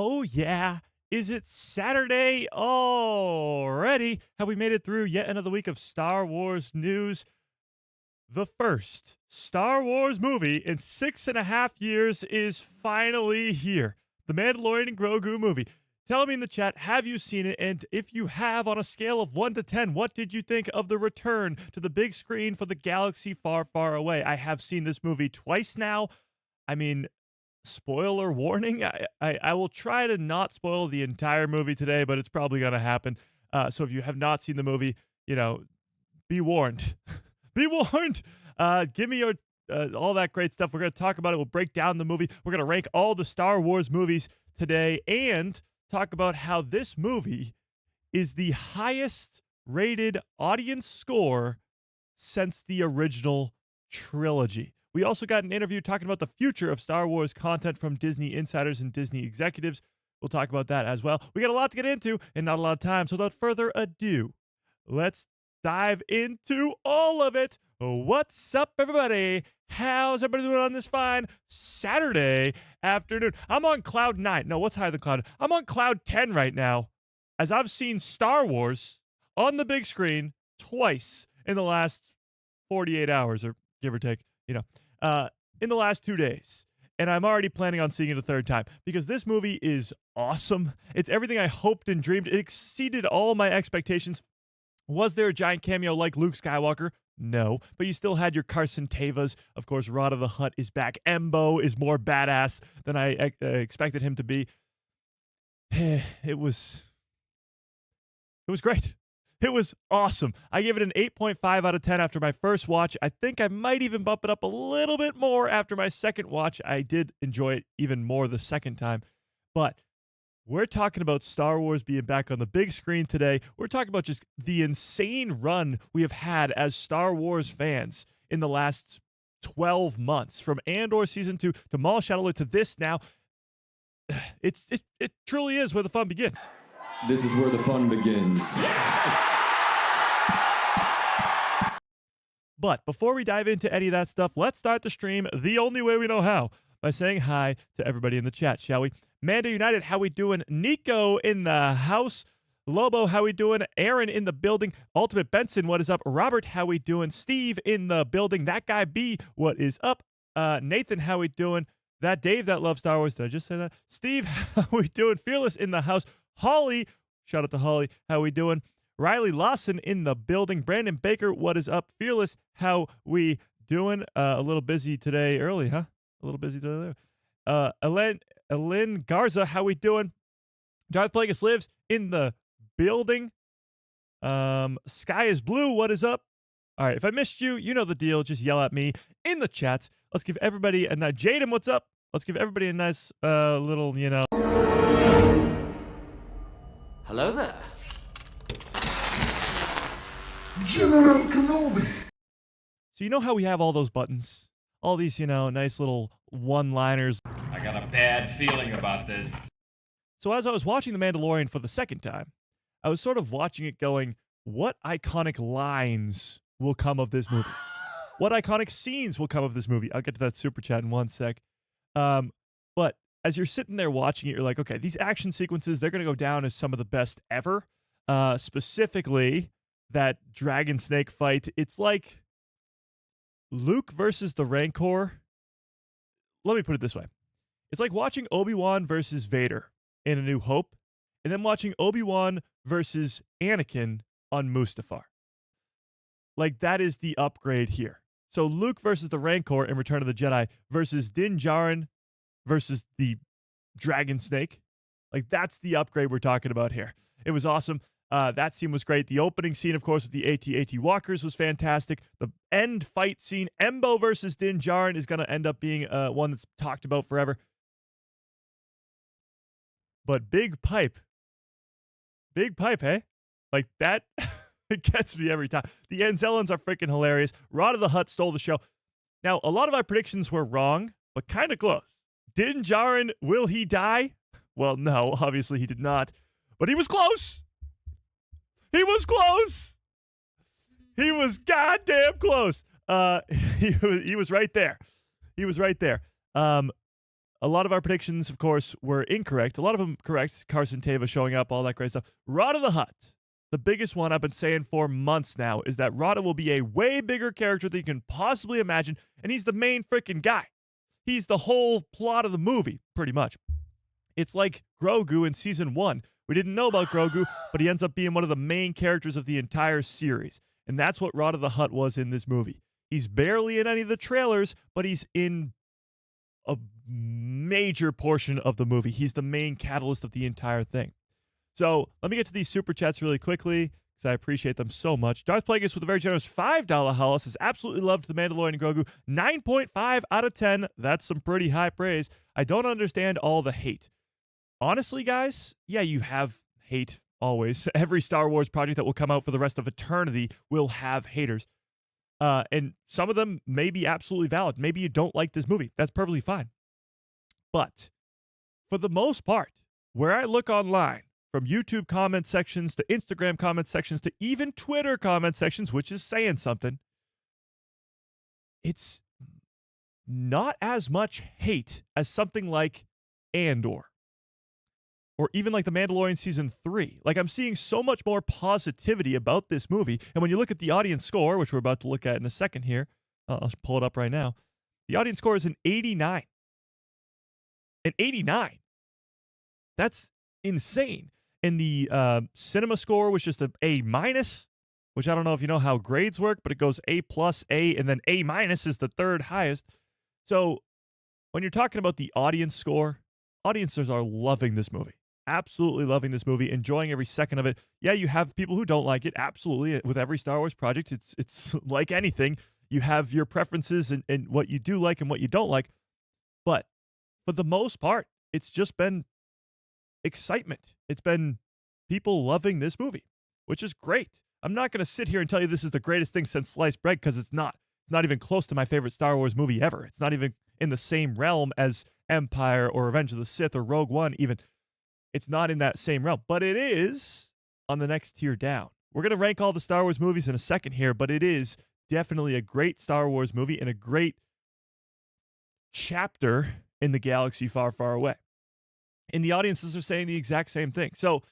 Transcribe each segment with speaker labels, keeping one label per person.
Speaker 1: Oh, yeah. Is it Saturday already? Have we made it through yet another week of Star Wars news? The first Star Wars movie in 6.5 years is finally here. The Mandalorian and Grogu movie. Tell me in the chat, have you seen it? And if you have, on a scale of 1 to 10, what did you think of the return to the big screen for the galaxy far, far away? I have seen this movie twice now. I mean, spoiler warning. I will try to not spoil the entire movie today, but it's probably going to happen. So if you have not seen the movie, be warned. Be warned. Give me your all that great stuff. We're going to talk about it. We'll break down the movie. We're going to rank all the Star Wars movies today and talk about how this movie is the highest rated audience score since the original trilogy. We also got an interview talking about the future of Star Wars content from Disney insiders and Disney executives. We'll talk about that as well. We got a lot to get into and not a lot of time. So without further ado, let's dive into all of it. What's up, everybody? How's everybody doing on this fine Saturday afternoon? I'm on cloud 9. No, what's higher than cloud? I'm on cloud 10 right now, as I've seen Star Wars on the big screen twice in the last 48 hours, or give or take, in the last 2 days. And I'm already planning on seeing it a third time because this movie is awesome. It's everything I hoped and dreamed. It exceeded all my expectations. Was there a giant cameo like Luke Skywalker? No, but you still had your Carson Tavas. Of course, Rod of the Hutt is back. Embo is more badass than I expected him to be. It was great. It was awesome. I gave it an 8.5 out of 10 after my first watch. I think I might even bump it up a little bit more after my second watch. I did enjoy it even more the second time. But we're talking about Star Wars being back on the big screen today. We're talking about just the insane run we have had as Star Wars fans in the last 12 months, from Andor Season 2 to Maul Shadowlord to this now. It truly is where the fun begins.
Speaker 2: This is where the fun begins.
Speaker 1: But before we dive into any of that stuff, let's start the stream the only way we know how, by saying hi to everybody in the chat, shall we? Mando United, how we doing? Nico in the house. Lobo, how we doing? Aaron in the building. Ultimate Benson, what is up? Robert, how we doing? Steve in the building. That guy B, what is up? Nathan, how we doing? That Dave that loves Star Wars. Did I just say that? Steve, how we doing? Fearless in the house. Holly, shout out to Holly, how we doing? Riley Lawson in the building. Brandon Baker, what is up? Fearless, how we doing? A little busy today early, huh? A little busy today. Ellen Garza, how we doing? Darth Plagueis lives in the building. Sky is blue, what is up? All right, if I missed you, you know the deal. Just yell at me in the chat. Let's give everybody a nice... Jaden, what's up? Let's give everybody a nice little,
Speaker 3: Hello there.
Speaker 4: General Kenobi.
Speaker 1: So you know how we have all those buttons? All these, nice little one-liners.
Speaker 5: I got a bad feeling about this.
Speaker 1: So as I was watching The Mandalorian for the second time, I was sort of watching it going, what iconic lines will come of this movie? What iconic scenes will come of this movie? I'll get to that super chat in one sec. But as you're sitting there watching it, you're like, okay, these action sequences, they're going to go down as some of the best ever. Specifically, that dragon snake fight. It's like Luke versus the Rancor. Let me put it this way. It's like watching Obi-Wan versus Vader in A New Hope, and then watching Obi-Wan versus Anakin on Mustafar. Like, that is the upgrade here. So Luke versus the Rancor in Return of the Jedi versus Din Djarin versus the dragon snake. Like, that's the upgrade we're talking about here. It was awesome. That scene was great. The opening scene, of course, with the AT-AT walkers was fantastic. The end fight scene, Embo versus Din Djarin, is going to end up being one that's talked about forever. But big pipe, hey? Like, that, it gets me every time. The Anzellans are freaking hilarious. Rod of the Hutt stole the show. Now, a lot of my predictions were wrong, but kind of close. Din Djarin, will he die? Well, no, obviously he did not. But he was close. He was close. He was goddamn close. He was right there. He was right there. a lot of our predictions, of course, were incorrect. A lot of them correct. Carson Teva showing up, all that great stuff. Rada the Hutt, the biggest one I've been saying for months now, is that Rada will be a way bigger character than you can possibly imagine, and he's the main freaking guy. He's the whole plot of the movie, pretty much. It's like Grogu in Season 1. We didn't know about Grogu, but he ends up being one of the main characters of the entire series. And that's what Rada the Hutt was in this movie. He's barely in any of the trailers, but he's in a major portion of the movie. He's the main catalyst of the entire thing. So let me get to these super chats really quickly, because I appreciate them so much. Darth Plagueis with a very generous $5 holla says, absolutely loved The Mandalorian and Grogu. 9.5 out of 10. That's some pretty high praise. I don't understand all the hate. Honestly, guys, yeah, you have hate always. Every Star Wars project that will come out for the rest of eternity will have haters. And some of them may be absolutely valid. Maybe you don't like this movie. That's perfectly fine. But for the most part, where I look online, from YouTube comment sections to Instagram comment sections to even Twitter comment sections, which is saying something, it's not as much hate as something like Andor. Or even like The Mandalorian Season 3. Like, I'm seeing so much more positivity about this movie. And when you look at the audience score, which we're about to look at in a second here, I'll pull it up right now. The audience score is an 89. An 89. That's insane. And the cinema score was just an A-, which I don't know if you know how grades work, but it goes A+, A, and then A- is the third highest. So when you're talking about the audience score, audiences are loving this movie. Absolutely loving this movie, enjoying every second of it. Yeah, you have people who don't like it. Absolutely. With every Star Wars project, it's like anything. You have your preferences and what you do like and what you don't like. But for the most part, it's just been excitement. It's been people loving this movie, which is great. I'm not going to sit here and tell you this is the greatest thing since sliced bread, because it's not. It's not even close to my favorite Star Wars movie ever. It's not even in the same realm as Empire or Revenge of the Sith or Rogue One even. It's not in that same realm, but it is on the next tier down. We're going to rank all the Star Wars movies in a second here, but it is definitely a great Star Wars movie and a great chapter in the galaxy far, far away. And the audiences are saying the exact same thing. So,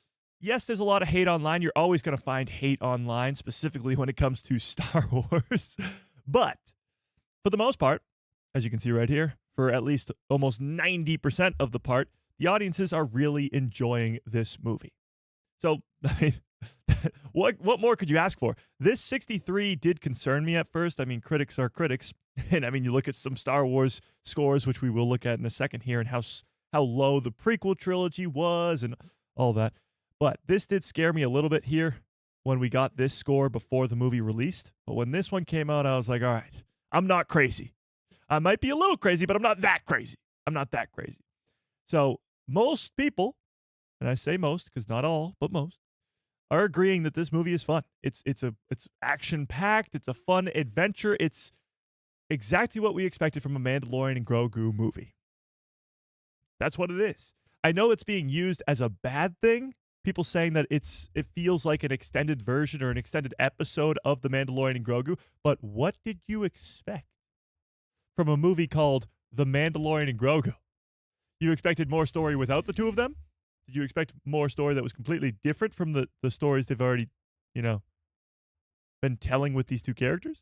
Speaker 1: yes, there's a lot of hate online. You're always going to find hate online, specifically when it comes to Star Wars. But for the most part, as you can see right here, for at least almost 90% of the part, the audiences are really enjoying this movie. So, I mean, what more could you ask for? This 63 did concern me at first. I mean, critics are critics. And I mean, you look at some Star Wars scores, which we will look at in a second here, and how low the prequel trilogy was and all that. But this did scare me a little bit here when we got this score before the movie released. But when this one came out, I was like, all right, I'm not crazy. I might be a little crazy, but I'm not that crazy. I'm not that crazy. So most people, and I say most because not all, but most, are agreeing that this movie is fun. It's action-packed. It's a fun adventure. It's exactly what we expected from a Mandalorian and Grogu movie. That's what it is. I know it's being used as a bad thing. People saying that it feels like an extended version or an extended episode of The Mandalorian and Grogu. But what did you expect from a movie called The Mandalorian and Grogu? You expected more story without the two of them? Did you expect more story that was completely different from the stories they've already, been telling with these two characters?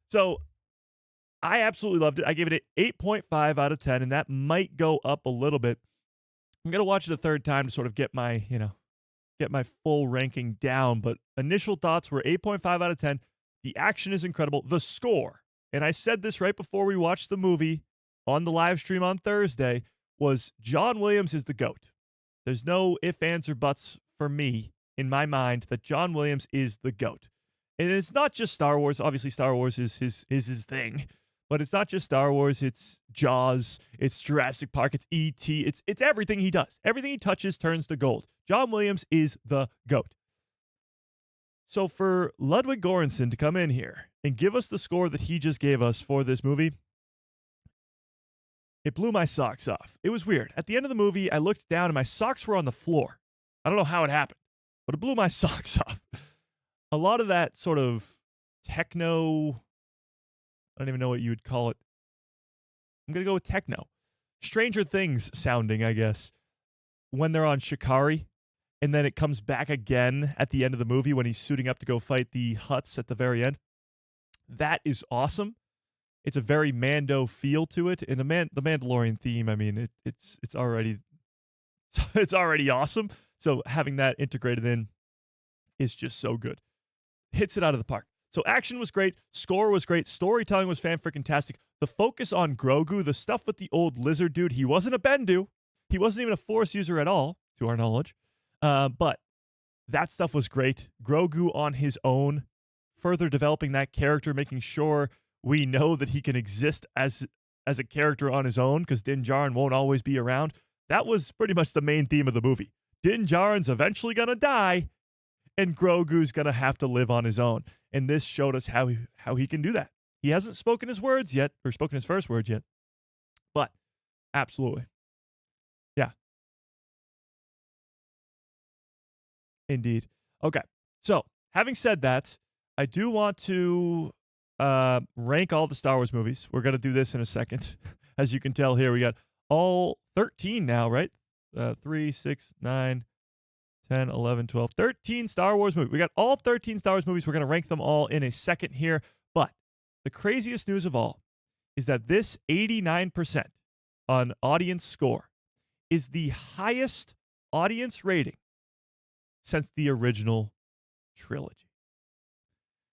Speaker 1: So I absolutely loved it. I gave it an 8.5 out of 10, and that might go up a little bit. I'm going to watch it a third time to sort of get my full ranking down, but initial thoughts were 8.5 out of 10. The action is incredible. The score, and I said this right before we watched the movie on the live stream on Thursday, was John Williams is the GOAT. There's no ifs, ands, or buts for me in my mind that John Williams is the GOAT. And it's not just Star Wars. Obviously, Star Wars is his thing. But it's not just Star Wars. It's Jaws. It's Jurassic Park. It's E.T. It's everything he does. Everything he touches turns to gold. John Williams is the GOAT. So for Ludwig Göransson to come in here and give us the score that he just gave us for this movie, it blew my socks off. It was weird. At the end of the movie, I looked down and my socks were on the floor. I don't know how it happened, but it blew my socks off. A lot of that sort of techno, I don't even know what you would call it. I'm going to go with techno. Stranger Things sounding, I guess, when they're on Shikari, and then it comes back again at the end of the movie when he's suiting up to go fight the Hutts at the very end. That is awesome. It's a very Mando feel to it, and the Mandalorian theme. I mean, it's already it's already awesome. So having that integrated in is just so good. Hits it out of the park. So action was great, score was great, storytelling was fan-freaking-tastic. The focus on Grogu, the stuff with the old lizard dude, he wasn't a Bendu. He wasn't even a Force user at all, to our knowledge. But that stuff was great. Grogu on his own, further developing that character, making sure we know that he can exist as a character on his own, because Din Djarin won't always be around. That was pretty much the main theme of the movie. Din Djarin's eventually going to die, and Grogu's going to have to live on his own. And this showed us how he can do that. He hasn't spoken his words yet, or spoken his first words yet. But, absolutely. Yeah. Indeed. Okay. So, having said that, I do want to rank all the Star Wars movies. We're going to do this in a second. As you can tell here, we got all 13 now, right? 3, 6, 9, 10, 11, 12, 13 Star Wars movies. We got all 13 Star Wars movies. We're going to rank them all in a second here. But the craziest news of all is that this 89% on audience score is the highest audience rating since the original trilogy.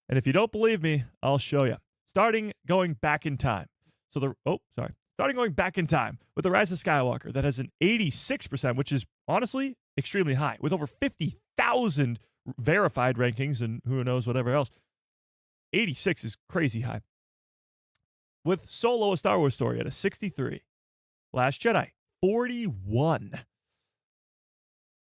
Speaker 1: And if you don't believe me, I'll show you. Starting going back in time. Starting going back in time with The Rise of Skywalker, that has an 86%, which is honestly extremely high, with over 50,000 verified rankings and who knows whatever else. 86 is crazy high. With Solo, A Star Wars Story at a 63. Last Jedi, 41.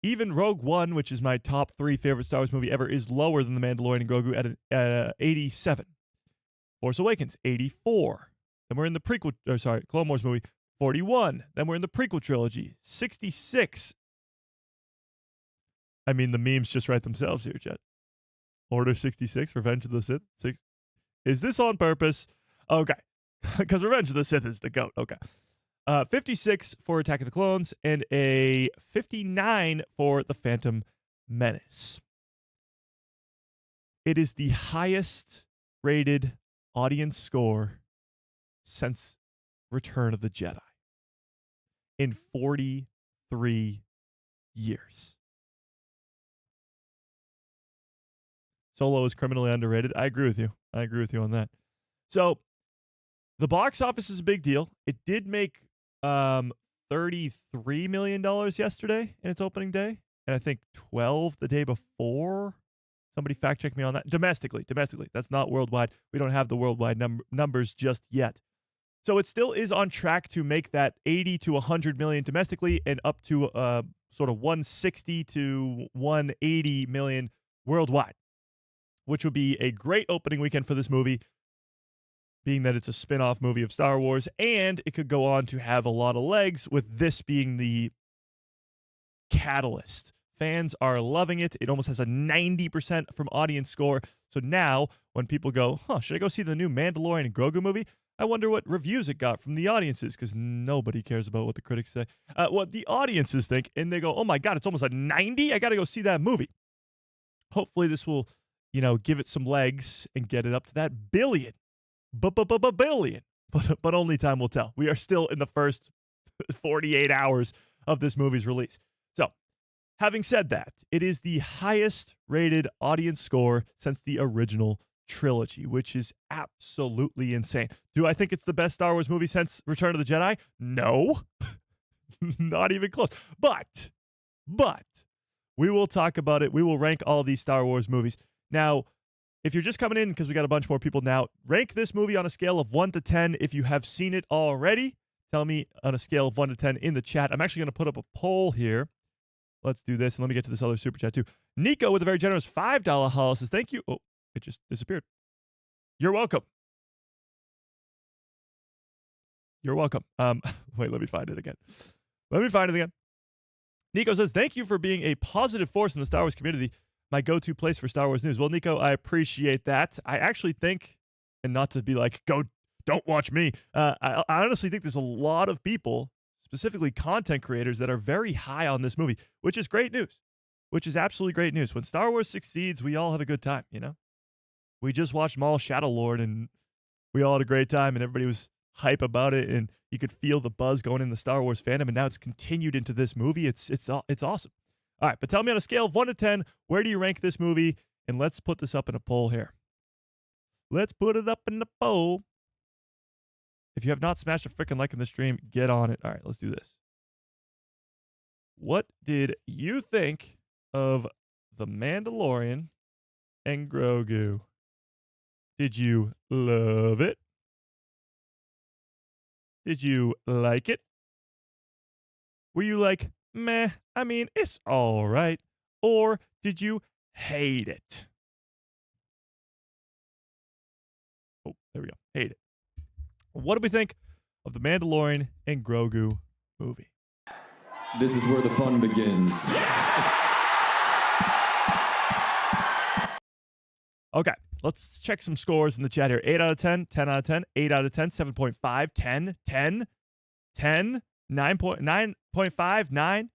Speaker 1: Even Rogue One, which is my top 3 favorite Star Wars movie ever, is lower than The Mandalorian and Grogu at 87. Force Awakens, 84. Then we're in the Clone Wars movie, 41. Then we're in the prequel trilogy, 66. I mean, the memes just write themselves here, Jet. Order 66, Revenge of the Sith. Is this on purpose? Okay. Because Revenge of the Sith is the GOAT. Okay. 56 for Attack of the Clones, and a 59 for The Phantom Menace. It is the highest rated audience score since Return of the Jedi in 43 years. Solo is criminally underrated. I agree with you. On that. So, the box office is a big deal. It did make $33 million yesterday in its opening day, and I think 12 the day before. Somebody fact check me on that. Domestically. That's not worldwide. We don't have the worldwide numbers just yet. So it still is on track to make that 80 to 100 million domestically and up to sort of 160 to 180 million worldwide, which would be a great opening weekend for this movie, being that it's a spin-off movie of Star Wars, and it could go on to have a lot of legs with this being the catalyst. Fans are loving it. It almost has a 90% from audience score. So now, when people go, should I go see the new Mandalorian and Grogu movie? I wonder what reviews it got from the audiences, because nobody cares about what the critics say. What the audiences think, and they go, oh my God, it's almost a 90? I got to go see that movie. Hopefully this will, give it some legs and get it up to that billion. Billion. But only time will tell. We are still in the first 48 hours of this movie's release. So, having said that, it is the highest rated audience score since the original trilogy, which is absolutely insane. Do I think it's the best Star Wars movie since Return of the Jedi? No. Not even close. But we will talk about it. We will rank all these Star Wars movies. Now, if you're just coming in because we got a bunch more people now, rank this movie on a scale of 1 to 10 if you have seen it already. Tell me on a scale of 1 to 10 in the chat. I'm actually going to put up a poll here. Let's do this, and let me get to this other super chat too. Nico with a very generous $5 haul says, thank you. Oh, it just disappeared. You're welcome. Wait, let me find it again. Nico says, thank you for being a positive force in the Star Wars community. My go-to place for Star Wars news. Well, Nico, I appreciate that. I actually think, and not to be like, don't watch me. I honestly think there's a lot of people specifically content creators that are very high on this movie, which is great news. Which is absolutely great news. When Star Wars succeeds, we all have a good time, you know? We just watched Maul Shadowlord and we all had a great time and everybody was hype about it and you could feel the buzz going in the Star Wars fandom and now it's continued into this movie. It's awesome. All right, but tell me on a scale of 1 to 10, where do you rank this movie? And let's put this up in a poll here. Let's put it up in the poll. If you have not smashed a freaking like in the stream, get on it. All right, let's do this. What did you think of The Mandalorian and Grogu? Did you love it? Did you like it? Were you like, meh, I mean, it's all right? Or did you hate it? Oh, there we go. Hate it. What do we think of The Mandalorian and Grogu movie?
Speaker 2: This is where the fun begins.
Speaker 1: Okay, let's check some scores in the chat here. 8 out of 10, 10 out of 10, 8 out of 10, 7.5, 10, 10, 10, 9.5, 9.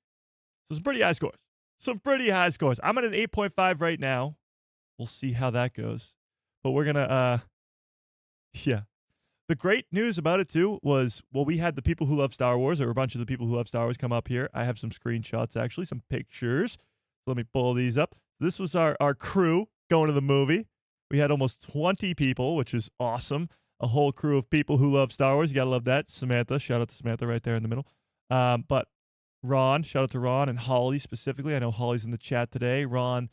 Speaker 1: So some pretty high scores. Some pretty high scores. I'm at an 8.5 right now. We'll see how that goes. But we're going to, yeah. The great news about it, too, was, well, we had the people who love Star Wars, or a bunch of the people who love Star Wars come up here. I have some screenshots, actually, some pictures. Let me pull these up. This was our crew going to the movie. We had almost 20 people, which is awesome. A whole crew of people who love Star Wars. You got to love that. Samantha, shout out to Samantha right there in the middle. But Ron, shout out to Ron and Holly specifically. I know Holly's in the chat today. Ron,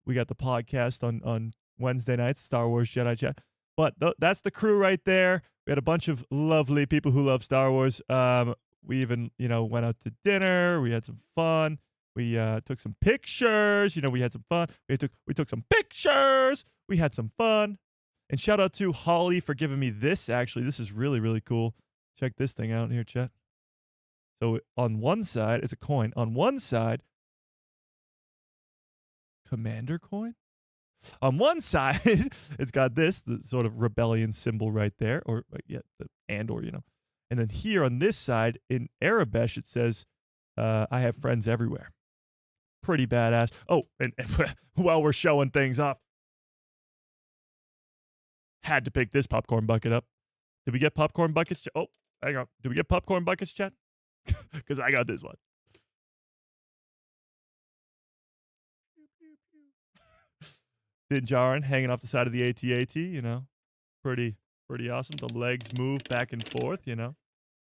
Speaker 1: we got the podcast on Wednesday nights, Star Wars Jedi Chat. But that's the crew right there. We had a bunch of lovely people who love Star Wars. We even, went out to dinner. We had some fun. We took some pictures. We had some fun. We took some pictures. We had some fun. And shout out to Holly for giving me this, actually. This is really, really cool. Check this thing out here, chat. So on one side, it's a coin. On one side, Commander coin? On one side, it's got the sort of rebellion symbol right there. Or, the Andor, And then here on this side, in Arabic, it says, I have friends everywhere. Pretty badass. Oh, and while we're showing things off, had to pick this popcorn bucket up. Did we get popcorn buckets? Oh, hang on. Did we get popcorn buckets, chat? Because I got this one. Din Djarin hanging off the side of the AT-AT, Pretty awesome. The legs move back and forth,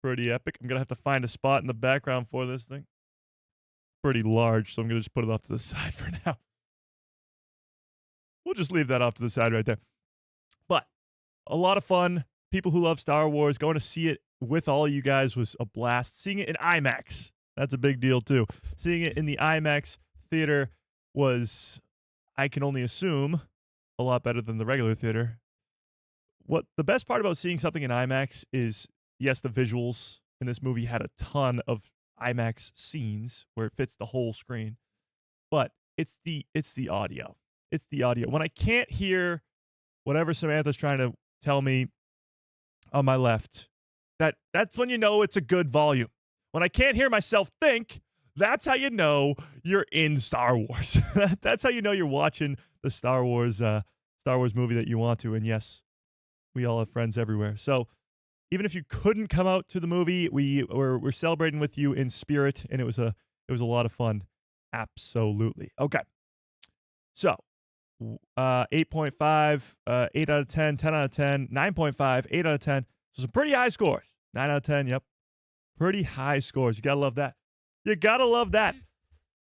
Speaker 1: Pretty epic. I'm going to have to find a spot in the background for this thing. Pretty large, so I'm going to just put it off to the side for now. We'll just leave that off to the side right there. But a lot of fun. People who love Star Wars, going to see it with all you guys was a blast. Seeing it in IMAX, that's a big deal too. Seeing it in the IMAX theater was, I can only assume, a lot better than the regular theater. What the best part about seeing something in IMAX is, yes, the visuals in this movie had a ton of IMAX scenes where it fits the whole screen, but it's the audio. It's the audio. When I can't hear whatever Samantha's trying to tell me on my left, that's when you know it's a good volume. When I can't hear myself think, that's how you know you're in Star Wars. That's how you know you're watching the Star Wars movie that you want to. And yes, we all have friends everywhere. So even if you couldn't come out to the movie, we're celebrating with you in spirit, and it was a lot of fun. Absolutely. Okay. So 8.5, 8 out of 10, 10 out of 10, 9.5, 8 out of 10. So some pretty high scores. 9 out of 10, yep. Pretty high scores. You got to love that. You got to love that.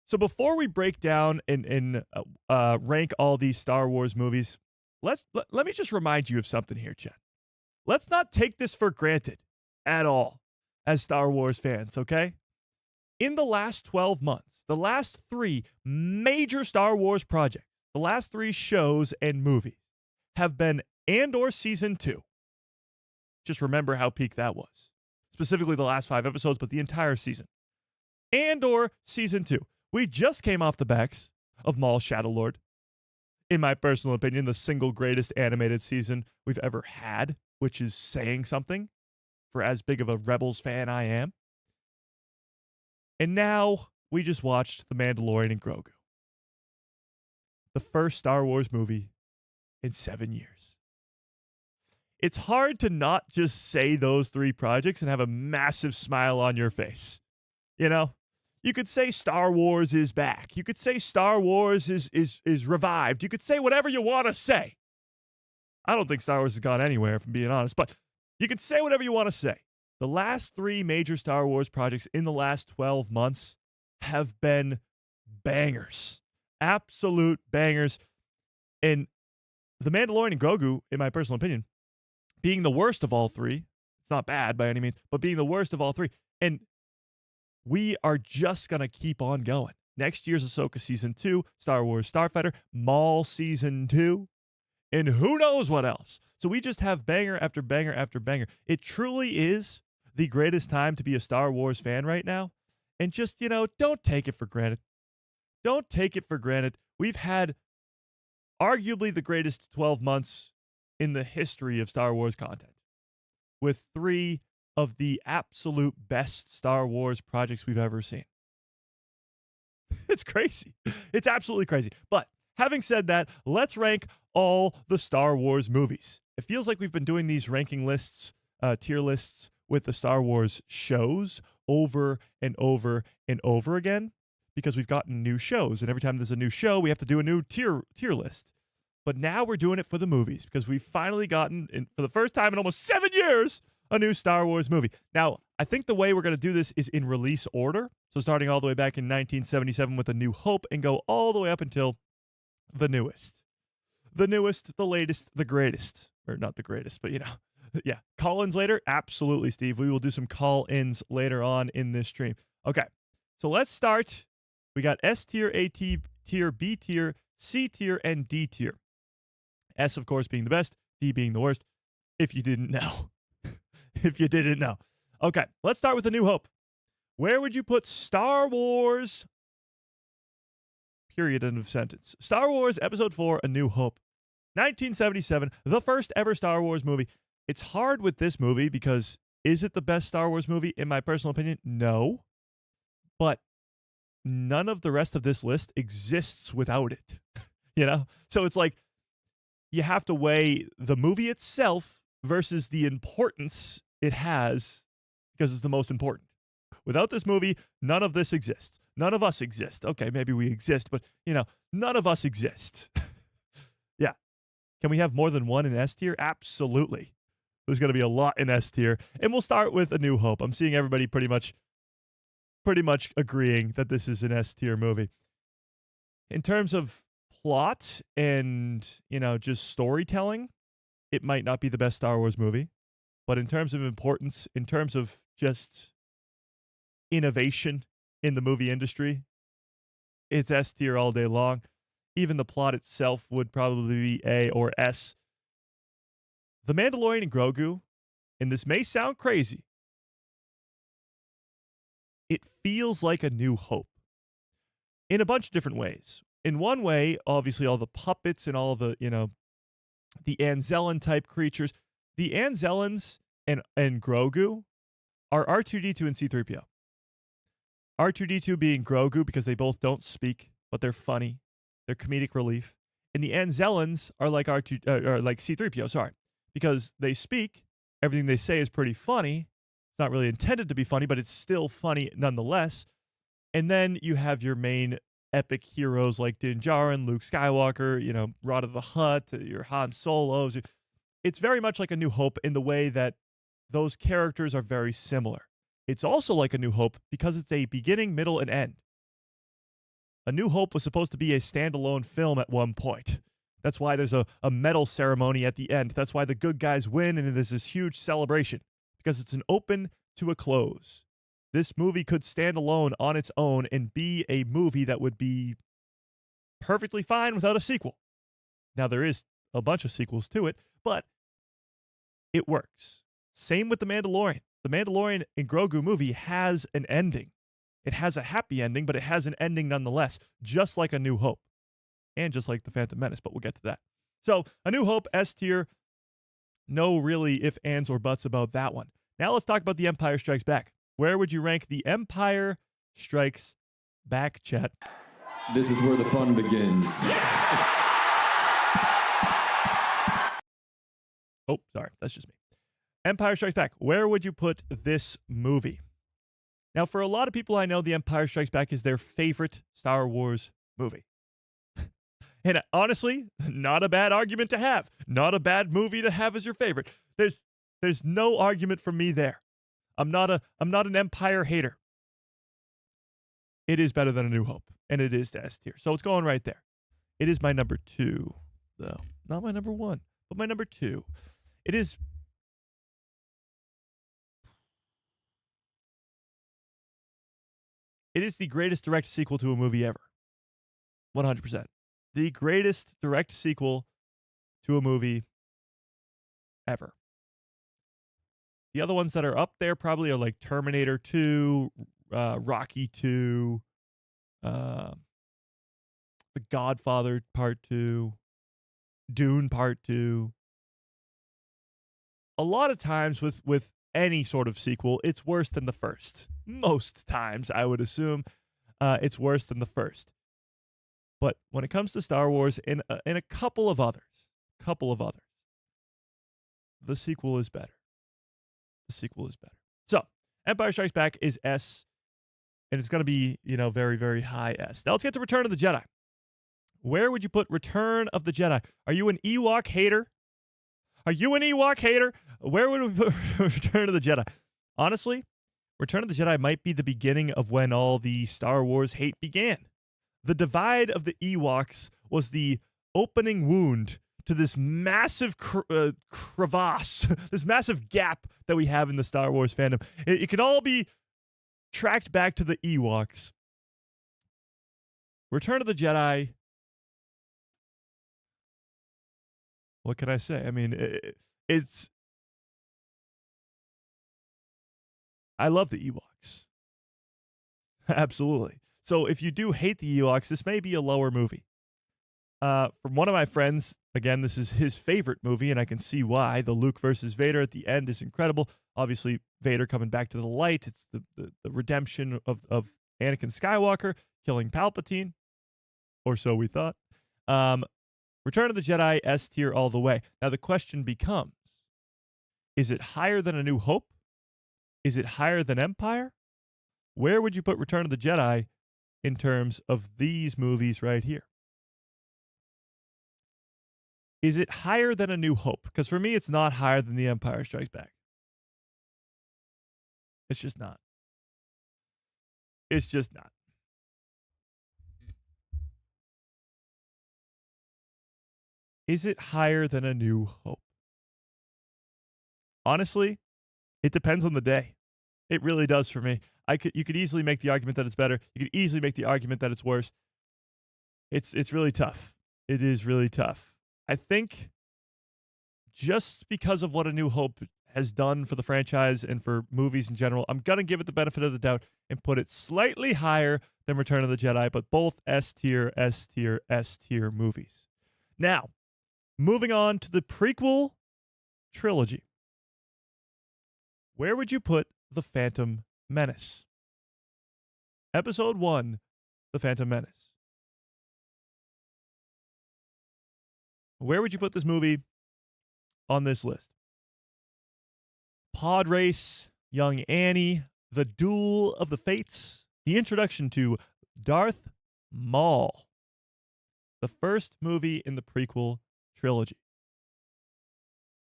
Speaker 1: So before we break down and rank all these Star Wars movies, let me just remind you of something here, Jen. Let's not take this for granted at all as Star Wars fans, okay? In the last 12 months, the last 3 major Star Wars projects, the last 3 shows and movies have been Andor Season 2. Just remember how peak that was. Specifically the last 5 episodes, but the entire season. Andor Season 2. We just came off the backs of Maul Shadowlord. In my personal opinion, the single greatest animated season we've ever had, which is saying something for as big of a Rebels fan I am. And now we just watched The Mandalorian and Grogu. The first Star Wars movie in 7 years. It's hard to not just say those three projects and have a massive smile on your face. You know? You could say Star Wars is back. You could say Star Wars is revived. You could say whatever you want to say. I don't think Star Wars has gone anywhere, if I'm being honest, but you can say whatever you want to say. The last three major Star Wars projects in the last 12 months have been bangers. Absolute bangers. And The Mandalorian and Grogu, in my personal opinion, being the worst of all three, it's not bad by any means, but being the worst of all three. And we are just going to keep on going. Next year's Ahsoka Season 2, Star Wars Starfighter, Maul Season 2, and who knows what else. So we just have banger after banger after banger. It truly is the greatest time to be a Star Wars fan right now. And just, don't take it for granted. Don't take it for granted. We've had arguably the greatest 12 months in the history of Star Wars content, with three of the absolute best Star Wars projects we've ever seen. It's crazy. It's absolutely crazy. But having said that, let's rank all the Star Wars movies. It feels like we've been doing these ranking lists, tier lists with the Star Wars shows over and over and over again, because we've gotten new shows, and every time there's a new show, we have to do a new tier list. But now we're doing it for the movies, because we've finally gotten, for the first time in almost 7 years, a new Star Wars movie. Now, I think the way we're going to do this is in release order. So starting all the way back in 1977 with A New Hope and go all the way up until the newest. The newest, the latest, the greatest. Or not the greatest, but yeah. Call-ins later? Absolutely, Steve. We will do some call-ins later on in this stream. Okay, so let's start. We got S tier, A tier, B tier, C tier, and D tier. S, of course, being the best, D being the worst, if you didn't know. If you didn't know. Okay, let's start with A New Hope. Where would you put Star Wars? Period, end of sentence. Star Wars Episode 4, A New Hope. 1977, the first ever Star Wars movie. It's hard with this movie because is it the best Star Wars movie? In my personal opinion, no. But none of the rest of this list exists without it. So it's like you have to weigh the movie itself versus the importance it has because it's the most important. Without this movie, none of this exists. None of us exist. Okay, maybe we exist, but, none of us exist. Yeah. Can we have more than one in S tier? Absolutely. There's going to be a lot in S tier. And we'll start with A New Hope. I'm seeing everybody pretty much agreeing that this is an S tier movie. In terms of plot and, just storytelling, it might not be the best Star Wars movie. But in terms of importance, in terms of just innovation in the movie industry, it's S tier all day long. Even the plot itself would probably be A or S. The Mandalorian and Grogu, and this may sound crazy, it feels like A New Hope in a bunch of different ways. In one way, obviously, all the puppets and all the, the Anzellan type creatures. The Anzellans and Grogu are R2-D2 and C-3PO. R2-D2 being Grogu because they both don't speak, but they're funny. They're comedic relief. And the Anzellans are like like C-3PO, sorry, because they speak. Everything they say is pretty funny. It's not really intended to be funny, but it's still funny nonetheless. And then you have your main epic heroes like Din Djarin, Luke Skywalker, Rod of the Hutt, your Han Solos. It's very much like A New Hope in the way that those characters are very similar. It's also like A New Hope because it's a beginning, middle, and end. A New Hope was supposed to be a standalone film at one point. That's why there's a medal ceremony at the end. That's why the good guys win and there's this huge celebration, because it's an open to a close. This movie could stand alone on its own and be a movie that would be perfectly fine without a sequel. Now, there is a bunch of sequels to it, but it works. Same with The Mandalorian. The Mandalorian and Grogu movie has an ending. It has a happy ending, but it has an ending nonetheless, just like A New Hope. And just like The Phantom Menace, but we'll get to that. So, A New Hope, S tier. No really if, ands, or buts about that one. Now let's talk about The Empire Strikes Back. Where would you rank The Empire Strikes Back, chat.
Speaker 2: This is where the fun begins.
Speaker 1: Oh, sorry. That's just me. Empire Strikes Back. Where would you put this movie? Now, for a lot of people I know, The Empire Strikes Back is their favorite Star Wars movie. And honestly, not a bad argument to have. Not a bad movie to have as your favorite. There's no argument from me there. I'm not an Empire hater. It is better than A New Hope, and it is the S tier. So it's going right there. It is my number 2, though. Not my number 1, but my number 2. It is the greatest direct sequel to a movie ever. 100%. The greatest direct sequel to a movie ever. The other ones that are up there probably are like Terminator 2, Rocky 2, The Godfather Part 2, Dune Part 2. A lot of times with any sort of sequel, it's worse than the first. Most times, I would assume, it's worse than the first. But when it comes to Star Wars, and a couple of others, the sequel is better. So, Empire Strikes Back is S, and it's going to be, very, very high S. Now let's get to Return of the Jedi. Where would you put Return of the Jedi? Are you an Ewok hater? Where would we put Return of the Jedi? Honestly, Return of the Jedi might be the beginning of when all the Star Wars hate began. The divide of the Ewoks was the opening wound to this massive crevasse, this massive gap that we have in the Star Wars fandom. It can all be tracked back to the Ewoks. Return of the Jedi. What can I say? I mean, I love the Ewoks. Absolutely. So if you do hate the Ewoks, this may be a lower movie. From one of my friends, again, this is his favorite movie, and I can see why. The Luke versus Vader at the end is incredible. Obviously, Vader coming back to the light. It's the redemption of Anakin Skywalker, killing Palpatine, or so we thought. Return of the Jedi, S tier all the way. Now the question becomes, is it higher than A New Hope? Is it higher than Empire? Where would you put Return of the Jedi in terms of these movies right here? Is it higher than A New Hope? Because for me, it's not higher than The Empire Strikes Back. It's just not. Is it higher than A New Hope? Honestly, it depends on the day. It really does for me. You could easily make the argument that it's better. You could easily make the argument that it's worse. It's really tough. It is really tough. I think just because of what A New Hope has done for the franchise and for movies in general, I'm going to give it the benefit of the doubt and put it slightly higher than Return of the Jedi, but both S tier movies. Now, moving on to the prequel trilogy. Where would you put The Phantom Menace? Episode 1, The Phantom Menace. Where would you put this movie on this list? Pod Race, Young Annie, The Duel of the Fates, the introduction to Darth Maul, the first movie in the prequel trilogy.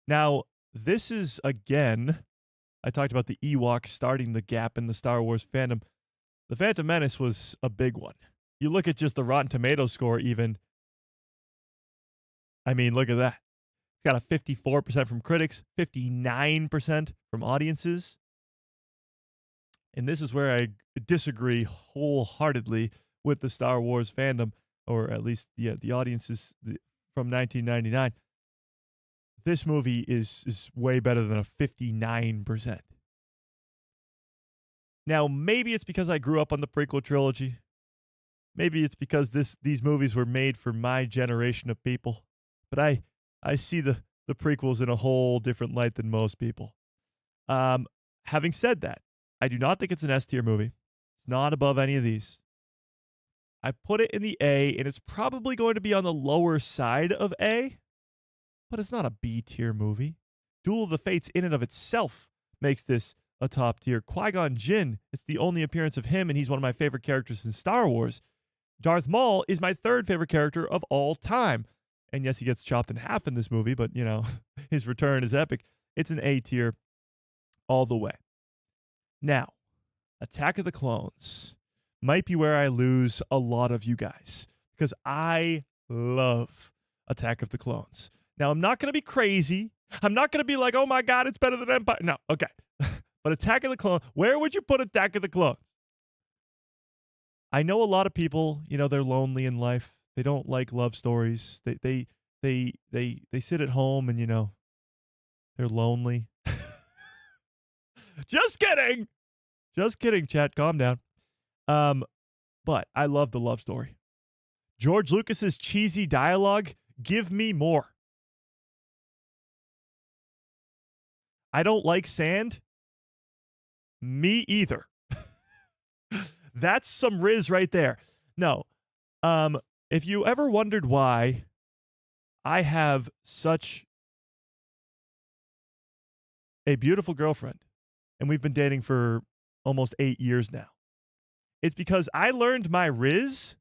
Speaker 1: Now, this is, again, I talked about the Ewoks starting the gap in the Star Wars fandom. The Phantom Menace was a big one. You look at just the Rotten Tomatoes score even. I mean, look at that. It's got a 54% from critics, 59% from audiences. And this is where I disagree wholeheartedly with the Star Wars fandom, or at least the audiences from 1999. This movie is way better than a 59%. Now, maybe it's because I grew up on the prequel trilogy. Maybe it's because these movies were made for my generation of people. But I see the prequels in a whole different light than most people. Having said that, I do not think it's an S tier movie. It's not above any of these. I put it in the A, and it's probably going to be on the lower side of A, but it's not a B tier movie. Duel of the Fates in and of itself makes this a top tier. Qui-Gon Jinn, it's the only appearance of him, and he's one of my favorite characters in Star Wars. Darth Maul is my third favorite character of all time. And yes, he gets chopped in half in this movie, but, you know, his return is epic. It's an A tier all the way. Now, Attack of the Clones might be where I lose a lot of you guys, because I love Attack of the Clones. Now, I'm not going to be crazy. I'm not going to be like, oh my God, it's better than Empire. No, okay. But Attack of the Clones, where would you put Attack of the Clones? I know a lot of people, you know, they're lonely in life. They don't like love stories. They sit at home and, you know, they're lonely. Just kidding. Just kidding, chat. Calm down. But I love the love story. George Lucas's cheesy dialogue, give me more. I don't like sand. Me either. That's some Riz right there. No. If you ever wondered why I have such a beautiful girlfriend, and we've been dating for almost 8 years now, it's because I learned my Riz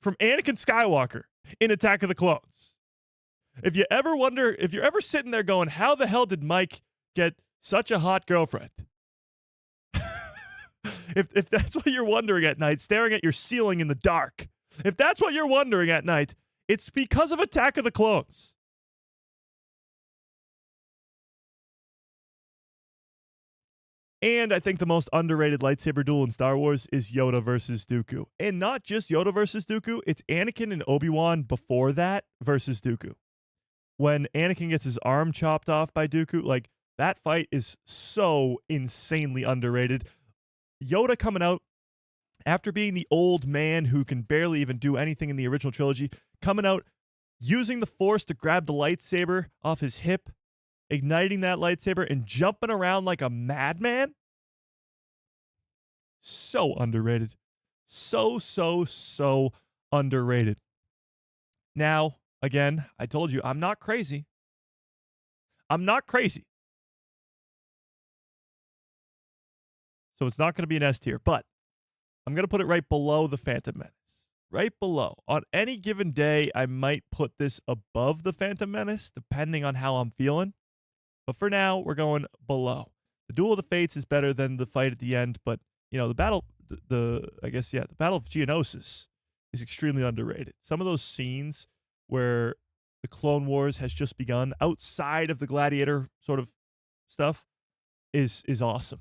Speaker 1: from Anakin Skywalker in Attack of the Clones. If you ever wonder, if you're ever sitting there going, how the hell did Mike get such a hot girlfriend? If that's what you're wondering at night, staring at your ceiling in the dark, if that's what you're wondering at night, it's because of Attack of the Clones. And I think the most underrated lightsaber duel in Star Wars is Yoda versus Dooku. And not just Yoda versus Dooku, it's Anakin and Obi-Wan before that versus Dooku. When Anakin gets his arm chopped off by Dooku, like, that fight is so insanely underrated. Yoda coming out after being the old man who can barely even do anything in the original trilogy, coming out, using the Force to grab the lightsaber off his hip, igniting that lightsaber, and jumping around like a madman. So underrated. So underrated. Now, again, I told you, I'm not crazy. I'm not crazy. So it's not going to be an S tier, but I'm going to put it right below the Phantom Menace. Right below. On any given day, I might put this above the Phantom Menace, depending on how I'm feeling. But for now, we're going below. The Duel of the Fates is better than the fight at the end, but, you know, the Battle of Geonosis is extremely underrated. Some of those scenes where the Clone Wars has just begun, outside of the Gladiator sort of stuff, is awesome.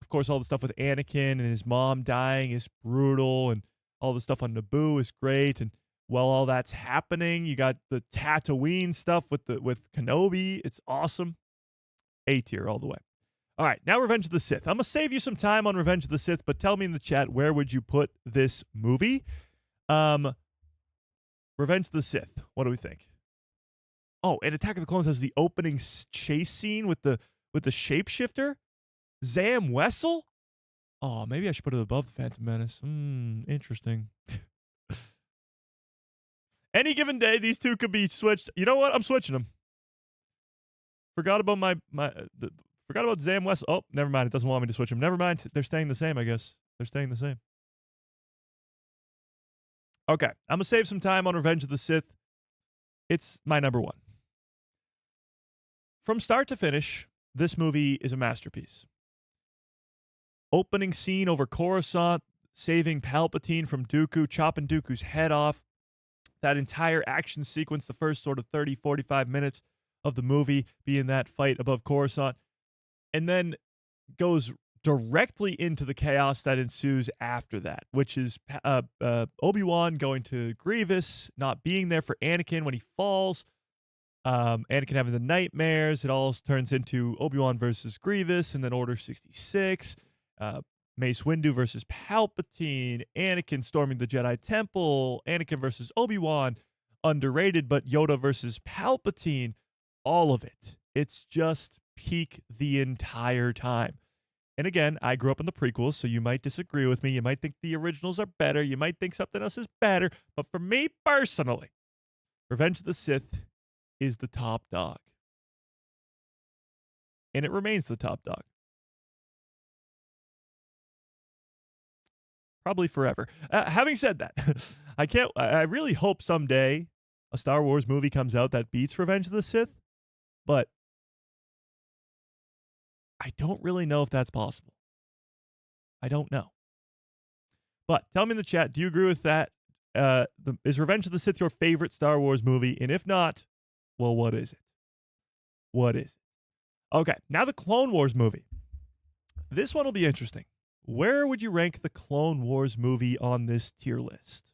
Speaker 1: Of course, all the stuff with Anakin and his mom dying is brutal, and all the stuff on Naboo is great. And while all that's happening, you got the Tatooine stuff with Kenobi. It's awesome. A tier all the way. All right, now Revenge of the Sith. I'm going to save you some time on Revenge of the Sith, but tell me in the chat, where would you put this movie? Revenge of the Sith. What do we think? Oh, and Attack of the Clones has the opening chase scene with the shapeshifter. Zam Wessel? Oh, maybe I should put it above the Phantom Menace. Interesting. Any given day, these two could be switched. You know what? I'm switching them. Forgot about forgot about Zam Wessel. Oh, never mind. It doesn't want me to switch them. Never mind. They're staying the same, I guess. They're staying the same. Okay, I'm going to save some time on Revenge of the Sith. It's my number one. From start to finish, this movie is a masterpiece. Opening scene over Coruscant, saving Palpatine from Dooku, chopping Dooku's head off. That entire action sequence, the first sort of 30, 45 minutes of the movie being that fight above Coruscant. And then goes directly into the chaos that ensues after that, which is Obi-Wan going to Grievous, not being there for Anakin when he falls. Anakin having the nightmares. It all turns into Obi-Wan versus Grievous, and then Order 66. Mace Windu versus Palpatine, Anakin storming the Jedi Temple, Anakin versus Obi-Wan, underrated, but Yoda versus Palpatine, all of it. It's just peak the entire time. And again, I grew up in the prequels, so you might disagree with me. You might think the originals are better. You might think something else is better. But for me personally, Revenge of the Sith is the top dog. And it remains the top dog. Probably forever. Having said that, I really hope someday a Star Wars movie comes out that beats Revenge of the Sith, but I don't really know if that's possible. I don't know. But tell me in the chat, do you agree with that? Is Revenge of the Sith your favorite Star Wars movie? And if not, well, what is it? What is it? Okay, now the Clone Wars movie. This one will be interesting. Where would you rank the Clone Wars movie on this tier list?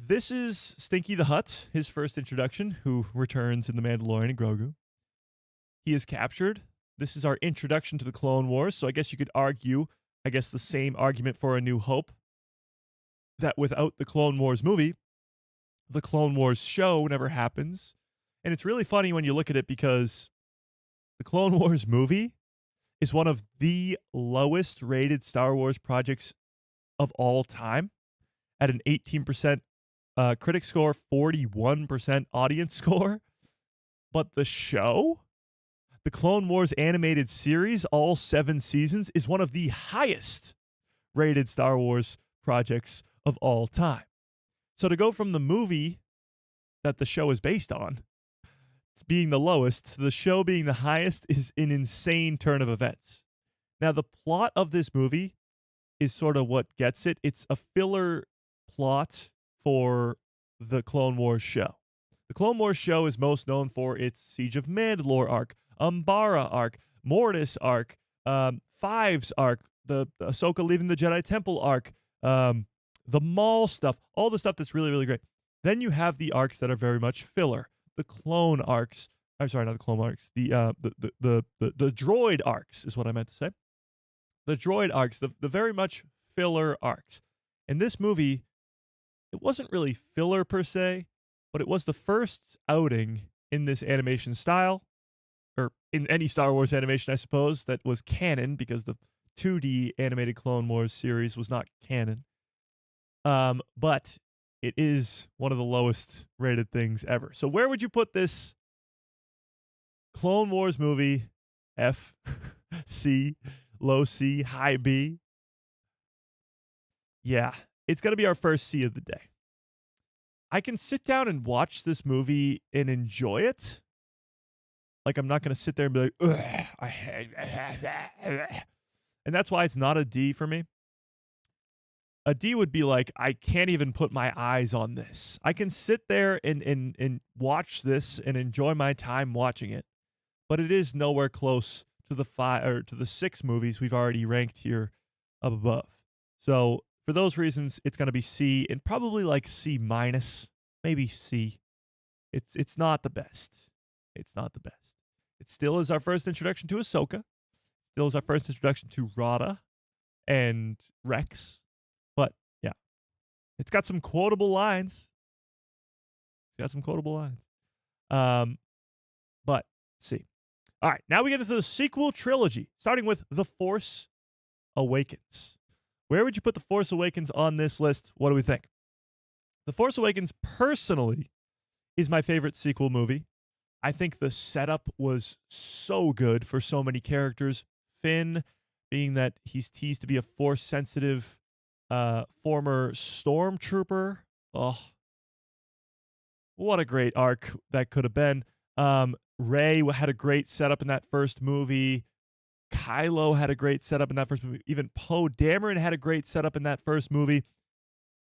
Speaker 1: This is Stinky the Hutt, his first introduction, who returns in The Mandalorian and Grogu. He is captured. This is our introduction to the Clone Wars, so I guess you could argue, the same argument for A New Hope, that without the Clone Wars movie, the Clone Wars show never happens. And it's really funny when you look at it because the Clone Wars movie is one of the lowest rated Star Wars projects of all time at an 18% critic score, 41% audience score. But the show, the Clone Wars animated series, all 7 seasons, is one of the highest rated Star Wars projects of all time. So to go from the movie that the show is based on being the lowest to the show being the highest is an insane turn of events. Now, the plot of this movie is sort of what gets it. It's a filler plot for the Clone Wars show. The Clone Wars show is most known for its Siege of Mandalore arc, Umbara arc, Mortis arc, Fives arc, the Ahsoka leaving the Jedi Temple arc, the Maul stuff, all the stuff that's really, really great. Then you have the arcs that are very much filler. The clone arcs. I'm sorry, not the clone arcs. The droid arcs is what I meant to say. The droid arcs, the very much filler arcs. And this movie, it wasn't really filler per se, but it was the first outing in this animation style, or in any Star Wars animation, I suppose, that was canon, because the 2D animated Clone Wars series was not canon. But it is one of the lowest rated things ever. So where would you put this Clone Wars movie? F, C, low C, high B? Yeah, it's going to be our first C of the day. I can sit down and watch this movie and enjoy it. Like, I'm not going to sit there and be like, ugh, I hate it. And that's why it's not a D for me. A D would be like, I can't even put my eyes on this. I can sit there and watch this and enjoy my time watching it, but it is nowhere close to the 6 movies we've already ranked here up above. So for those reasons, it's going to be C, and probably like C minus, maybe C. It's not the best. It's not the best. It still is our first introduction to Ahsoka. Still is our first introduction to Rada and Rex. But yeah, it's got some quotable lines. But C. All right, now we get into the sequel trilogy, starting with The Force Awakens. Where would you put The Force Awakens on this list? What do we think? The Force Awakens, personally, is my favorite sequel movie. I think the setup was so good for so many characters. Finn, being that he's teased to be a Force-sensitive former stormtrooper. Oh, what a great arc that could have been. Rey had a great setup in that first movie. Kylo had a great setup in that first movie. Even Poe Dameron had a great setup in that first movie.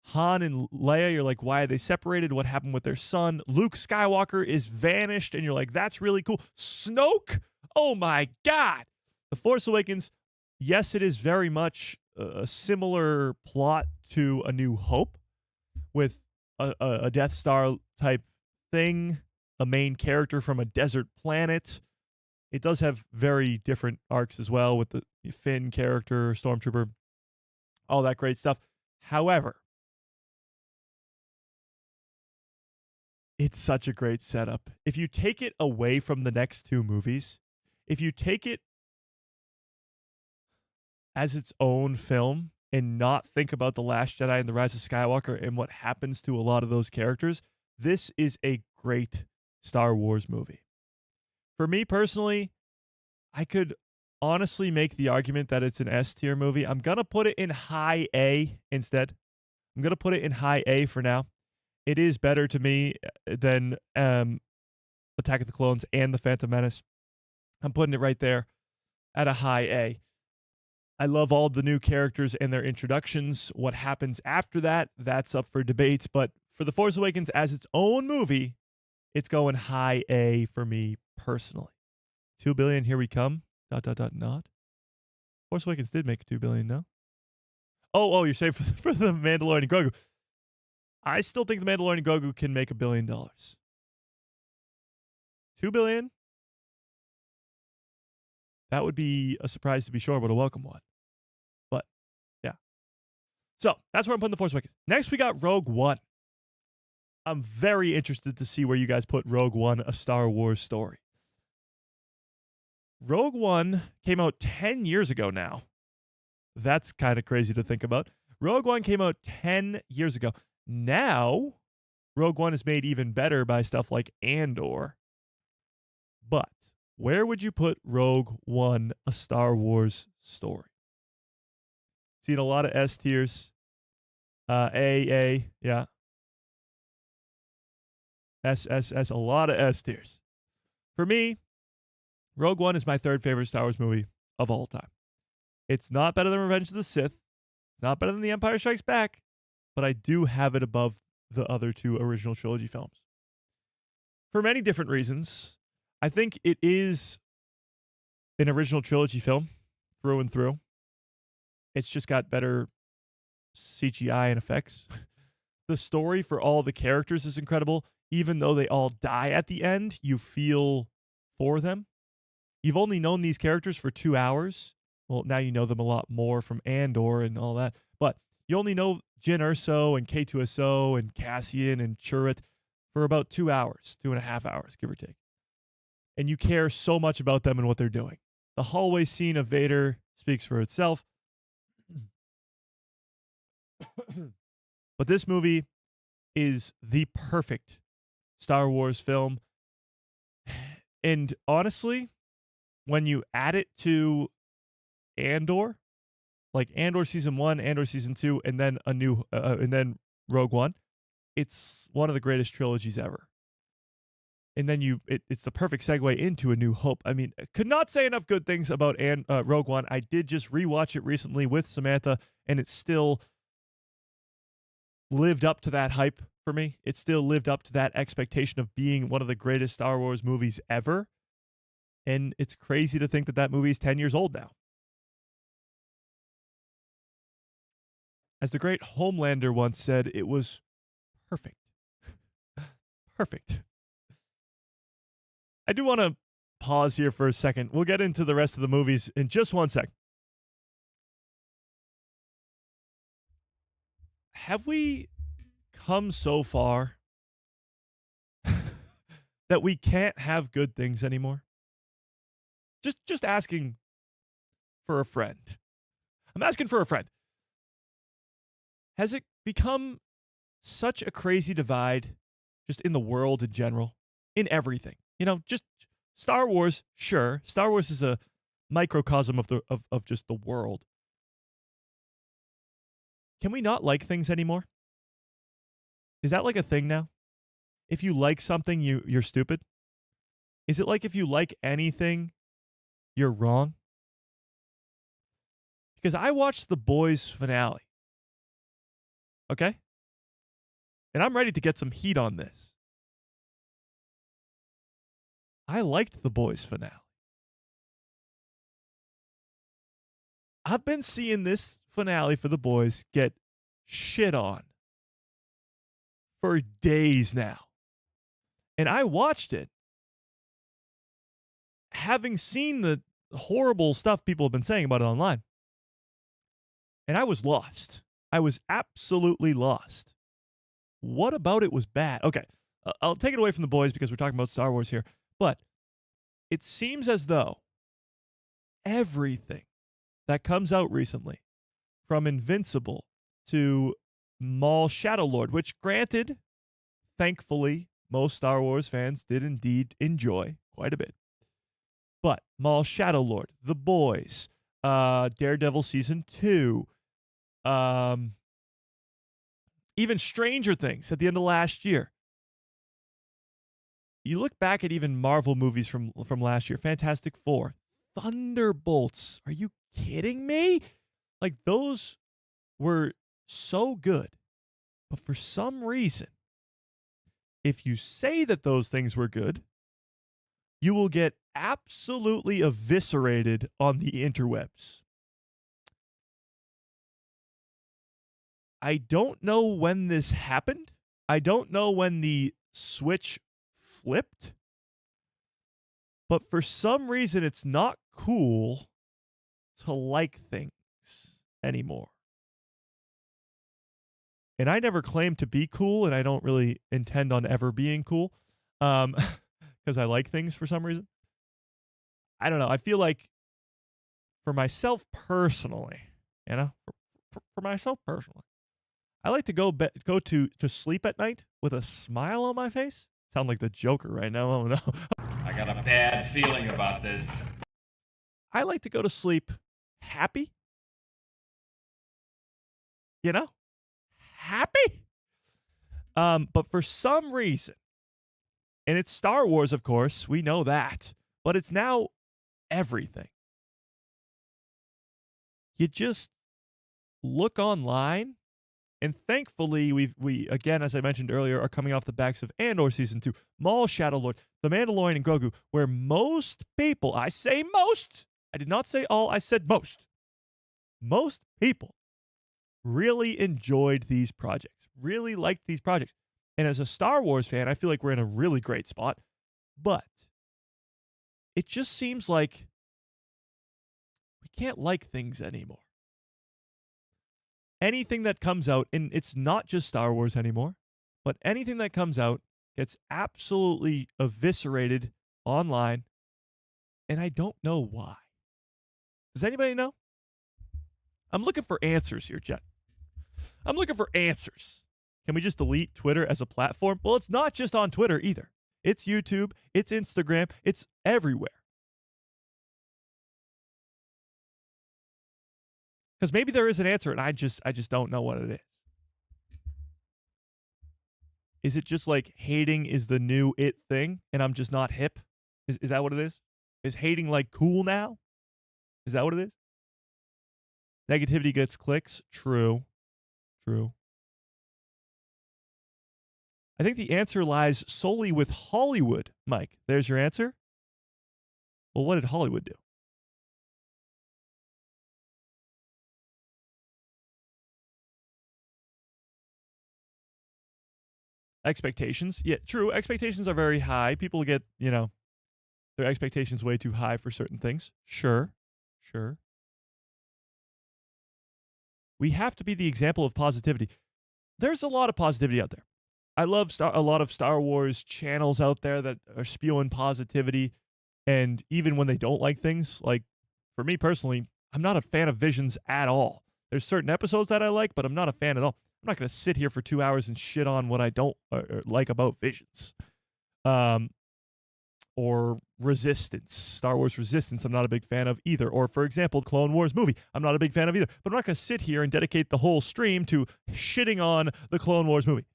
Speaker 1: Han and Leia, you're like, why are they separated? What happened with their son? Luke Skywalker is vanished, and you're like, that's really cool. Snoke? Oh my God. The Force Awakens, yes, it is very much a similar plot to A New Hope, with a Death Star type thing, a main character from a desert planet. It does have very different arcs as well, with the Finn character, Stormtrooper, all that great stuff. However, it's such a great setup. If you take it away from the next 2 movies, if you take it as its own film and not think about The Last Jedi and The Rise of Skywalker and what happens to a lot of those characters, this is a great Star Wars movie. For me personally, I could honestly make the argument that it's an S tier movie. I'm going to put it in high A instead. I'm going to put it in high A for now. It is better to me than Attack of the Clones and The Phantom Menace. I'm putting it right there at a high A. I love all the new characters and their introductions. What happens after that, that's up for debate. But for The Force Awakens as its own movie, it's going high A for me personally. $2 billion, here we come. ... Force Awakens did make $2 billion, no? Oh, you're saying for the Mandalorian and Grogu. I still think the Mandalorian and Grogu can make $1 billion. $2 billion? That would be a surprise to be sure, but a welcome one. But, yeah. So, that's where I'm putting The Force Awakens. Next, we got Rogue One. I'm very interested to see where you guys put Rogue One, a Star Wars story. Rogue One came out 10 years ago now. That's kind of crazy to think about. Rogue One came out 10 years ago. Now, Rogue One is made even better by stuff like Andor. But where would you put Rogue One, a Star Wars story? Seen a lot of S tiers. A, yeah. S, a lot of S tiers. For me, Rogue One is my third favorite Star Wars movie of all time. It's not better than Revenge of the Sith. It's not better than The Empire Strikes Back. But I do have it above the other two original trilogy films. For many different reasons. I think it is an original trilogy film through and through. It's just got better CGI and effects. The story for all the characters is incredible. Even though they all die at the end, you feel for them. You've only known these characters for 2 hours. Well, now you know them a lot more from Andor and all that. But you only know Jyn Erso and K2SO and Cassian and Chirrut for about 2 hours, 2.5 hours, give or take. And you care so much about them and what they're doing. The hallway scene of Vader speaks for itself. But this movie is the perfect Star Wars film. And honestly, when you add it to Andor, like Andor season 1, Andor season 2, and then and then Rogue One, it's one of the greatest trilogies ever. And then it's the perfect segue into A New Hope. I mean, could not say enough good things about Rogue One. I did just rewatch it recently with Samantha, and it still lived up to that hype for me. It still lived up to that expectation of being one of the greatest Star Wars movies ever. And it's crazy to think that that movie is 10 years old now. As the great Homelander once said, it was perfect. Perfect. I do want to pause here for a second. We'll get into the rest of the movies in just 1 sec. Have we come so far that we can't have good things anymore? Just asking for a friend. I'm asking for a friend. Has it become such a crazy divide just in the world in general, in everything? You know, just Star Wars, sure. Star Wars is a microcosm of just the world. Can we not like things anymore? Is that like a thing now? If you like something, you're stupid? Is it like if you like anything, you're wrong? Because I watched The Boys finale. Okay? And I'm ready to get some heat on this. I liked The Boys finale. I've been seeing this finale for The Boys get shit on for days now. And I watched it having seen the horrible stuff people have been saying about it online. And I was lost. I was absolutely lost. What about it was bad? Okay, I'll take it away from The Boys because we're talking about Star Wars here. But it seems as though everything that comes out recently, from Invincible to Maul Shadow Lord, which granted, thankfully, most Star Wars fans did indeed enjoy quite a bit. But Maul Shadow Lord, The Boys, Daredevil Season 2, even Stranger Things at the end of last year. You look back at even Marvel movies from last year, Fantastic Four, Thunderbolts. Are you kidding me? Like, those were so good. But for some reason, if you say that those things were good, you will get absolutely eviscerated on the interwebs. I don't know when this happened. I don't know when the switch flipped. But for some reason, it's not cool to like things anymore. And I never claimed to be cool, and I don't really intend on ever being cool, because I like things for some reason. I don't know. I feel like for myself personally, for myself personally, I like to go to sleep at night with a smile on my face. Sound like the Joker right now. Oh no.
Speaker 5: I got a bad feeling about this.
Speaker 1: I like to go to sleep happy. Happy. But for some reason, and it's Star Wars, of course, we know that, but it's now everything. You just look online, and thankfully we again, as I mentioned earlier, are coming off the backs of Andor Season 2, Maul Shadow Lord, The Mandalorian, and Grogu, where most people, I say most, I did not say all, I said most people really enjoyed these projects, really liked these projects. And as a Star Wars fan, I feel like we're in a really great spot, but it just seems like we can't like things anymore. Anything that comes out, and it's not just Star Wars anymore, but anything that comes out gets absolutely eviscerated online, and I don't know why. Does anybody know? I'm looking for answers here, Jet. I'm looking for answers. Can we just delete Twitter as a platform? Well, it's not just on Twitter either. It's YouTube, it's Instagram, it's everywhere. Because maybe there is an answer, and I just don't know what it is. Is it just like hating is the new it thing, and I'm just not hip? Is that what it is? Is hating like cool now? Is that what it is? Negativity gets clicks? True. I think the answer lies solely with Hollywood, Mike. There's your answer. Well, what did Hollywood do? Expectations. Yeah, true. Expectations are very high. People get, their expectations way too high for certain things. Sure. We have to be the example of positivity. There's a lot of positivity out there. I love a lot of Star Wars channels out there that are spewing positivity. And even when they don't like things, like for me personally, I'm not a fan of Visions at all. There's certain episodes that I like, but I'm not a fan at all. I'm not going to sit here for 2 hours and shit on what I don't like about Visions. Or Resistance. Star Wars Resistance, I'm not a big fan of either. Or, for example, Clone Wars movie, I'm not a big fan of either. But I'm not going to sit here and dedicate the whole stream to shitting on the Clone Wars movie.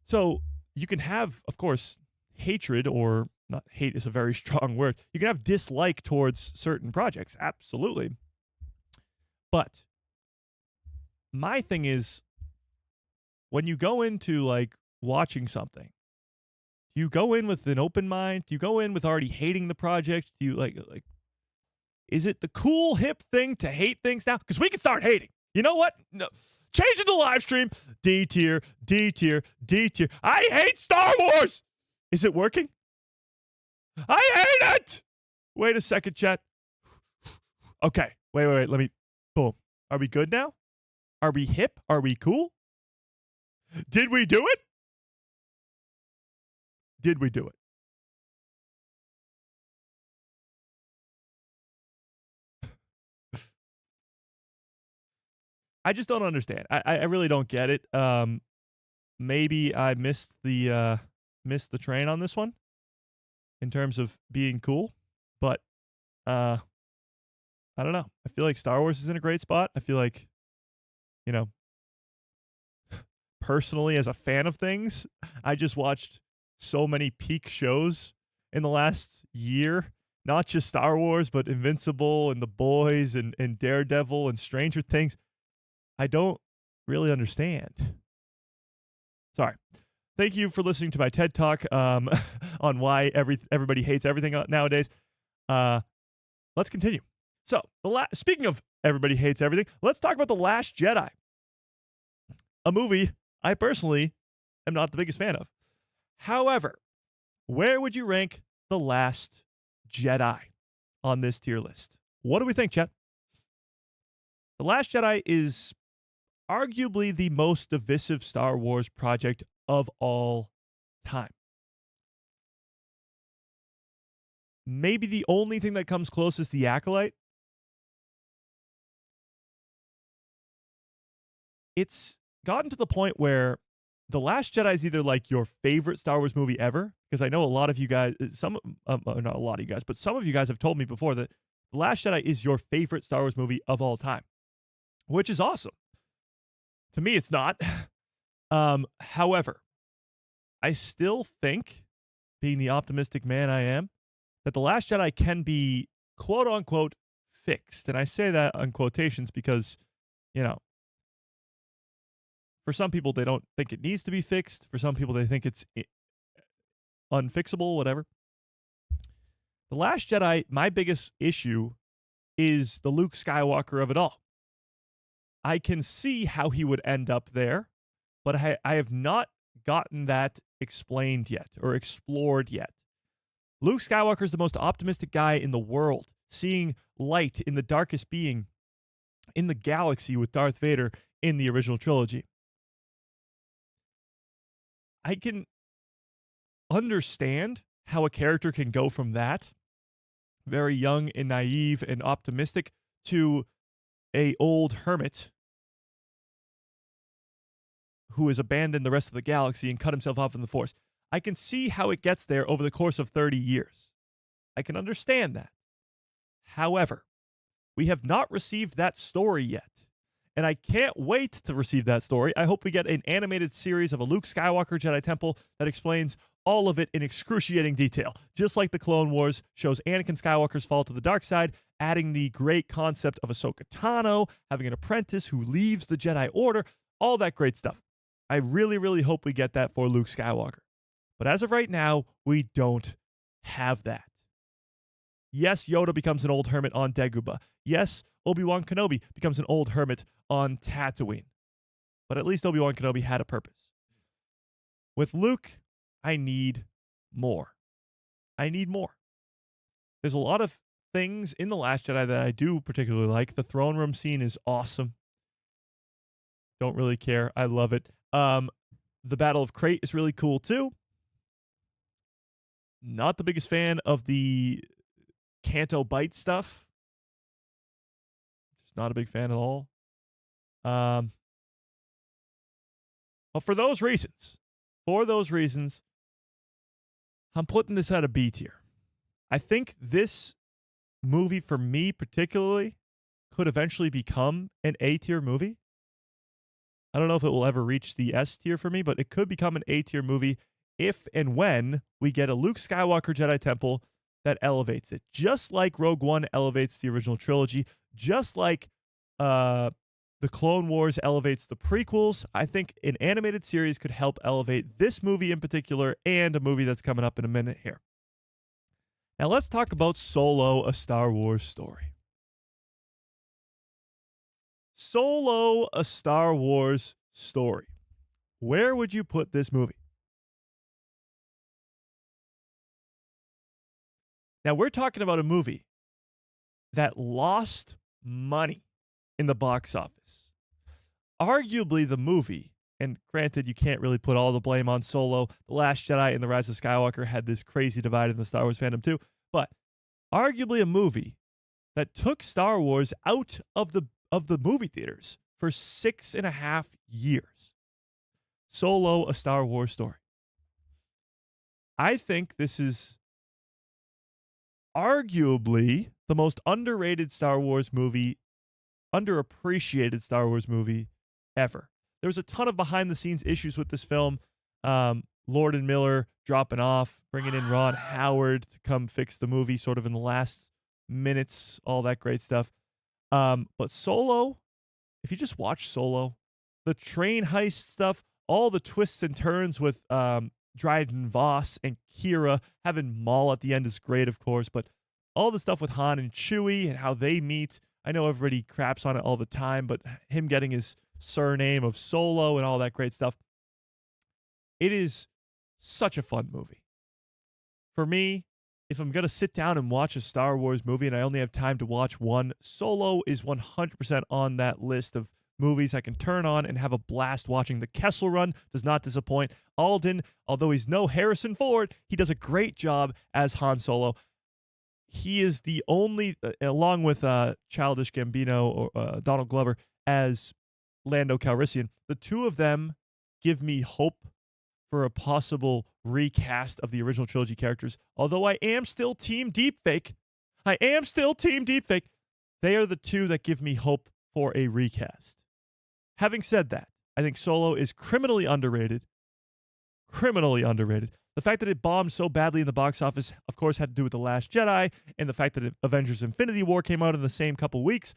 Speaker 1: So you can have, of course, hatred, or not hate is a very strong word. You can have dislike towards certain projects. Absolutely. But my thing is, when you go into like watching something, do you go in with an open mind? Do you go in with already hating the project? Do you like is it the cool hip thing to hate things now? Because we can start hating. You know what? No. Changing the live stream. D tier. I hate Star Wars. Is it working? I hate it. Wait a second, chat. Okay. Wait. Let me. Boom. Are we good now? Are we hip? Are we cool? Did we do it? Did we do it? I just don't understand. I really don't get it. Maybe I missed the train on this one in terms of being cool, but I don't know. I feel like Star Wars is in a great spot. I feel like, you know, personally as a fan of things, I just watched so many peak shows in the last year. Not just Star Wars, but Invincible and The Boys and Daredevil and Stranger Things. I don't really understand. Sorry. Thank you for listening to my TED Talk on why everybody hates everything nowadays. Let's continue. So, speaking of everybody hates everything, let's talk about The Last Jedi, a movie I personally am not the biggest fan of. However, where would you rank The Last Jedi on this tier list? What do we think, Chet? The Last Jedi is arguably the most divisive Star Wars project of all time. Maybe the only thing that comes close is The Acolyte. It's gotten to the point where The Last Jedi is either like your favorite Star Wars movie ever, because I know a lot of you guys, not a lot of you guys, but some of you guys have told me before that The Last Jedi is your favorite Star Wars movie of all time, which is awesome. To me, it's not. However, I still think, being the optimistic man I am, that The Last Jedi can be quote unquote fixed. And I say that on quotations because, you know, for some people, they don't think it needs to be fixed. For some people, they think it's unfixable, whatever. The Last Jedi, my biggest issue is the Luke Skywalker of it all. I can see how he would end up there, but I have not gotten that explained yet or explored yet. Luke Skywalker is the most optimistic guy in the world, seeing light in the darkest being in the galaxy with Darth Vader in the original trilogy. I can understand how a character can go from that, very young and naive and optimistic, to a old hermit who has abandoned the rest of the galaxy and cut himself off in the Force. I can see how it gets there over the course of 30 years. I can understand that. However, we have not received that story yet. And I can't wait to receive that story. I hope we get an animated series of a Luke Skywalker Jedi Temple that explains all of it in excruciating detail. Just like the Clone Wars shows Anakin Skywalker's fall to the dark side, adding the great concept of Ahsoka Tano, having an apprentice who leaves the Jedi Order, all that great stuff. I really, really hope we get that for Luke Skywalker. But as of right now, we don't have that. Yes, Yoda becomes an old hermit on Dagobah. Yes, Obi-Wan Kenobi becomes an old hermit on Tatooine. But at least Obi-Wan Kenobi had a purpose. With Luke, I need more. I need more. There's a lot of things in The Last Jedi that I do particularly like. The throne room scene is awesome. Don't really care. I love it. The Battle of Crate is really cool too. Not the biggest fan of the Canto Bight stuff. Just not a big fan at all. But for those reasons, I'm putting this at a B tier. I think this movie, for me particularly, could eventually become an A tier movie. I don't know if it will ever reach the S tier for me, but it could become an A tier movie if and when we get a Luke Skywalker Jedi Temple that elevates it. Just like Rogue One elevates the original trilogy, just like the Clone Wars elevates the prequels, I think an animated series could help elevate this movie in particular and a movie that's coming up in a minute here. Now let's talk about Solo, a Star Wars story. Solo, a Star Wars story. Where would you put this movie? Now, we're talking about a movie that lost money in the box office. Arguably, the movie, and granted, you can't really put all the blame on Solo. The Last Jedi and The Rise of Skywalker had this crazy divide in the Star Wars fandom too. But arguably a movie that took Star Wars out of the movie theaters for 6.5 years. Solo, a Star Wars story. I think this is arguably the most underrated Star Wars movie, underappreciated Star Wars movie ever. There was a ton of behind-the-scenes issues with this film. Lord and Miller dropping off, bringing in Ron Howard to come fix the movie sort of in the last minutes, all that great stuff. But Solo, if you just watch Solo, the train heist stuff, all the twists and turns with Dryden Voss and Kira, having Maul at the end is great, of course, but all the stuff with Han and Chewie and how they meet, I know everybody craps on it all the time, but him getting his surname of Solo and all that great stuff. It is such a fun movie. For me, if I'm going to sit down and watch a Star Wars movie and I only have time to watch one, Solo is 100% on that list of movies I can turn on and have a blast watching. The Kessel Run does not disappoint. Alden, although he's no Harrison Ford, he does a great job as Han Solo. He is the only, along with Childish Gambino or Donald Glover as Lando Calrissian, the two of them give me hope for a possible recast of the original trilogy characters. Although I am still Team Deepfake. They are the two that give me hope for a recast. Having said that, I think Solo is criminally underrated. The fact that it bombed so badly in the box office, of course, had to do with The Last Jedi, and the fact that Avengers Infinity War came out in the same couple weeks.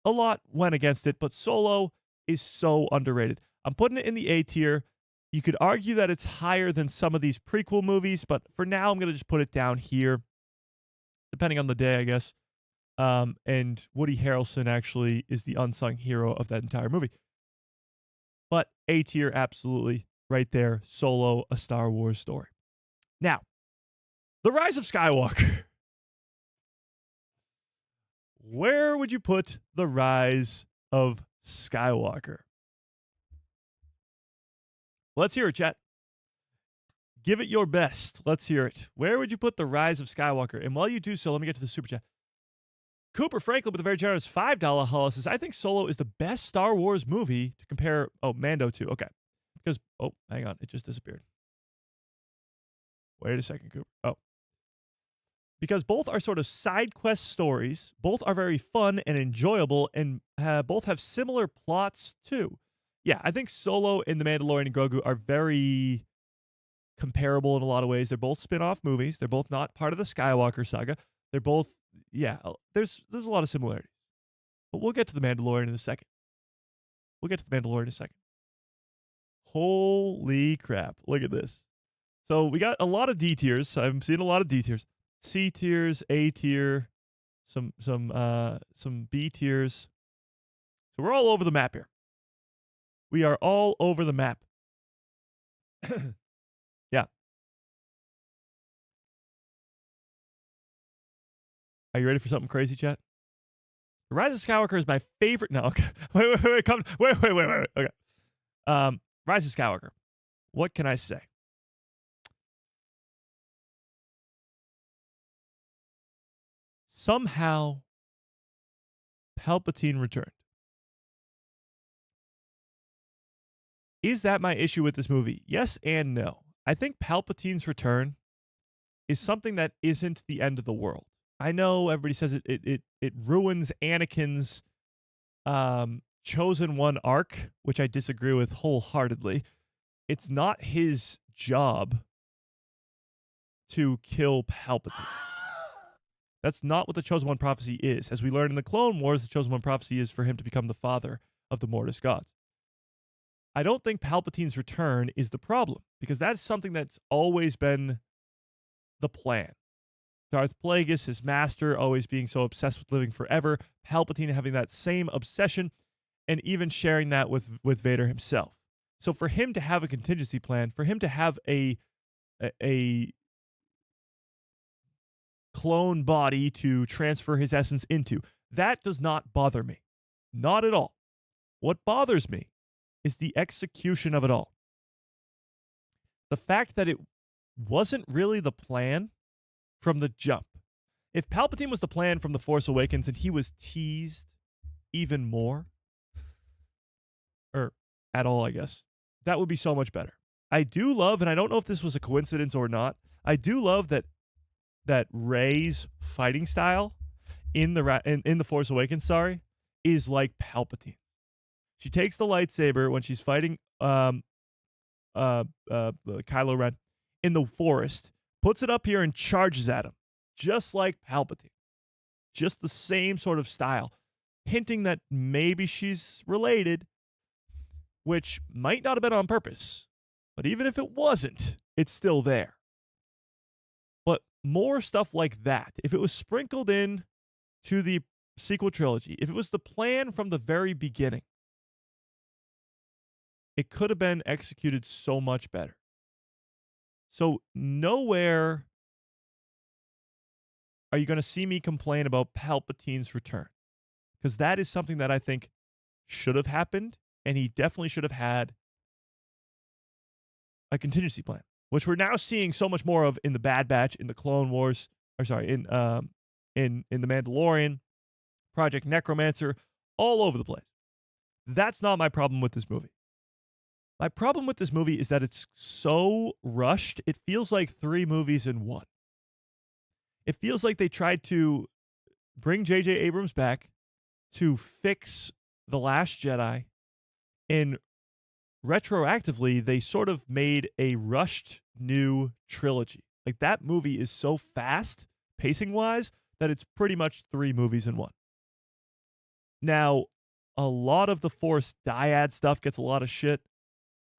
Speaker 1: A lot went against it, but Solo is so underrated. I'm putting it in the A tier. You could argue that it's higher than some of these prequel movies, but for now, I'm going to just put it down here, depending on the day, I guess. And Woody Harrelson actually is the unsung hero of that entire movie. But A tier, absolutely, right there. Solo, a Star Wars story. Now, The Rise of Skywalker. Where would you put The Rise of Skywalker? Let's hear it, chat. Give it your best. Let's hear it. Where would you put The Rise of Skywalker? And while you do so, let me get to the super chat. Cooper Franklin with a very generous $5 haul says, I think Solo is the best Star Wars movie to compare Mando to. Okay. Because, hang on. It just disappeared. Wait a second, Cooper. Because both are sort of side quest stories. Both are very fun and enjoyable, and both have similar plots, too. Yeah, I think Solo and The Mandalorian and Grogu are very comparable in a lot of ways. They're both spin-off movies. They're both not part of the Skywalker saga. They're both, there's a lot of similarities. But we'll get to The Mandalorian in a second. Holy crap. Look at this. So we got a lot of D tiers. I'm seeing a lot of D tiers. C tiers, A tier, some B tiers. So we're all over the map here. We are all over the map. Yeah. Are you ready for something crazy, chat? The Rise of Skywalker is my favorite. No, okay. Wait. Okay. Rise of Skywalker. What can I say? Somehow, Palpatine returned. Is that my issue with this movie? Yes and no. I think Palpatine's return is something that isn't the end of the world. I know everybody says it ruins Anakin's chosen one arc, which I disagree with wholeheartedly. It's not his job to kill Palpatine. That's not what the chosen one prophecy is. As we learned in the Clone Wars, the chosen one prophecy is for him to become the father of the Mortis gods. I don't think Palpatine's return is the problem, because that's something that's always been the plan. Darth Plagueis, his master, always being so obsessed with living forever, Palpatine having that same obsession, and even sharing that with Vader himself. So for him to have a contingency plan, for him to have a clone body to transfer his essence into, that does not bother me. Not at all. What bothers me is the execution of it all. The fact that it wasn't really the plan from the jump. If Palpatine was the plan from The Force Awakens and he was teased even more, or at all, I guess. That would be so much better. I do love, and I don't know if this was a coincidence or not, I do love that Rey's fighting style in the Force Awakens, is like Palpatine. She takes the lightsaber when she's fighting Kylo Ren in the forest, puts it up here and charges at him, just like Palpatine. Just the same sort of style, hinting that maybe she's related, which might not have been on purpose. But even if it wasn't, it's still there. But more stuff like that, if it was sprinkled in to the sequel trilogy, if it was the plan from the very beginning, it could have been executed so much better. So nowhere are you going to see me complain about Palpatine's return, because that is something that I think should have happened, and he definitely should have had a contingency plan, which we're now seeing so much more of in the Bad Batch, in the Clone Wars, in the Mandalorian, Project Necromancer, all over the place. That's not my problem with this movie. My problem with this movie is that it's so rushed. It feels like 3 movies in one. It feels like they tried to bring J.J. Abrams back to fix The Last Jedi, and retroactively, they sort of made a rushed new trilogy. Like, that movie is so fast, pacing-wise, that it's pretty much 3 movies in one. Now, a lot of the Force dyad stuff gets a lot of shit.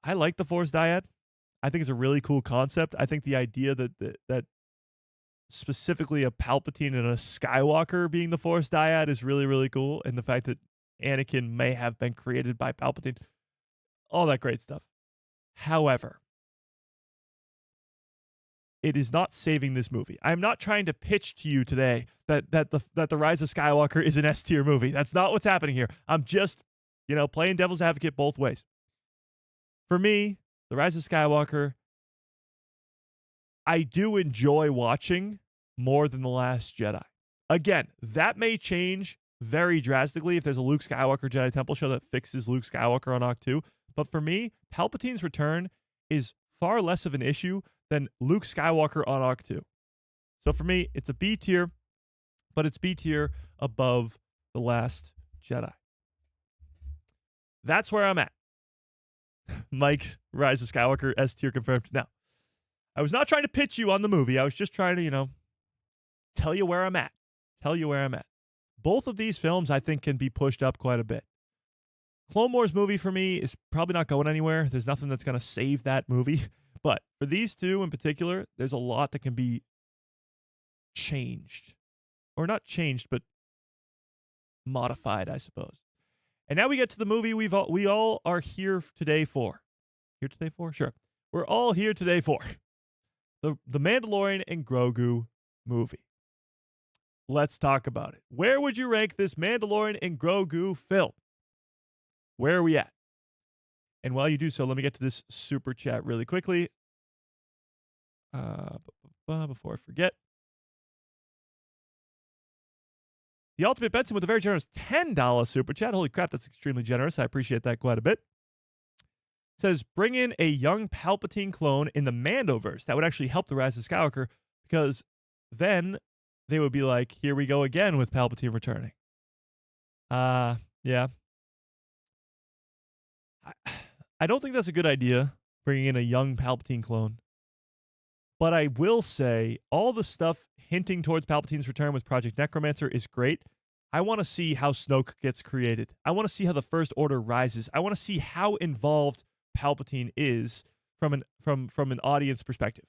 Speaker 1: I like the Force dyad. I think it's a really cool concept. I think the idea that specifically a Palpatine and a Skywalker being the Force dyad is really, really cool. And the fact that Anakin may have been created by Palpatine, all that great stuff. However, it is not saving this movie. I'm not trying to pitch to you today that the Rise of Skywalker is an S-tier movie. That's not what's happening here. I'm just, playing devil's advocate both ways. For me, The Rise of Skywalker, I do enjoy watching more than The Last Jedi. Again, that may change very drastically if there's a Luke Skywalker Jedi Temple show that fixes Luke Skywalker on Oct 2. But for me, Palpatine's return is far less of an issue than Luke Skywalker on Oct 2. So for me, it's a B tier, but it's B tier above The Last Jedi. That's where I'm at. Mike, Rise of Skywalker, S tier confirmed. Now, I was not trying to pitch you on the movie. I was just trying to, tell you where I'm at. Both of these films, I think, can be pushed up quite a bit. Clone Wars movie for me is probably not going anywhere. There's nothing that's going to save that movie. But for these two in particular, there's a lot that can be changed. Or not changed, but modified, I suppose. And now we get to the movie we all are here today for. Here today for? Sure. We're all here today for. The Mandalorian and Grogu movie. Let's talk about it. Where would you rank this Mandalorian and Grogu film? Where are we at? And while you do so, let me get to this super chat really quickly. Before I forget. The Ultimate Benson with a very generous $10 super chat. Holy crap, that's extremely generous. I appreciate that quite a bit. Says, bring in a young Palpatine clone in the Mandoverse. That would actually help the Rise of Skywalker, because then they would be like, here we go again with Palpatine returning. Yeah. I don't think that's a good idea, bringing in a young Palpatine clone. But I will say, all the stuff hinting towards Palpatine's return with Project Necromancer is great. I want to see how Snoke gets created. I want to see how the First Order rises. I want to see how involved Palpatine is from an audience perspective.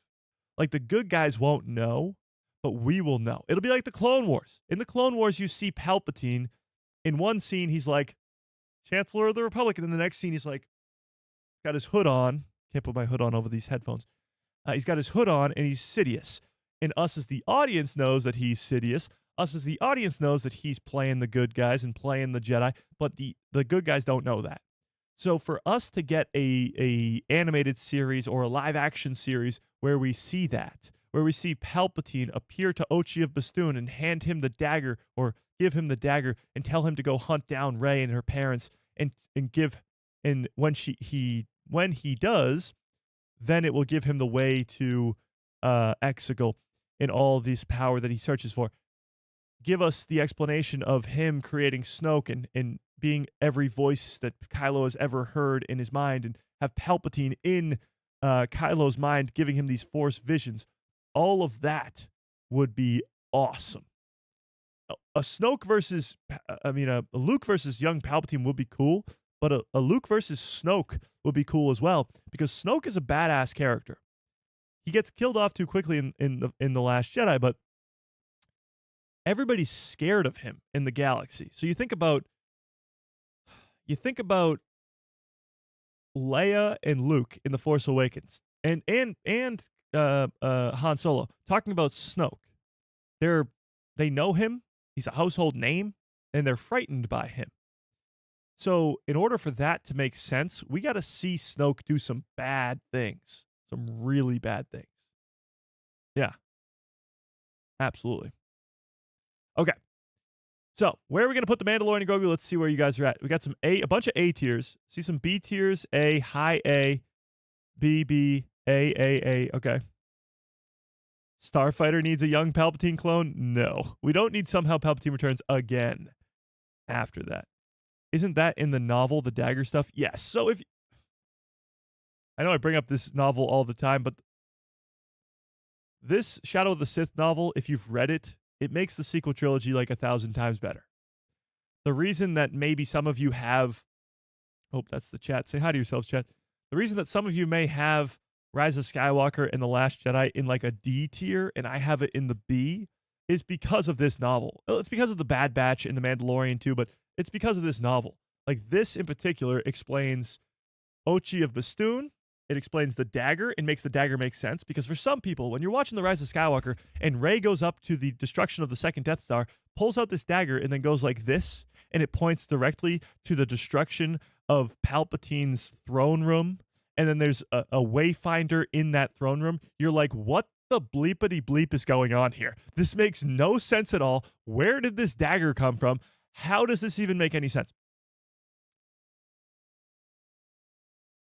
Speaker 1: Like, the good guys won't know, but we will know. It'll be like the Clone Wars. In the Clone Wars, you see Palpatine. In one scene, he's like, Chancellor of the Republic. And in the next scene, he's like, got his hood on. Can't put my hood on over these headphones. He's got his hood on, and he's Sidious. And us as the audience knows that he's Sidious. Us as the audience knows that he's playing the good guys and playing the Jedi. But the good guys don't know that. So for us to get a animated series or a live action series where we see that, where we see Palpatine appear to Ochi of Bastoon and hand him the dagger, or give him the dagger and tell him to go hunt down Rey and her parents, and give And when he does, then it will give him the way to Exegol and all this power that he searches for. Give us the explanation of him creating Snoke and being every voice that Kylo has ever heard in his mind, and have Palpatine in Kylo's mind giving him these Force visions. All of that would be awesome. A Luke versus young Palpatine would be cool, but a Luke versus Snoke would be cool as well, because Snoke is a badass character. He gets killed off too quickly in the Last Jedi, but everybody's scared of him in the galaxy. So you think about Leia and Luke in The Force Awakens, and Han Solo talking about Snoke. They know him. He's a household name, and they're frightened by him. So in order for that to make sense, we got to see Snoke do some bad things, some really bad things. Yeah, absolutely. Okay. So, where are we going to put the Mandalorian and Grogu? Let's see where you guys are at. We got a bunch of A tiers. See some B tiers, A, high A, B, B, A. Okay. Starfighter needs a young Palpatine clone? No. We don't need somehow Palpatine returns again after that. Isn't that in the novel, the dagger stuff? Yes. So I know I bring up this novel all the time, but this Shadow of the Sith novel, if you've read it, it makes the sequel trilogy like 1,000 times better. The reason that maybe some of you have, that's the chat. Say hi to yourselves, chat. The reason that some of you may have Rise of Skywalker and The Last Jedi in like a D tier, and I have it in the B, is because of this novel. It's because of the Bad Batch and The Mandalorian too, but it's because of this novel. Like, this in particular explains Ochi of Bastoon. It explains the dagger and makes the dagger make sense, because for some people, when you're watching The Rise of Skywalker and Rey goes up to the destruction of the second Death Star, pulls out this dagger and then goes like this, and it points directly to the destruction of Palpatine's throne room, and then there's a wayfinder in that throne room, you're like, what the bleepity bleep is going on here? This makes no sense at all. Where did this dagger come from? How does this even make any sense?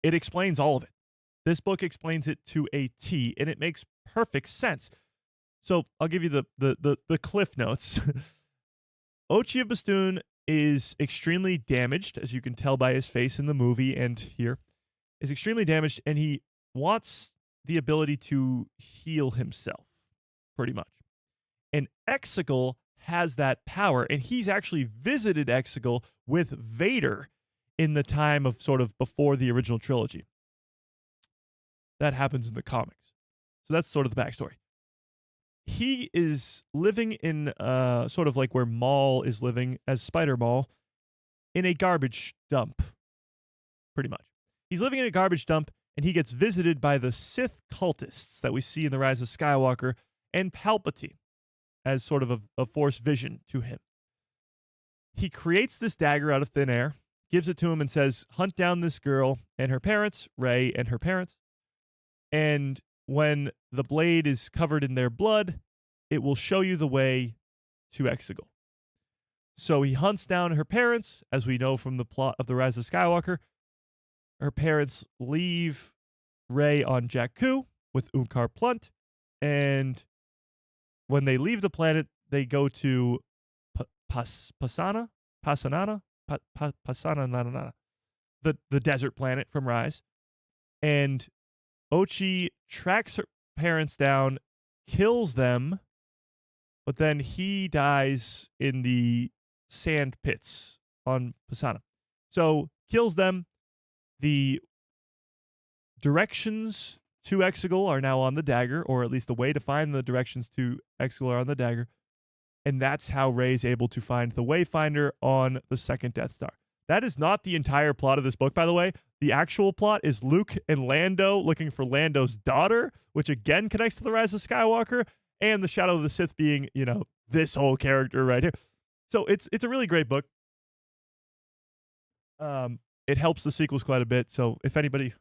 Speaker 1: It explains all of it. This book explains it to a T, and it makes perfect sense. So I'll give you the cliff notes. Ochi of Bastoon is extremely damaged, as you can tell by his face in the movie and here, is extremely damaged, and he wants the ability to heal himself, pretty much. And Exegol has that power, and he's actually visited Exegol with Vader in the time of sort of before the original trilogy. That happens in the comics. So that's sort of the backstory. He is living in sort of like where Maul is living as Spider-Maul, in a garbage dump, pretty much. He's living in a garbage dump, and he gets visited by the Sith cultists that we see in The Rise of Skywalker, and Palpatine as sort of a Force vision to him. He creates this dagger out of thin air, gives it to him, and says, hunt down this girl and her parents, Rey and her parents, and when the blade is covered in their blood, it will show you the way to Exegol. So he hunts down her parents, as we know from the plot of The Rise of Skywalker. Her parents leave Rey on Jakku with Unkar Plunt, and when they leave the planet, they go to Pasanana, the desert planet from Rise, and Ochi tracks her parents down, kills them, but then he dies in the sand pits on Pasanana. So, kills them. The directions to Exegol are now on the dagger, or at least the way to find the directions to Exegol are on the dagger. And that's how Rey's able to find the Wayfinder on the second Death Star. That is not the entire plot of this book, by the way. The actual plot is Luke and Lando looking for Lando's daughter, which again connects to The Rise of Skywalker, and the Shadow of the Sith being, this whole character right here. So it's a really great book. It helps the sequels quite a bit. So if anybody,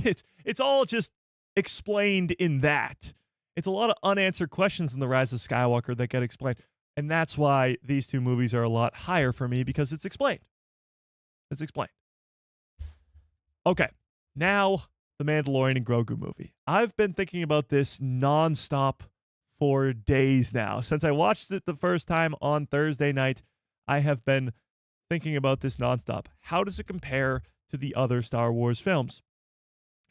Speaker 1: it's all just explained in that. It's a lot of unanswered questions in The Rise of Skywalker that get explained. And that's why these two movies are a lot higher for me, because it's explained. It's explained. Okay, now the Mandalorian and Grogu movie. I've been thinking about this nonstop for days now. Since I watched it the first time on Thursday night, I have been thinking about this nonstop. How does it compare to the other Star Wars films?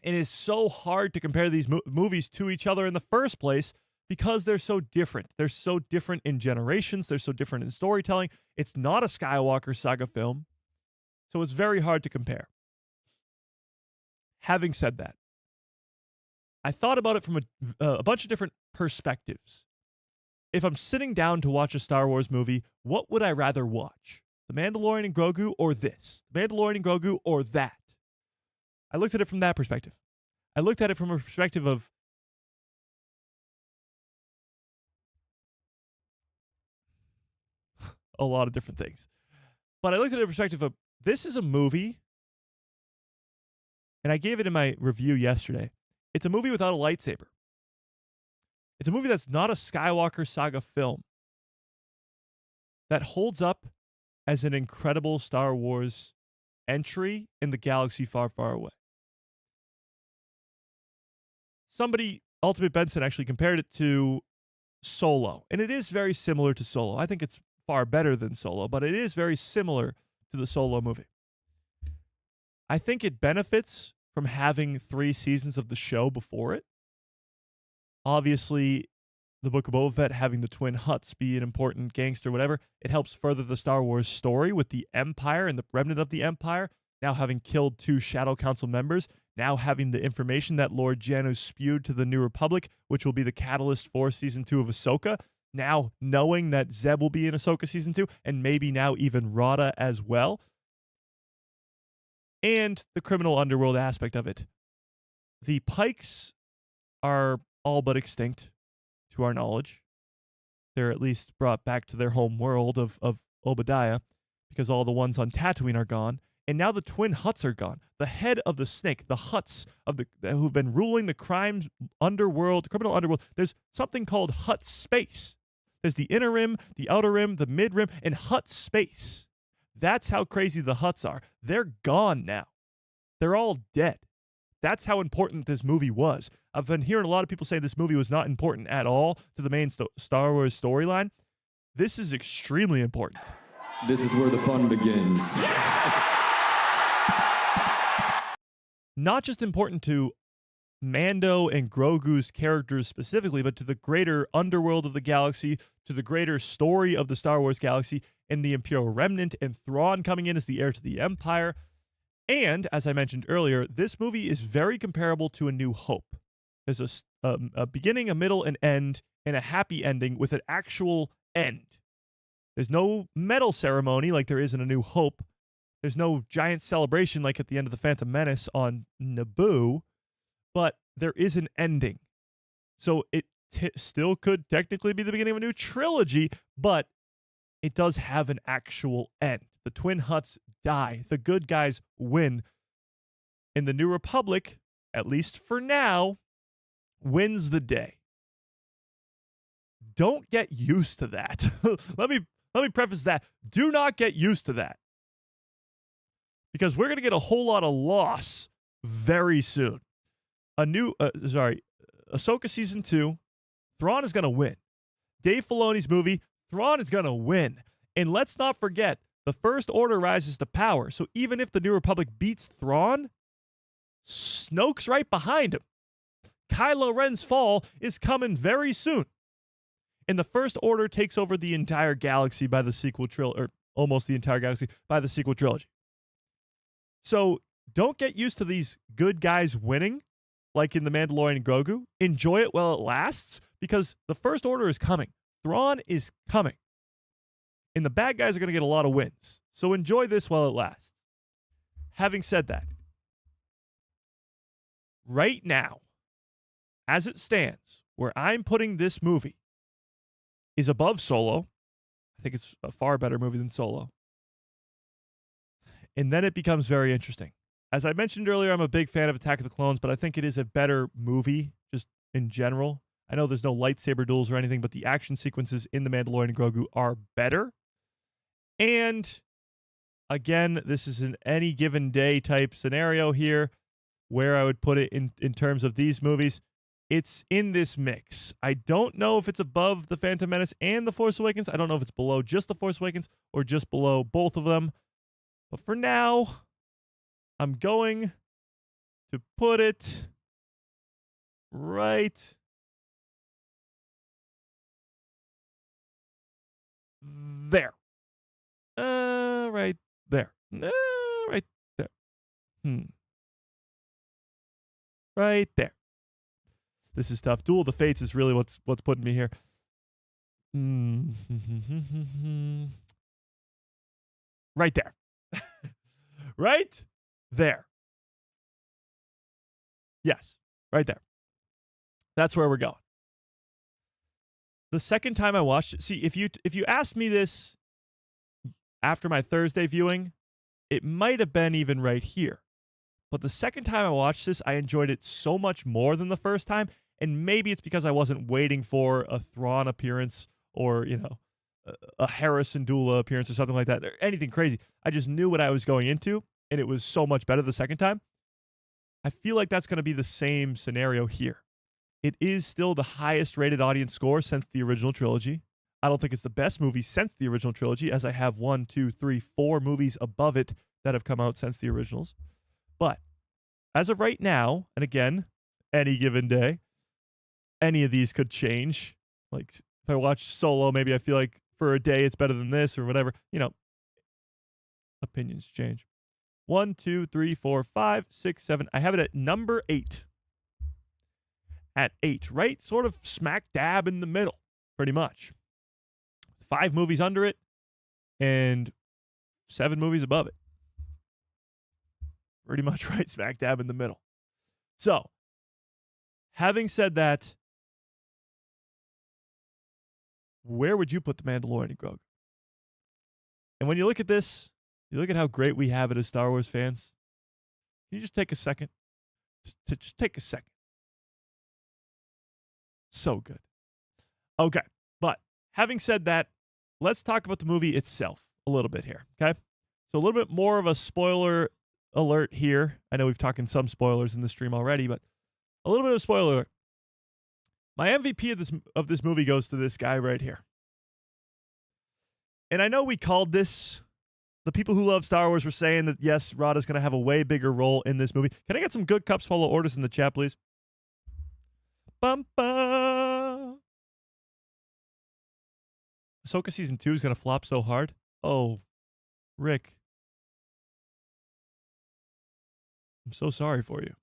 Speaker 1: It is so hard to compare these movies to each other in the first place because they're so different. They're so different in generations. They're so different in storytelling. It's not a Skywalker saga film, so it's very hard to compare. Having said that, I thought about it from a bunch of different perspectives. If I'm sitting down to watch a Star Wars movie, what would I rather watch? The Mandalorian and Grogu or this? The Mandalorian and Grogu or that? I looked at it from that perspective. I looked at it from a perspective of a lot of different things. But I looked at it from a perspective of this is a movie, and I gave it in my review yesterday. It's a movie without a lightsaber. It's a movie that's not a Skywalker saga film that holds up as an incredible Star Wars entry in the galaxy far, far away. Somebody, Ultimate Benson, actually compared it to Solo, and it is very similar to Solo. I think it's far better than Solo, but it is very similar to the Solo movie. I think it benefits from having 3 seasons of the show before it. Obviously, the Book of Boba Fett having the twin Hutts be an important gangster, whatever, it helps further the Star Wars story with the Empire and the remnant of the Empire now having killed 2 Shadow Council members, now having the information that Lord Janu spewed to the New Republic, which will be the catalyst for Season 2 of Ahsoka, now knowing that Zeb will be in Ahsoka Season 2, and maybe now even Rada as well, and the criminal underworld aspect of it. The Pikes are all but extinct, to our knowledge. They're at least brought back to their home world of Obadiah, because all the ones on Tatooine are gone. And now the twin Hutts are gone. The head of the snake, the Hutts of who've been ruling the criminal underworld. There's something called Hutt space. There's the inner rim, the outer rim, the mid rim, and Hutt space. That's how crazy the Hutts are. They're gone now. They're all dead. That's how important this movie was. I've been hearing a lot of people say this movie was not important at all to the main Star Wars storyline. This is extremely important.
Speaker 2: This is where the fun begins.
Speaker 1: Not just important to Mando and Grogu's characters specifically, but to the greater underworld of the galaxy, to the greater story of the Star Wars galaxy, and the Imperial Remnant, and Thrawn coming in as the heir to the Empire. And, as I mentioned earlier, this movie is very comparable to A New Hope. There's a beginning, a middle, an end, and a happy ending with an actual end. There's no medal ceremony like there is in A New Hope. There's no giant celebration like at the end of The Phantom Menace on Naboo, but there is an ending. So it still could technically be the beginning of a new trilogy, but it does have an actual end. The twin Hutts die. The good guys win. And the New Republic, at least for now, wins the day. Don't get used to that. Let me preface that. Do not get used to that. Because we're going to get a whole lot of loss very soon. Ahsoka Season 2, Thrawn is going to win. Dave Filoni's movie, Thrawn is going to win. And let's not forget, the First Order rises to power. So even if the New Republic beats Thrawn, Snoke's right behind him. Kylo Ren's fall is coming very soon. And the First Order takes over the entire galaxy by the sequel trilogy, or almost the entire galaxy by the sequel trilogy. So don't get used to these good guys winning, like in The Mandalorian and Grogu. Enjoy it while it lasts, because the First Order is coming. Thrawn is coming. And the bad guys are going to get a lot of wins. So enjoy this while it lasts. Having said that, right now, as it stands, where I'm putting this movie is above Solo. I think it's a far better movie than Solo. And then it becomes very interesting. As I mentioned earlier, I'm a big fan of Attack of the Clones, but I think it is a better movie just in general. I know there's no lightsaber duels or anything, but the action sequences in The Mandalorian and Grogu are better. And Again, this is an any given day type scenario here where I would put it in terms of these movies. It's in this mix. I don't know if it's above The Phantom Menace and The Force Awakens. I don't know if it's below just The Force Awakens or just below both of them. But for now, I'm going to put it right there. Right there. Right there. Right there. This is tough. Duel of the Fates is really what's putting me here. Right there. Right there. Yes, right there. That's where we're going. The second time I watched it, see, if you asked me this after my Thursday viewing, it might have been even right here. But the second time I watched this, I enjoyed it so much more than the first time. And maybe it's because I wasn't waiting for a Thrawn appearance or, a Harrison Dula appearance or something like that, or anything crazy. I just knew what I was going into, and it was so much better the second time. I feel like that's going to be the same scenario here. It is still the highest rated audience score since the original trilogy. I don't think it's the best movie since the original trilogy, as I have 1, 2, 3, 4 movies above it that have come out since the originals. But as of right now, and again, any given day, any of these could change. Like if I watch Solo, maybe I feel like for a day it's better than this or whatever. Opinions change. 1, 2, 3, 4, 5, 6, 7. I have it at number 8. At 8, right? Sort of smack dab in the middle, pretty much. 5 movies under it and 7 movies above it. Pretty much right smack dab in the middle. So, having said that, where would you put The Mandalorian and Grogu? And when you look at this, you look at how great we have it as Star Wars fans. Can you just take a second? Just take a second. So good. Okay, but having said that, let's talk about the movie itself a little bit here, okay? So a little bit more of a spoiler alert here. I know we've talked some spoilers in the stream already, but a little bit of a spoiler alert. My MVP of this movie goes to this guy right here. And I know we called this, the people who love Star Wars were saying that, yes, Rada's going to have a way bigger role in this movie. Can I get some good cups full of orders in the chat, please? Ahsoka Season 2 is going to flop so hard. Oh, Rick. I'm so sorry for you.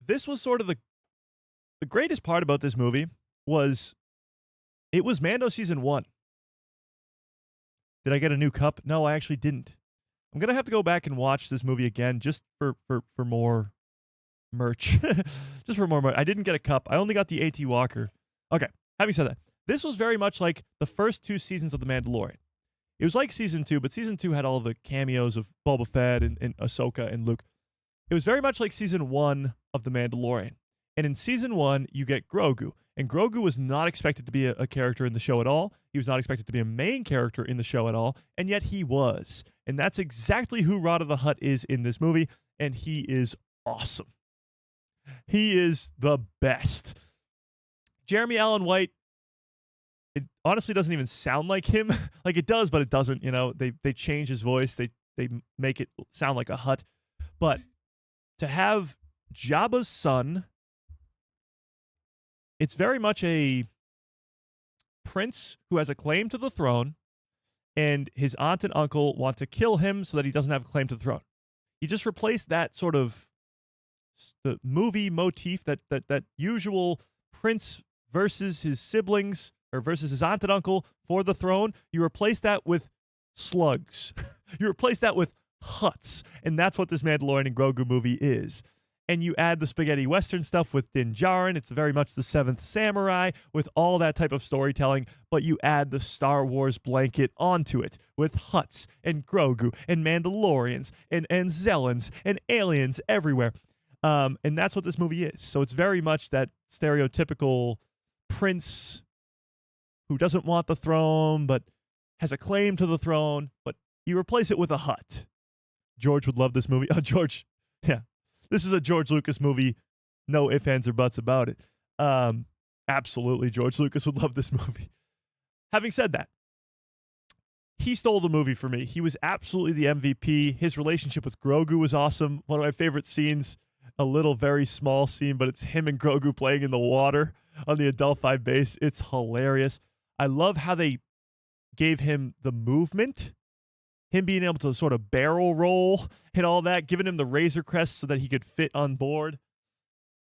Speaker 1: This was sort of the greatest part about this movie was it was Mando Season 1. Did I get a new cup? No, I actually didn't. I'm going to have to go back and watch this movie again just for more merch. Just for more merch. I didn't get a cup. I only got the A.T. Walker. Okay, having said that, this was very much like the first 2 seasons of The Mandalorian. It was like Season 2, but Season 2 had all the cameos of Boba Fett and Ahsoka and Luke. It was very much like Season 1 of The Mandalorian. And in Season 1, you get Grogu. And Grogu was not expected to be a character in the show at all. He was not expected to be a main character in the show at all. And yet he was. And that's exactly who Rada the Hutt is in this movie. And he is awesome. He is the best. Jeremy Allen White, it honestly doesn't even sound like him. Like it does, but it doesn't. They change his voice. They make it sound like a Hutt. But to have Jabba's son, it's very much a prince who has a claim to the throne, and his aunt and uncle want to kill him so that he doesn't have a claim to the throne. He just replaced that sort of the movie motif, that usual prince versus his siblings or versus his aunt and uncle for the throne. You replace that with slugs. You replace that with Hutts, and that's what this Mandalorian and Grogu movie is. And you add the spaghetti western stuff with Din Djarin. It's very much the Seventh Samurai with all that type of storytelling, but you add the Star Wars blanket onto it with Hutts and Grogu and Mandalorians and Zellans and aliens everywhere. And that's what this movie is. So it's very much that stereotypical prince who doesn't want the throne but has a claim to the throne, but you replace it with a Hutt. George would love this movie. Oh, George. Yeah. This is a George Lucas movie. No ifs, ands, or buts about it. Absolutely, George Lucas would love this movie. Having said that, he stole the movie for me. He was absolutely the MVP. His relationship with Grogu was awesome. One of my favorite scenes, a little very small scene, but it's him and Grogu playing in the water on the Adelphi base. It's hilarious. I love how they gave him the movement, him being able to sort of barrel roll and all that, giving him the Razor Crest so that he could fit on board.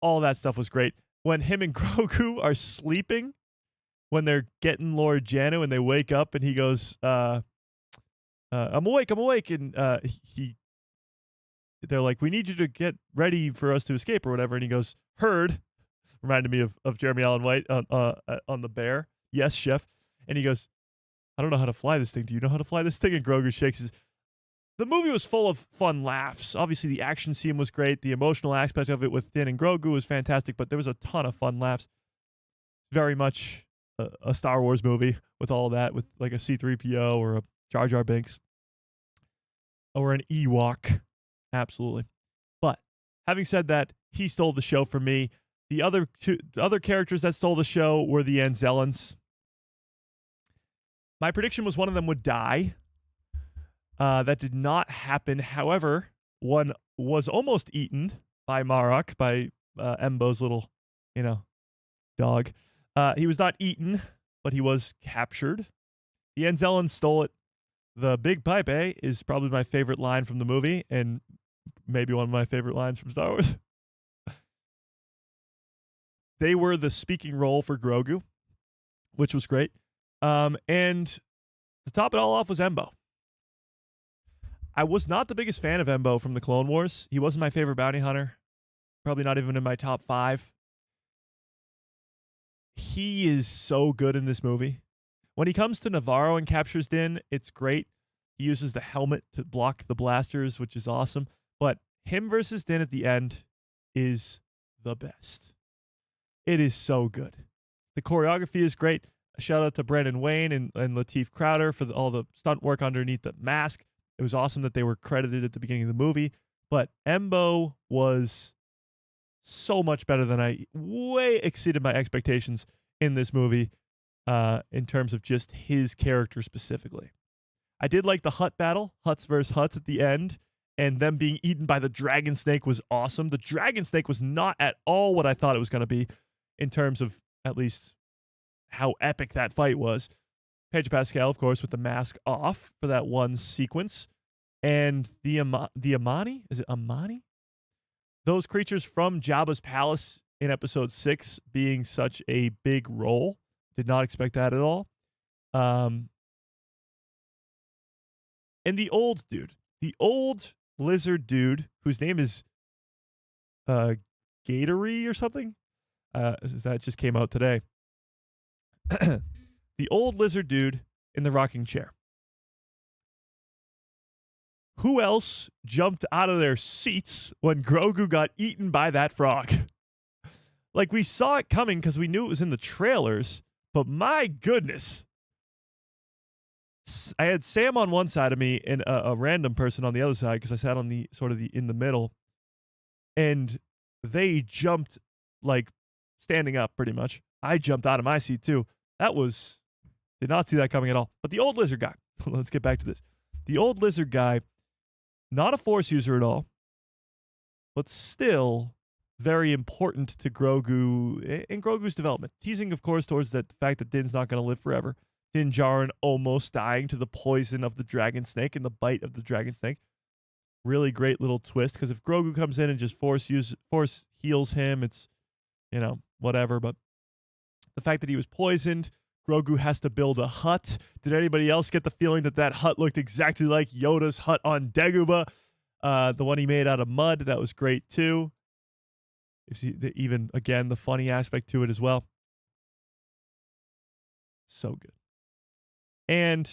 Speaker 1: All that stuff was great. When him and Grogu are sleeping, when they're getting Lord Janu and they wake up and he goes, I'm awake. And they're like, we need you to get ready for us to escape or whatever. And he goes, heard. Reminded me of Jeremy Allen White on The Bear. Yes, chef. And he goes, I don't know how to fly this thing. Do you know how to fly this thing? And Grogu shakes his. The movie was full of fun laughs. Obviously, the action scene was great. The emotional aspect of it with Din and Grogu was fantastic, but there was a ton of fun laughs. Very much a Star Wars movie with all that, with like a C-3PO or a Jar Jar Binks or an Ewok. Absolutely. But having said that, he stole the show for me. The other characters that stole the show were the Anzellans. My prediction was one of them would die. That did not happen. However, one was almost eaten by Marok, by Embo's little, dog. He was not eaten, but he was captured. The Anzellans stole it. The Big Pipe, is probably my favorite line from the movie, and maybe one of my favorite lines from Star Wars. They were the speaking role for Grogu, which was great. And to top it all off was Embo. I was not the biggest fan of Embo from the Clone Wars. He wasn't my favorite bounty hunter. Probably not even in my top 5. He is so good in this movie. When he comes to Navarro and captures Din, it's great. He uses the helmet to block the blasters, which is awesome. But him versus Din at the end is the best. It is so good. The choreography is great. A shout out to Brandon Wayne and Lateef Crowder for all the stunt work underneath the mask. It was awesome that they were credited at the beginning of the movie. But Embo was so much better than I way exceeded my expectations in this movie in terms of just his character specifically. I did like the Hutt battle, Hutts versus Hutts at the end, and them being eaten by the dragon snake was awesome. The dragon snake was not at all what I thought it was going to be in terms of at least how epic that fight was. Pedro Pascal, of course, with the mask off for that one sequence. And the Amani? Is it Amani? Those creatures from Jabba's palace in episode 6 being such a big role. Did not expect that at all. And the old dude. The old lizard dude, whose name is Gatory or something. That just came out today. The old lizard dude in the rocking chair. Who else jumped out of their seats when Grogu got eaten by that frog? Like, we saw it coming because we knew it was in the trailers, but my goodness. I had Sam on one side of me and a random person on the other side because I sat on the sort of in the middle, and they jumped like standing up pretty much. I jumped out of my seat too. Did not see that coming at all. But the old lizard guy, let's get back to this. The old lizard guy, not a Force user at all, but still very important to Grogu in Grogu's development. Teasing, of course, towards the fact that Din's not going to live forever. Din Djarin almost dying to the poison of the dragon snake and the bite of the dragon snake. Really great little twist, because if Grogu comes in and just force heals him, it's, whatever. But the fact that he was poisoned, Grogu has to build a hut. Did anybody else get the feeling that hut looked exactly like Yoda's hut on Dagobah? The one he made out of mud, that was great too. Even, again, the funny aspect to it as well. So good. And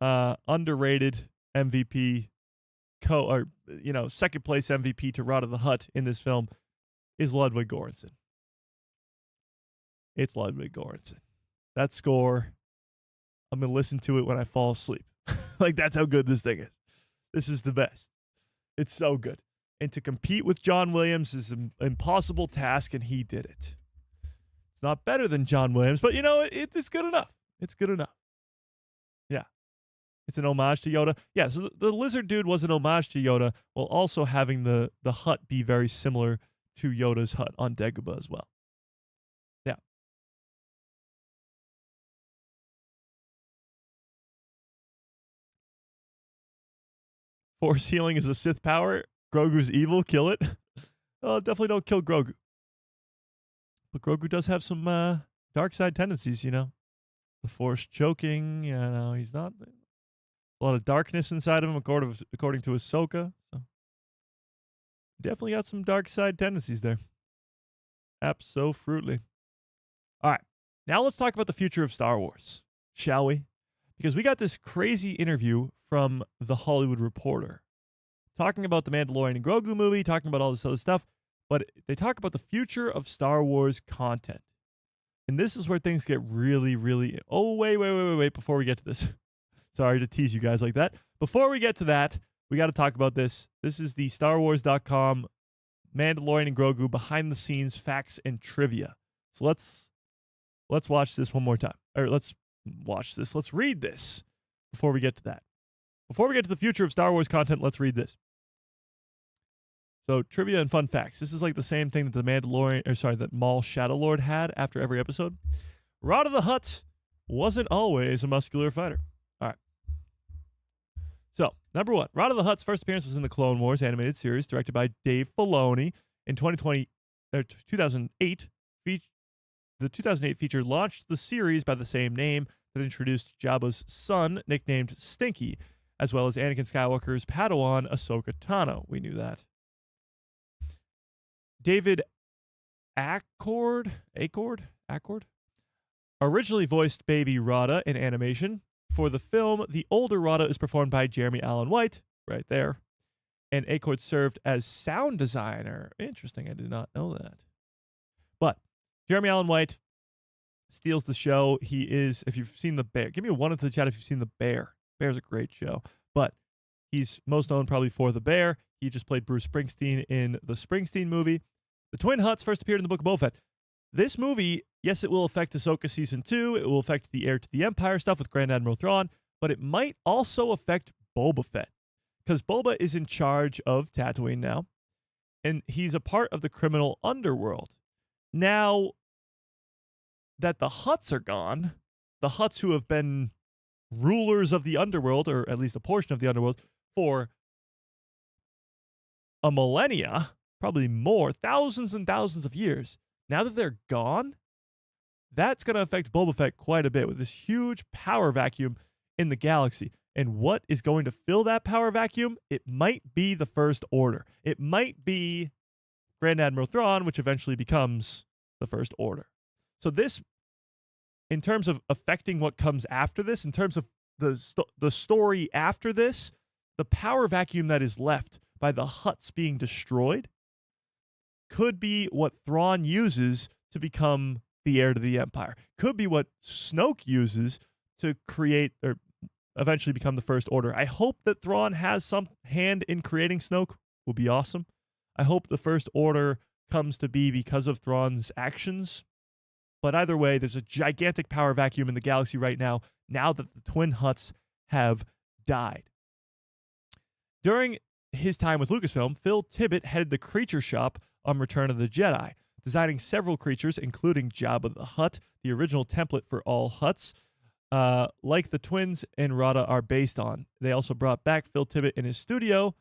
Speaker 1: underrated MVP, second place MVP to Rod of the Hutt in this film is Ludwig Göransson. It's Ludwig Göransson. that score, I'm going to listen to it when I fall asleep. Like, that's how good this thing is. This is the best. It's so good. And to compete with John Williams is an impossible task, and he did it. It's not better than John Williams, but, it's good enough. It's good enough. Yeah. It's an homage to Yoda. Yeah, so the lizard dude was an homage to Yoda, while also having the hut be very similar to Yoda's hut on Dagobah as well. Yeah. Force healing is a Sith power. Grogu's evil. Kill it. Oh, definitely don't kill Grogu. But Grogu does have some dark side tendencies, The Force choking, he's not... A lot of darkness inside of him, according to Ahsoka. So definitely got some dark side tendencies there. Absolutely. All right. Now let's talk about the future of Star Wars, shall we? Because we got this crazy interview from The Hollywood Reporter talking about the Mandalorian and Grogu movie, talking about all this other stuff, but they talk about the future of Star Wars content. And this is where things get really, really... Oh, wait, before we get to this. Sorry to tease you guys like that. Before we get to that, we got to talk about this. This is the StarWars.com Mandalorian and Grogu behind the scenes facts and trivia. So let's watch this one more time. Or let's read this before we get to that. Before we get to the future of Star Wars content, let's read this. So trivia and fun facts. This is like the same thing that that Maul Shadowlord had after every episode. Rod of the Hutt wasn't always a muscular fighter. All right. So, number one, Rod of the Hutt's first appearance was in the Clone Wars animated series directed by Dave Filoni in 2008. The 2008 feature launched the series by the same name that introduced Jabba's son, nicknamed Stinky, as well as Anakin Skywalker's Padawan, Ahsoka Tano. We knew that. David Acord originally voiced Baby Rada in animation. For the film, the older Rada is performed by Jeremy Allen White, right there. And Acord served as sound designer. Interesting, I did not know that. But Jeremy Allen White steals the show. He is, if you've seen The Bear, give me a 1 into the chat if you've seen The Bear. Bear's a great show. But he's most known probably for The Bear. He just played Bruce Springsteen in the Springsteen movie. The Twin Hutts first appeared in the Book of Boba Fett. This movie, yes, it will affect Ahsoka Season 2. It will affect the Heir to the Empire stuff with Grand Admiral Thrawn, but it might also affect Boba Fett, because Boba is in charge of Tatooine now, and he's a part of the criminal underworld. Now that the Hutts are gone, the Hutts who have been rulers of the underworld, or at least a portion of the underworld, for a millennia, probably more, thousands and thousands of years, now that they're gone, that's going to affect Boba Fett quite a bit with this huge power vacuum in the galaxy. And what is going to fill that power vacuum? It might be the First Order. It might be Grand Admiral Thrawn, which eventually becomes the First Order. So this, in terms of affecting what comes after this, in terms of the story after this, the power vacuum that is left by the Hutts being destroyed could be what Thrawn uses to become the heir to the Empire. Could be what Snoke uses to create or eventually become the First Order. I hope that Thrawn has some hand in creating Snoke. Would be awesome. I hope the First Order comes to be because of Thrawn's actions. But either way, there's a gigantic power vacuum in the galaxy right now that the Twin Hutts have died. During his time with Lucasfilm, Phil Tippett headed the creature shop on Return of the Jedi, designing several creatures, including Jabba the Hutt, the original template for all Hutts, like the twins and Rada are based on. They also brought back Phil Tippett in his studio,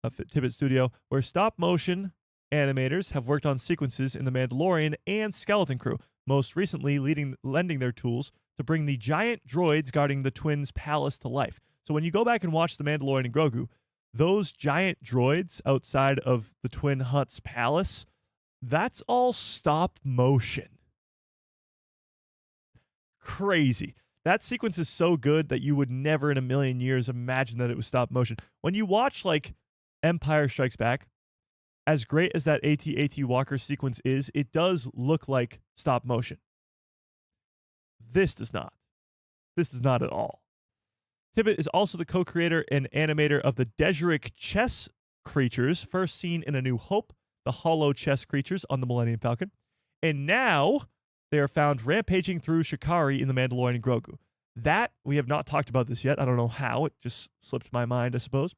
Speaker 1: Tippett Studio, where stop-motion animators have worked on sequences in The Mandalorian and Skeleton Crew, most recently lending their tools to bring the giant droids guarding the twins' palace to life. So when you go back and watch The Mandalorian and Grogu, those giant droids outside of the Twin Hutts' palace, that's all stop motion. Crazy. That sequence is so good that you would never in a million years imagine that it was stop motion. When you watch like Empire Strikes Back, as great as that AT-AT Walker sequence is, it does look like stop motion. This does not. This does not at all. Tippett is also the co-creator and animator of the Deseric chess creatures, first seen in A New Hope, the hollow chess creatures on the Millennium Falcon. And now they are found rampaging through Shikari in The Mandalorian and Grogu. That, we have not talked about this yet. I don't know how. It just slipped my mind, I suppose.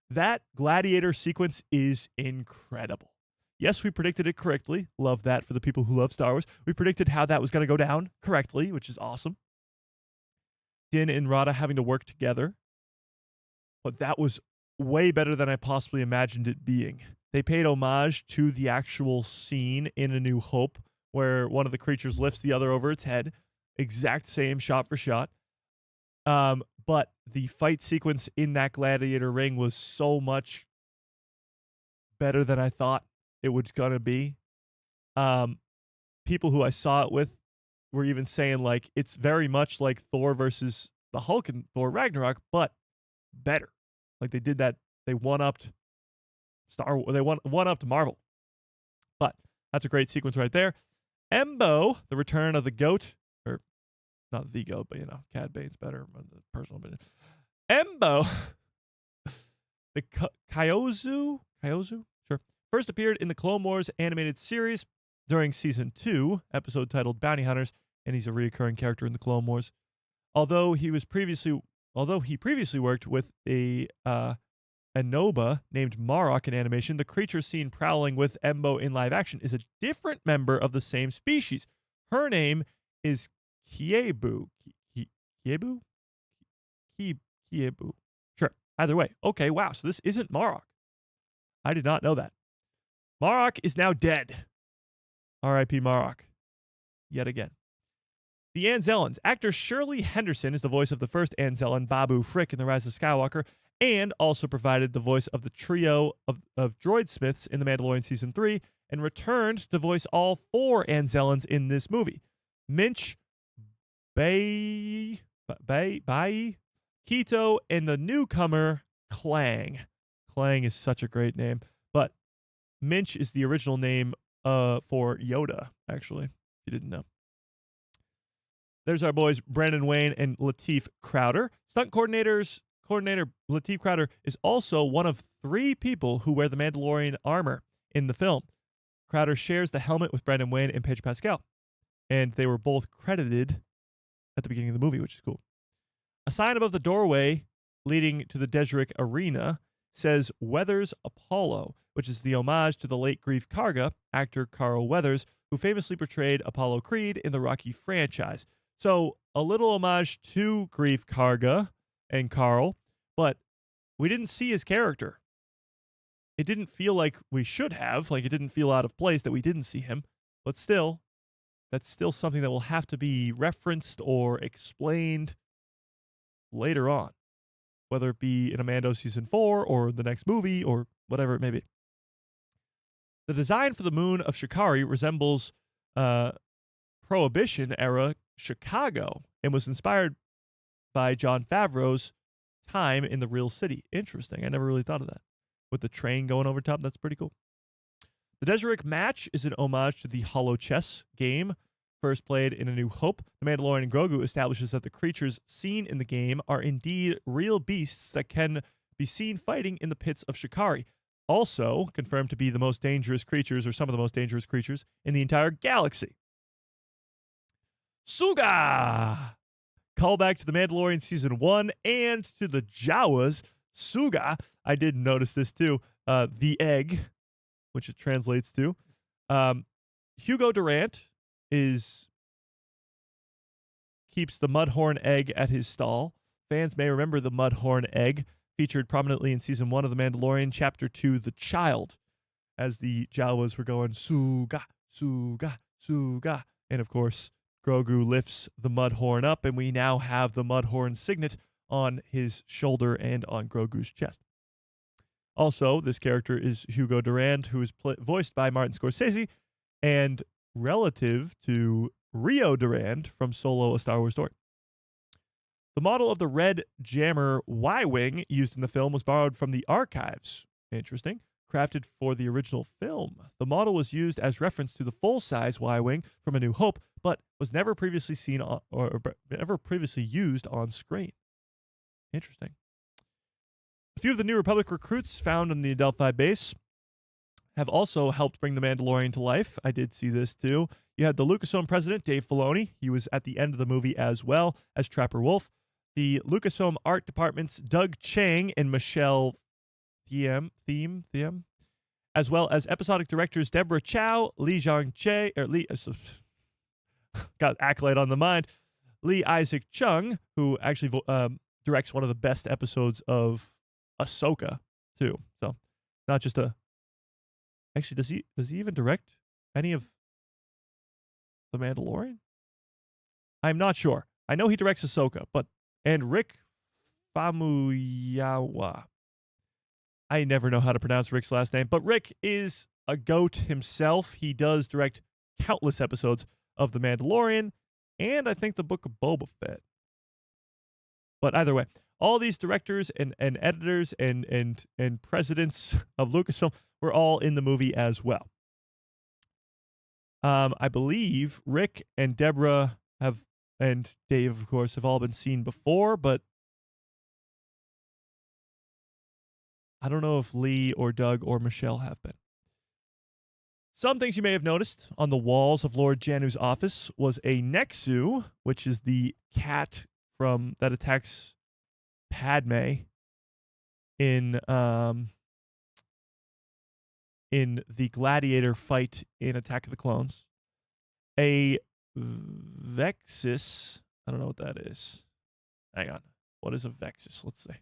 Speaker 1: That gladiator sequence is incredible. Yes, we predicted it correctly. Love that for the people who love Star Wars. We predicted how that was going to go down correctly, which is awesome. Din and Rada having to work together. But that was way better than I possibly imagined it being. They paid homage to the actual scene in A New Hope where one of the creatures lifts the other over its head. Exact same shot for shot. But the fight sequence in that gladiator ring was so much better than I thought it was going to be. People who I saw it with were even saying, like, it's very much like Thor versus the Hulk in Thor Ragnarok, but better. Like, they did that. They one-upped They one-upped Marvel. But that's a great sequence right there. Embo, the return of the goat, or not the goat, but, you know, Cad Bane's better, personal opinion. Embo, the Kyozu, sure, first appeared in the Clone Wars animated series during season 2, episode titled Bounty Hunters, and he's a recurring character in the Clone Wars. Although he previously worked with a Anoba named Marok in animation, the creature seen prowling with Embo in live action is a different member of the same species. Her name is Kiebu. Kiebu? Kiebu. Sure. Either way. Okay, wow. So this isn't Marok. I did not know that. Marok is now dead. R.I.P. Marok. Yet again. The Anzellans. Actor Shirley Henderson is the voice of the first Anzellan, Babu Frick, in The Rise of Skywalker, and also provided the voice of the trio of droidsmiths in The Mandalorian Season 3, and returned to voice all 4 Anzellans in this movie. Minch, Bai, Keto, and the newcomer, Clang. Clang is such a great name. But Minch is the original name for Yoda, actually, if you didn't know. There's our boys, Brandon Wayne and Lateef Crowder. Stunt coordinator Lateef Crowder is also one of 3 people who wear the Mandalorian armor in the film. Crowder shares the helmet with Brandon Wayne and Pedro Pascal, and they were both credited at the beginning of the movie, which is cool. A sign above the doorway leading to the Deseric Arena says Weathers Apollo, which is the homage to the late Greef Karga, actor Carl Weathers, who famously portrayed Apollo Creed in the Rocky franchise. So a little homage to Greef Karga and Carl, but we didn't see his character. It didn't feel like we should have, like it didn't feel out of place that we didn't see him, but still, that's still something that will have to be referenced or explained later on, whether it be in a Mando Season 4 or the next movie or whatever it may be. The design for the moon of Shikari resembles Prohibition-era Chicago and was inspired by Jon Favreau's time in the real city. Interesting. I never really thought of that. With the train going over top, that's pretty cool. The Deseric match is an homage to the hollow chess game, first played in A New Hope. The Mandalorian and Grogu establishes that the creatures seen in the game are indeed real beasts that can be seen fighting in the pits of Shikari. Also confirmed to be the most dangerous creatures, or some of the most dangerous creatures, in the entire galaxy. Suga! Callback to The Mandalorian Season 1 and to the Jawas. Suga, I did notice this too, the egg, which it translates to. Hugo Durant keeps the Mudhorn egg at his stall. Fans may remember the Mudhorn egg, featured prominently in Season 1 of The Mandalorian, Chapter 2, The Child, as the Jawas were going, Suga, Suga, Suga. And of course, Grogu lifts the Mudhorn up, and we now have the Mudhorn signet on his shoulder and on Grogu's chest. Also, this character is Hugo Durand, who is voiced by Martin Scorsese, and relative to Rio Durand from Solo, A Star Wars Story. The model of the red jammer Y-Wing used in the film was borrowed from the archives. Interesting. crafted for the original film. The model was used as reference to the full-size Y-wing from A New Hope, but was never previously seen or never previously used on screen. Interesting. A few of the New Republic recruits found on the Adelphi base have also helped bring the Mandalorian to life. I did see this too. You had the Lucasfilm president, Dave Filoni. He was at the end of the movie as well as Trapper Wolf. The Lucasfilm art department's Doug Chang and Michelle Thiem, as well as episodic directors Deborah Chow, Lee got accolade on the mind, Lee Isaac Chung, who actually directs one of the best episodes of Ahsoka too. So not just a. Actually, does he even direct any of The Mandalorian? I'm not sure. I know he directs Ahsoka, and Rick Famuyiwa. I never know how to pronounce Rick's last name, but Rick is a goat himself. He does direct countless episodes of The Mandalorian, and I think the Book of Boba Fett. But either way, all these directors and editors and presidents of Lucasfilm were all in the movie as well. I believe Rick and Deborah and Dave, of course, have all been seen before, but I don't know if Lee or Doug or Michelle have been. Some things you may have noticed on the walls of Lord Janu's office was a Nexu, which is the cat that attacks Padme in the gladiator fight in Attack of the Clones. A Vexus. I don't know what that is. Hang on. What is a Vexus? Let's see.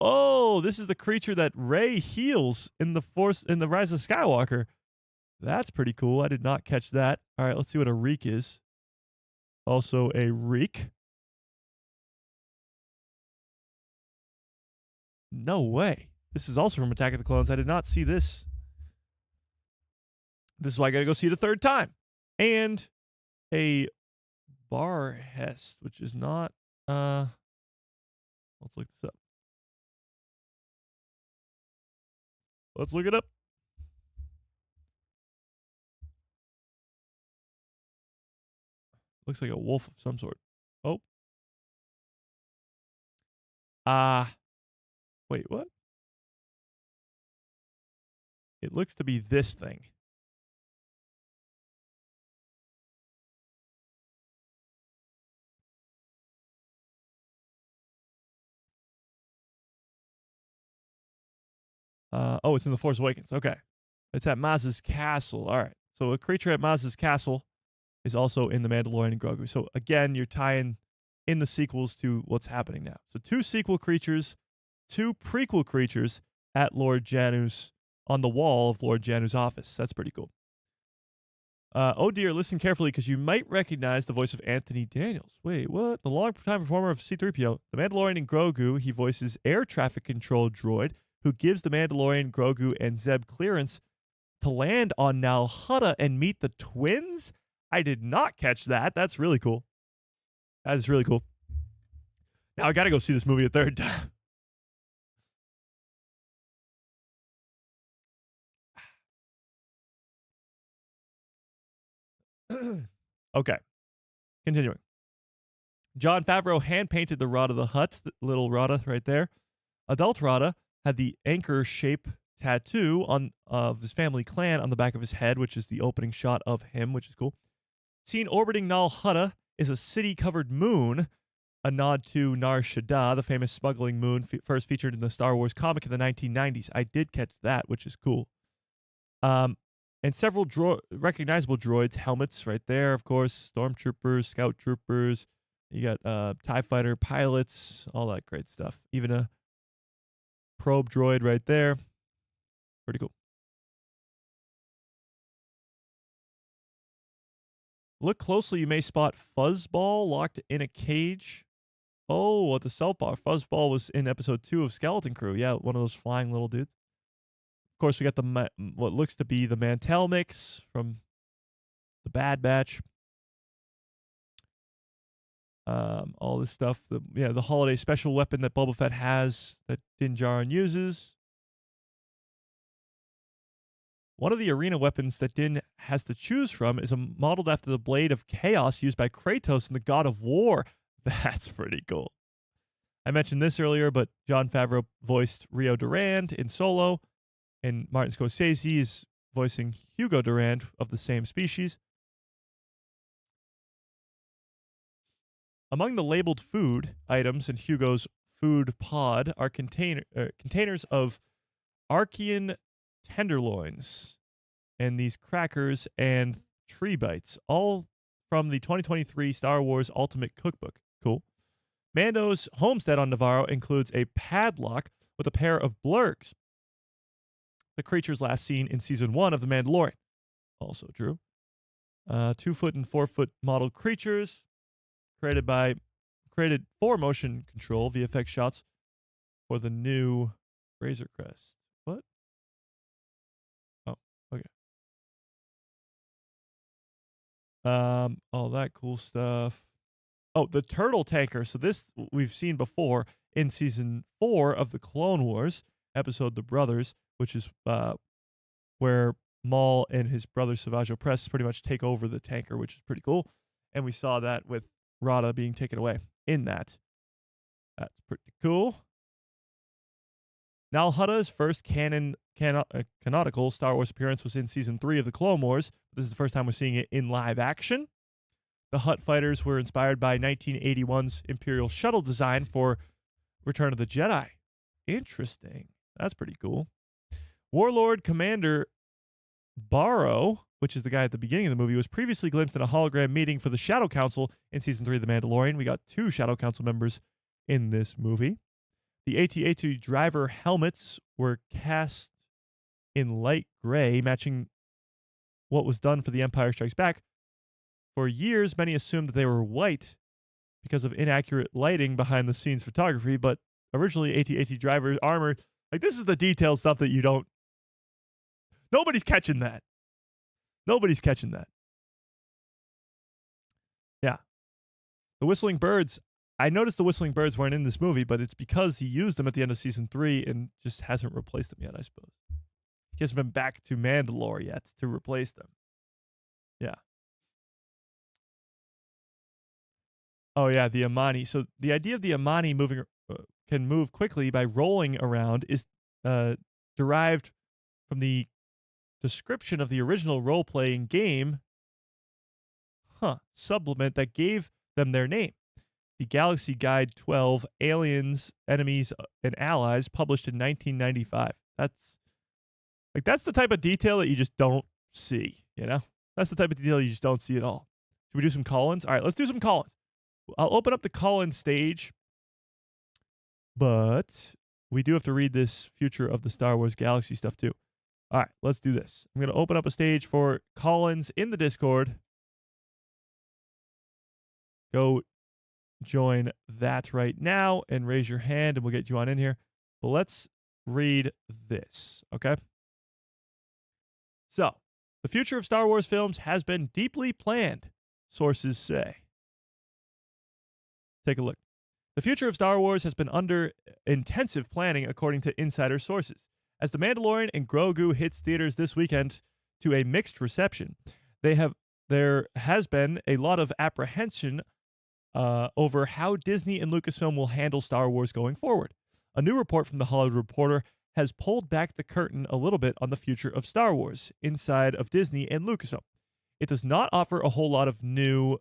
Speaker 1: Oh, this is the creature that Rey heals in the Rise of Skywalker. That's pretty cool. I did not catch that. All right, let's see what a Reek is. Also a Reek. No way. This is also from Attack of the Clones. I did not see this. This is why I gotta go see it a third time. And a Barhest, which is not let's look this up. Let's look it up. Looks like a wolf of some sort. Oh. Wait, what? It looks to be this thing. Oh, it's in The Force Awakens. Okay. It's at Maz's castle. All right. So a creature at Maz's castle is also in The Mandalorian and Grogu. So again, you're tying in the sequels to what's happening now. So 2 sequel creatures, 2 prequel creatures at Lord Janu's, on the wall of Lord Janu's office. That's pretty cool. Oh dear, listen carefully because you might recognize the voice of Anthony Daniels. Wait, what? The long-time performer of C-3PO, The Mandalorian and Grogu, he voices air traffic control droid who gives The Mandalorian, Grogu, and Zeb clearance to land on Nal Hutta and meet the twins? I did not catch that. That's really cool. That is really cool. Now I got to go see this movie a third time. Okay. Continuing. Jon Favreau hand-painted the Rada the Hutt, the little Rada right there. Adult Rada had the anchor shape tattoo of his family clan on the back of his head, which is the opening shot of him, which is cool. Seen orbiting Nal Hutta is a city-covered moon, a nod to Nar Shaddaa, the famous smuggling moon first featured in the Star Wars comic in the 1990s. I did catch that, which is cool. And several recognizable droids, helmets right there, of course, stormtroopers, scout troopers. You got TIE fighter pilots, all that great stuff. Even a probe droid right there. Pretty cool. Look closely, you may spot Fuzzball locked in a cage. Oh, what the Self-Bar. Fuzzball was in episode 2 of Skeleton Crew. Yeah, one of those flying little dudes. Of course, we got what looks to be the Mantel mix from the Bad Batch. All this stuff. The holiday special weapon that Boba Fett has that Din Djarin uses. One of the arena weapons that Din has to choose from is modeled after the Blade of Chaos used by Kratos in the God of War. That's pretty cool. I mentioned this earlier, but Jon Favreau voiced Rio Durand in Solo, and Martin Scorsese is voicing Hugo Durand of the same species. Among the labeled food items in Hugo's food pod are containers of Archean tenderloins and these crackers and tree bites, all from the 2023 Star Wars Ultimate Cookbook. Cool. Mando's homestead on Navarro includes a padlock with a pair of blurgs, the creatures last seen in Season 1 of The Mandalorian. Also true. 2-foot and 4-foot model creatures created for motion control VFX shots for the new Razor Crest. What? Oh, okay. All that cool stuff. Oh, the turtle tanker. So this we've seen before in Season 4 of the Clone Wars episode, The Brothers, which is where Maul and his brother Savage Opress pretty much take over the tanker, which is pretty cool. And we saw that with Rada being taken away in that. That's pretty cool. Nal Hutta's first canonical Star Wars appearance was in Season 3 of the Clone Wars. This is the first time we're seeing it in live action. The Hutt fighters were inspired by 1981's Imperial shuttle design for Return of the Jedi. Interesting. That's pretty cool. Warlord Commander Barrow, which is the guy at the beginning of the movie, was previously glimpsed in a hologram meeting for the Shadow Council in Season 3 of The Mandalorian. We got 2 Shadow Council members in this movie. The AT-AT driver helmets were cast in light gray, matching what was done for The Empire Strikes Back. For years, many assumed that they were white because of inaccurate lighting behind the scenes photography, but originally AT-AT driver armor, like this is the detailed stuff that you don't. Nobody's catching that. Nobody's catching that. Yeah. The Whistling Birds. I noticed the Whistling Birds weren't in this movie, but it's because he used them at the end of Season 3 and just hasn't replaced them yet, I suppose. He hasn't been back to Mandalore yet to replace them. Yeah. Oh, yeah, the Amani. So the idea of the Amani can move quickly by rolling around is derived from the description of the original role-playing game supplement that gave them their name. The Galaxy Guide 12 Aliens, Enemies, and Allies, published in 1995. That's the type of detail that you just don't see, you know? That's the type of detail you just don't see at all. Should we do some call-ins? All right, let's do some call-ins. I'll open up the call-in stage, but we do have to read this Future of the Star Wars Galaxy stuff too. All right, let's do this. I'm going to open up a stage for call-ins in the Discord. Go join that right now and raise your hand, and we'll get you on in here. But let's read this, okay? So, the future of Star Wars films has been deeply planned, sources say. Take a look. The future of Star Wars has been under intensive planning, according to insider sources. As The Mandalorian and Grogu hits theaters this weekend to a mixed reception, there has been a lot of apprehension over how Disney and Lucasfilm will handle Star Wars going forward. A new report from The Hollywood Reporter has pulled back the curtain a little bit on the future of Star Wars inside of Disney and Lucasfilm. It does not offer a whole lot of new,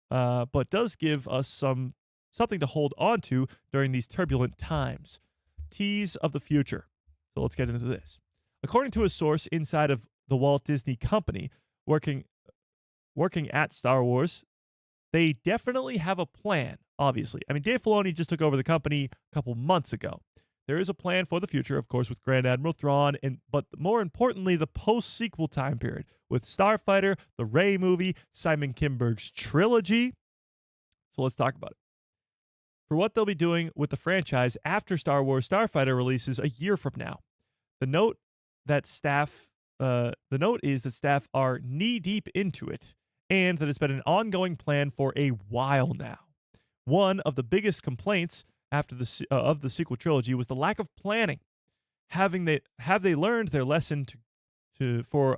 Speaker 1: but does give us something to hold on to during these turbulent times. Tease of the future. So let's get into this. According to a source inside of the Walt Disney Company working at Star Wars, they definitely have a plan, obviously. I mean, Dave Filoni just took over the company a couple months ago. There is a plan for the future, of course, with Grand Admiral Thrawn, but more importantly, the post-sequel time period with Starfighter, the Rey movie, Simon Kinberg's Trilogy. So let's talk about it. For what they'll be doing with the franchise after Star Wars Starfighter releases a year from now. The note is that staff are knee-deep into it, and that it's been an ongoing plan for a while now. One of the biggest complaints after of the sequel trilogy was the lack of planning. Have they learned their lesson for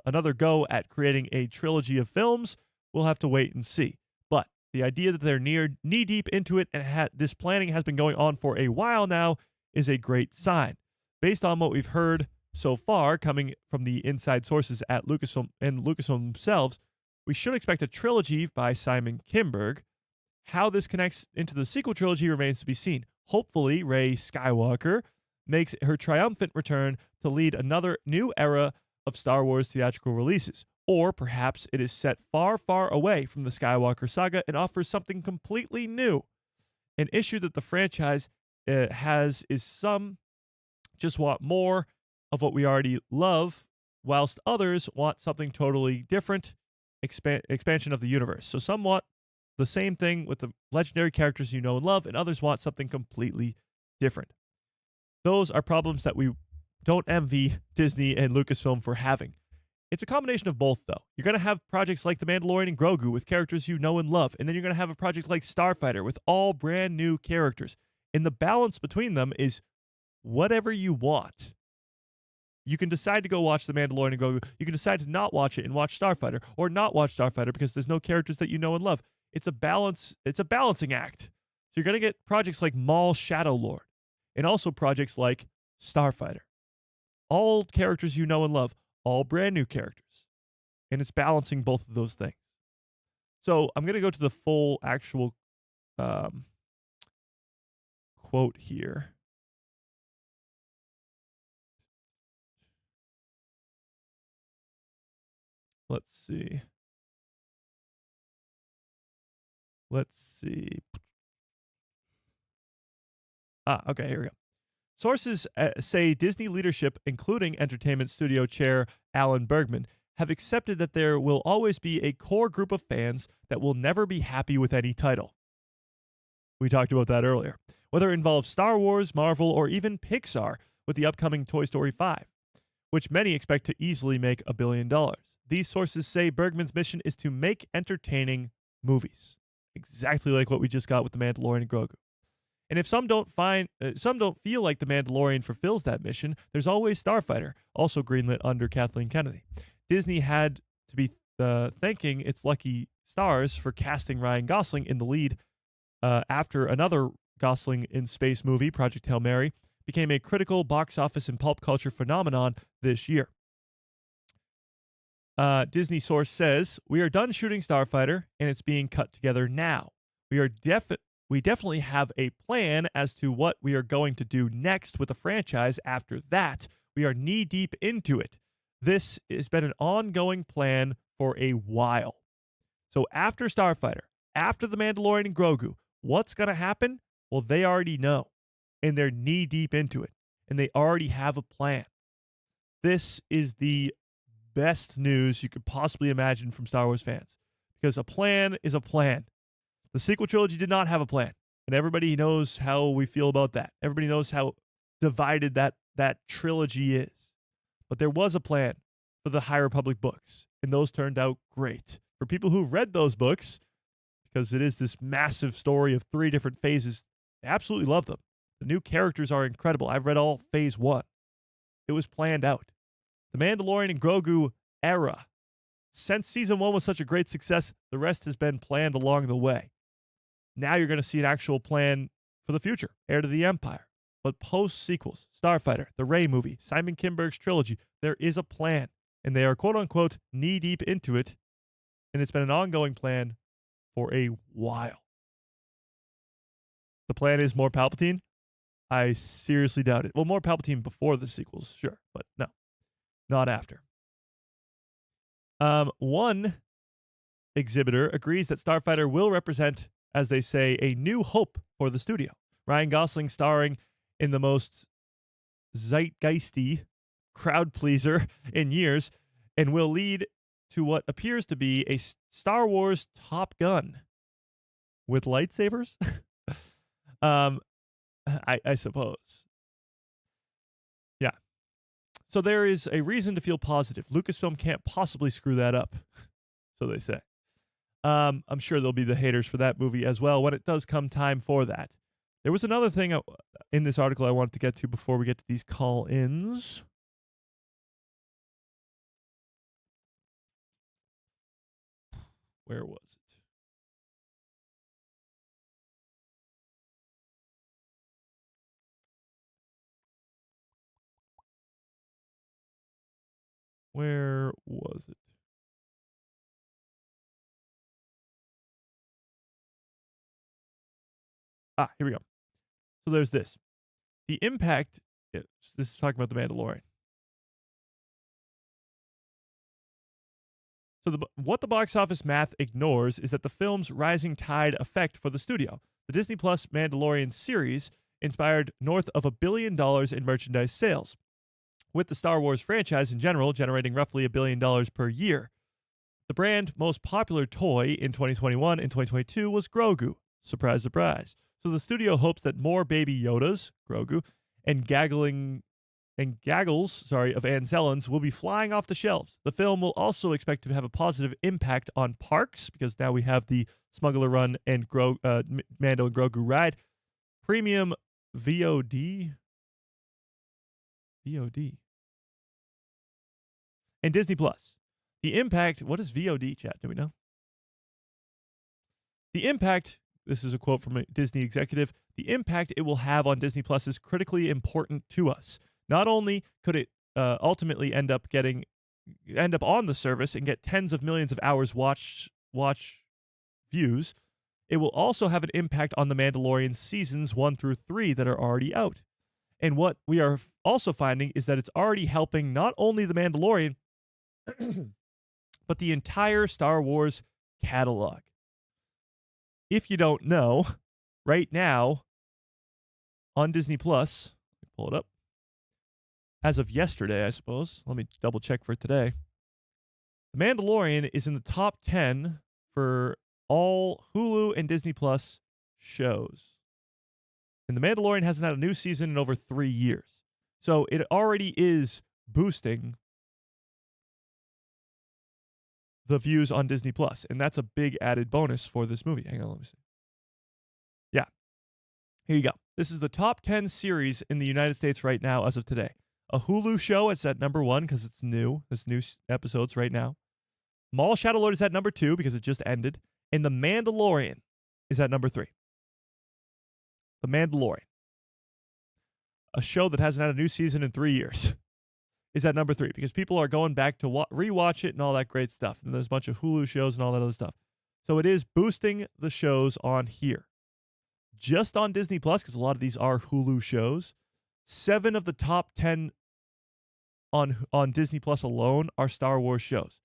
Speaker 1: another go at creating a trilogy of films? We'll have to wait and see. But the idea that they're knee deep into it and this planning has been going on for a while now is a great sign. Based on what we've heard so far coming from the inside sources at Lucasfilm and Lucasfilm themselves, we should expect a trilogy by Simon Kinberg. How this connects into the sequel trilogy remains to be seen. Hopefully, Rey Skywalker makes her triumphant return to lead another new era of Star Wars theatrical releases. Or perhaps it is set far, far away from the Skywalker saga and offers something completely new. An issue that the franchise has is some just want more of what we already love, whilst others want something totally different, expansion of the universe. So some want the same thing with the legendary characters you know and love, and others want something completely different. Those are problems that we don't envy Disney and Lucasfilm for having. It's a combination of both, though. You're going to have projects like The Mandalorian and Grogu with characters you know and love, and then you're going to have a project like Starfighter with all brand new characters. And the balance between them is whatever you want. You can decide to go watch The Mandalorian and Grogu. You can decide to not watch it and watch Starfighter, or not watch Starfighter because there's no characters that you know and love. It's a balance. It's a balancing act. So you're going to get projects like Maul Shadow Lord, and also projects like Starfighter. All characters you know and love, all brand new characters. And it's balancing both of those things. So I'm going to go to the full actual quote here. Let's see. Okay, here we go. Sources say Disney leadership, including entertainment studio chair Alan Bergman, have accepted that there will always be a core group of fans that will never be happy with any title. We talked about that earlier. Whether it involves Star Wars, Marvel, or even Pixar with the upcoming Toy Story 5, which many expect to easily make $1 billion. These sources say Bergman's mission is to make entertaining movies, exactly like what we just got with The Mandalorian and Grogu. And if some don't feel like The Mandalorian fulfills that mission, there's always Starfighter, also greenlit under Kathleen Kennedy. Disney had to be thanking its lucky stars for casting Ryan Gosling in the lead after another Gosling in space movie, Project Hail Mary, became a critical box office and pulp culture phenomenon this year. Disney source says, "We are done shooting Starfighter, and it's being cut together now. We definitely have a plan as to what we are going to do next with the franchise after that. We are knee-deep into it. This has been an ongoing plan for a while." So after Starfighter, after The Mandalorian and Grogu, what's going to happen? Well, they already know, and they're knee-deep into it, and they already have a plan. This is the best news you could possibly imagine from Star Wars fans, because a plan is a plan. The sequel trilogy did not have a plan, and everybody knows how we feel about that. Everybody knows how divided that trilogy is. But there was a plan for the High Republic books, and those turned out great. For people who read those books, because it is this massive story of 3 different phases, I absolutely love them. The new characters are incredible. I've read all phase 1. It was planned out. The Mandalorian and Grogu era. Since season 1 was such a great success, the rest has been planned along the way. Now you're going to see an actual plan for the future, Heir to the Empire. But post-sequels, Starfighter, the Rey movie, Simon Kinberg's trilogy, there is a plan. And they are quote-unquote knee-deep into it. And it's been an ongoing plan for a while. The plan is more Palpatine? I seriously doubt it. Well, more Palpatine before the sequels, sure. But no, not after. One exhibitor agrees that Starfighter will represent, as they say, a new hope for the studio. Ryan Gosling starring in the most zeitgeisty crowd pleaser in years, and will lead to what appears to be a Star Wars Top Gun with lightsabers. I suppose. Yeah. So there is a reason to feel positive. Lucasfilm can't possibly screw that up, so they say. I'm sure there'll be the haters for that movie as well when it does come time for that. There was another thing in this article I wanted to get to before we get to these call-ins. Where was it? Where was it? Here we go. So there's this. The impact, this is talking about The Mandalorian. So what the box office math ignores is that the film's rising tide effect for the studio. The Disney Plus Mandalorian series inspired north of $1 billion in merchandise sales, with the Star Wars franchise in general generating roughly $1 billion per year. The brand's most popular toy in 2021 and 2022 was Grogu. Surprise, surprise. So the studio hopes that more Baby Yodas, Grogu, and gaggles of Anzellans will be flying off the shelves. The film will also expect to have a positive impact on parks because now we have the Smuggler Run and Mando and Grogu ride. Premium VOD. And Disney Plus. The impact, what is VOD, chat? Do we know? The impact, this is a quote from a Disney executive, the impact it will have on Disney Plus is critically important to us. Not only could it ultimately end up on the service and get tens of millions of hours watch views, it will also have an impact on The Mandalorian seasons 1 through 3 that are already out. And what we are also finding is that it's already helping not only The Mandalorian, but the entire Star Wars catalog. If you don't know, right now on Disney Plus, pull it up. As of yesterday, I suppose. Let me double check for today. The Mandalorian is in the top 10 for all Hulu and Disney Plus shows. And The Mandalorian hasn't had a new season in over 3 years. So it already is boosting the views on Disney Plus, and that's a big added bonus for this movie. Hang on, let me see. Yeah. Here you go. This is the top 10 series in the United States right now as of today. A Hulu show, it's at number 1 because it's new. It's new episodes right now. Maul Shadow Lord is at number 2 because it just ended. And The Mandalorian is at number 3. The Mandalorian. A show that hasn't had a new season in 3 years. Is at number 3 because people are going back to rewatch it and all that great stuff. And there's a bunch of Hulu shows and all that other stuff. So it is boosting the shows on here. Just on Disney Plus, because a lot of these are Hulu shows, 7 of the top 10 on Disney Plus alone are Star Wars shows.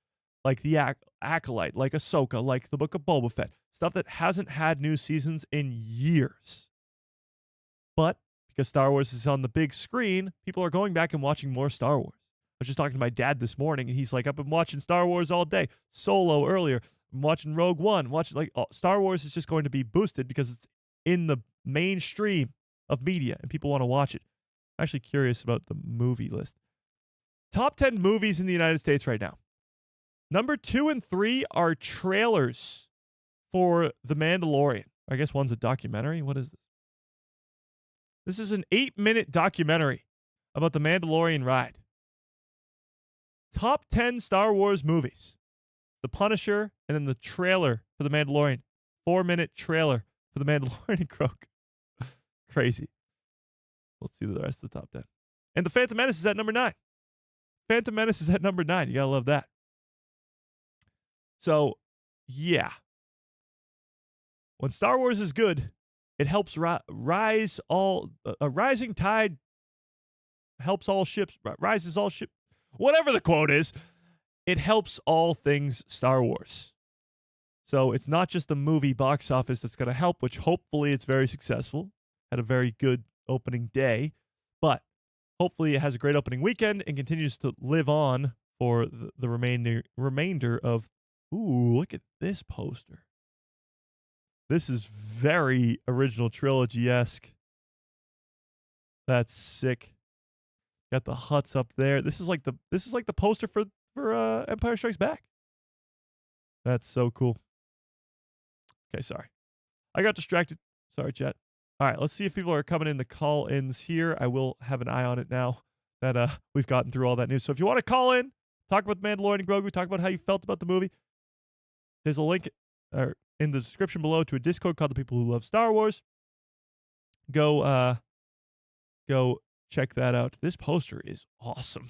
Speaker 1: Like The Acolyte, like Ahsoka, like The Book of Boba Fett. Stuff that hasn't had new seasons in years. But because Star Wars is on the big screen, people are going back and watching more Star Wars. I was just talking to my dad this morning, and he's like, I've been watching Star Wars all day. Solo earlier. I'm watching Rogue One. Star Wars is just going to be boosted because it's in the mainstream of media, and people want to watch it. I'm actually curious about the movie list. Top 10 movies in the United States right now. Number 2 and 3 are trailers for The Mandalorian. I guess one's a documentary. What is this? This is an 8-minute documentary about the Mandalorian ride. Top 10 Star Wars movies. The Punisher, and then the trailer for The Mandalorian. 4-minute trailer for The Mandalorian. Croak. Crazy. Let's see the rest of the top 10. And The Phantom Menace is at number 9. Phantom Menace is at number 9. You gotta love that. So, yeah. When Star Wars is good, it helps rise all... a rising tide helps all ships... rises all ships... Whatever the quote is, it helps all things Star Wars. So it's not just the movie box office that's going to help, which hopefully it's very successful. Had a very good opening day. But hopefully it has a great opening weekend and continues to live on for the remainder of... Ooh, look at this poster. This is very original trilogy-esque. That's sick. Got the huts up there. This is like the poster for Empire Strikes Back. That's so cool. Okay, sorry. I got distracted. Sorry, chat. All right, let's see if people are coming in the call-ins here. I will have an eye on it now that we've gotten through all that news. So if you want to call in, talk about The Mandalorian and Grogu, talk about how you felt about the movie, there's a link in the description below to a Discord called The People Who Love Star Wars. Go check that out. This poster is awesome.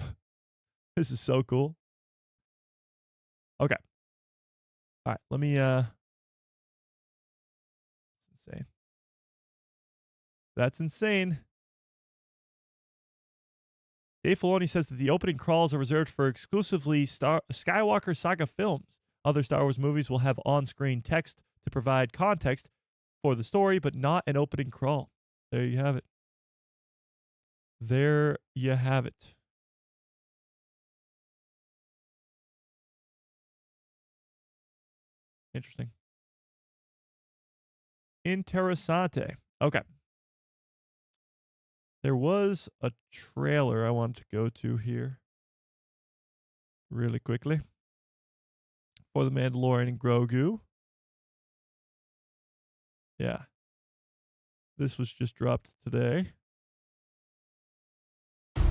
Speaker 1: This is so cool. Okay. All right, let me That's insane. That's insane. Dave Filoni says that the opening crawls are reserved for exclusively Skywalker Saga films. Other Star Wars movies will have on-screen text to provide context for the story, but not an opening crawl. There you have it. There you have it. Interesting. Interessante. Okay. There was a trailer I want to go to here really quickly for The Mandalorian and Grogu. Yeah. This was just dropped today.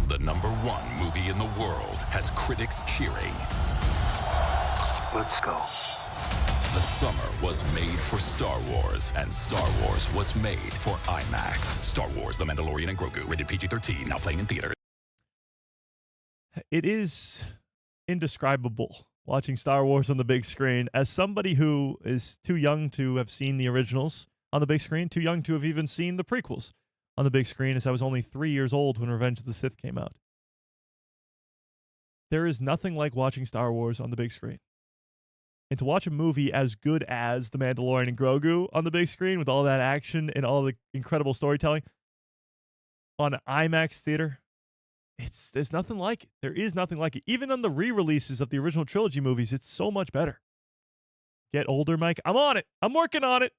Speaker 6: The #1 movie in the world has critics cheering.
Speaker 3: Let's go.
Speaker 6: The summer was made for Star Wars, and Star Wars was made for IMAX. Star Wars, The Mandalorian and Grogu, rated PG-13, now playing in theaters.
Speaker 1: It is indescribable watching Star Wars on the big screen. As somebody who is too young to have seen the originals on the big screen, too young to have even seen the prequels on the big screen, as I was only 3 years old when Revenge of the Sith came out. There is nothing like watching Star Wars on the big screen. And to watch a movie as good as The Mandalorian and Grogu on the big screen with all that action and all the incredible storytelling on an IMAX theater, there's nothing like it. There is nothing like it. Even on the re-releases of the original trilogy movies, it's so much better. Get older, Mike. I'm on it. I'm working on it.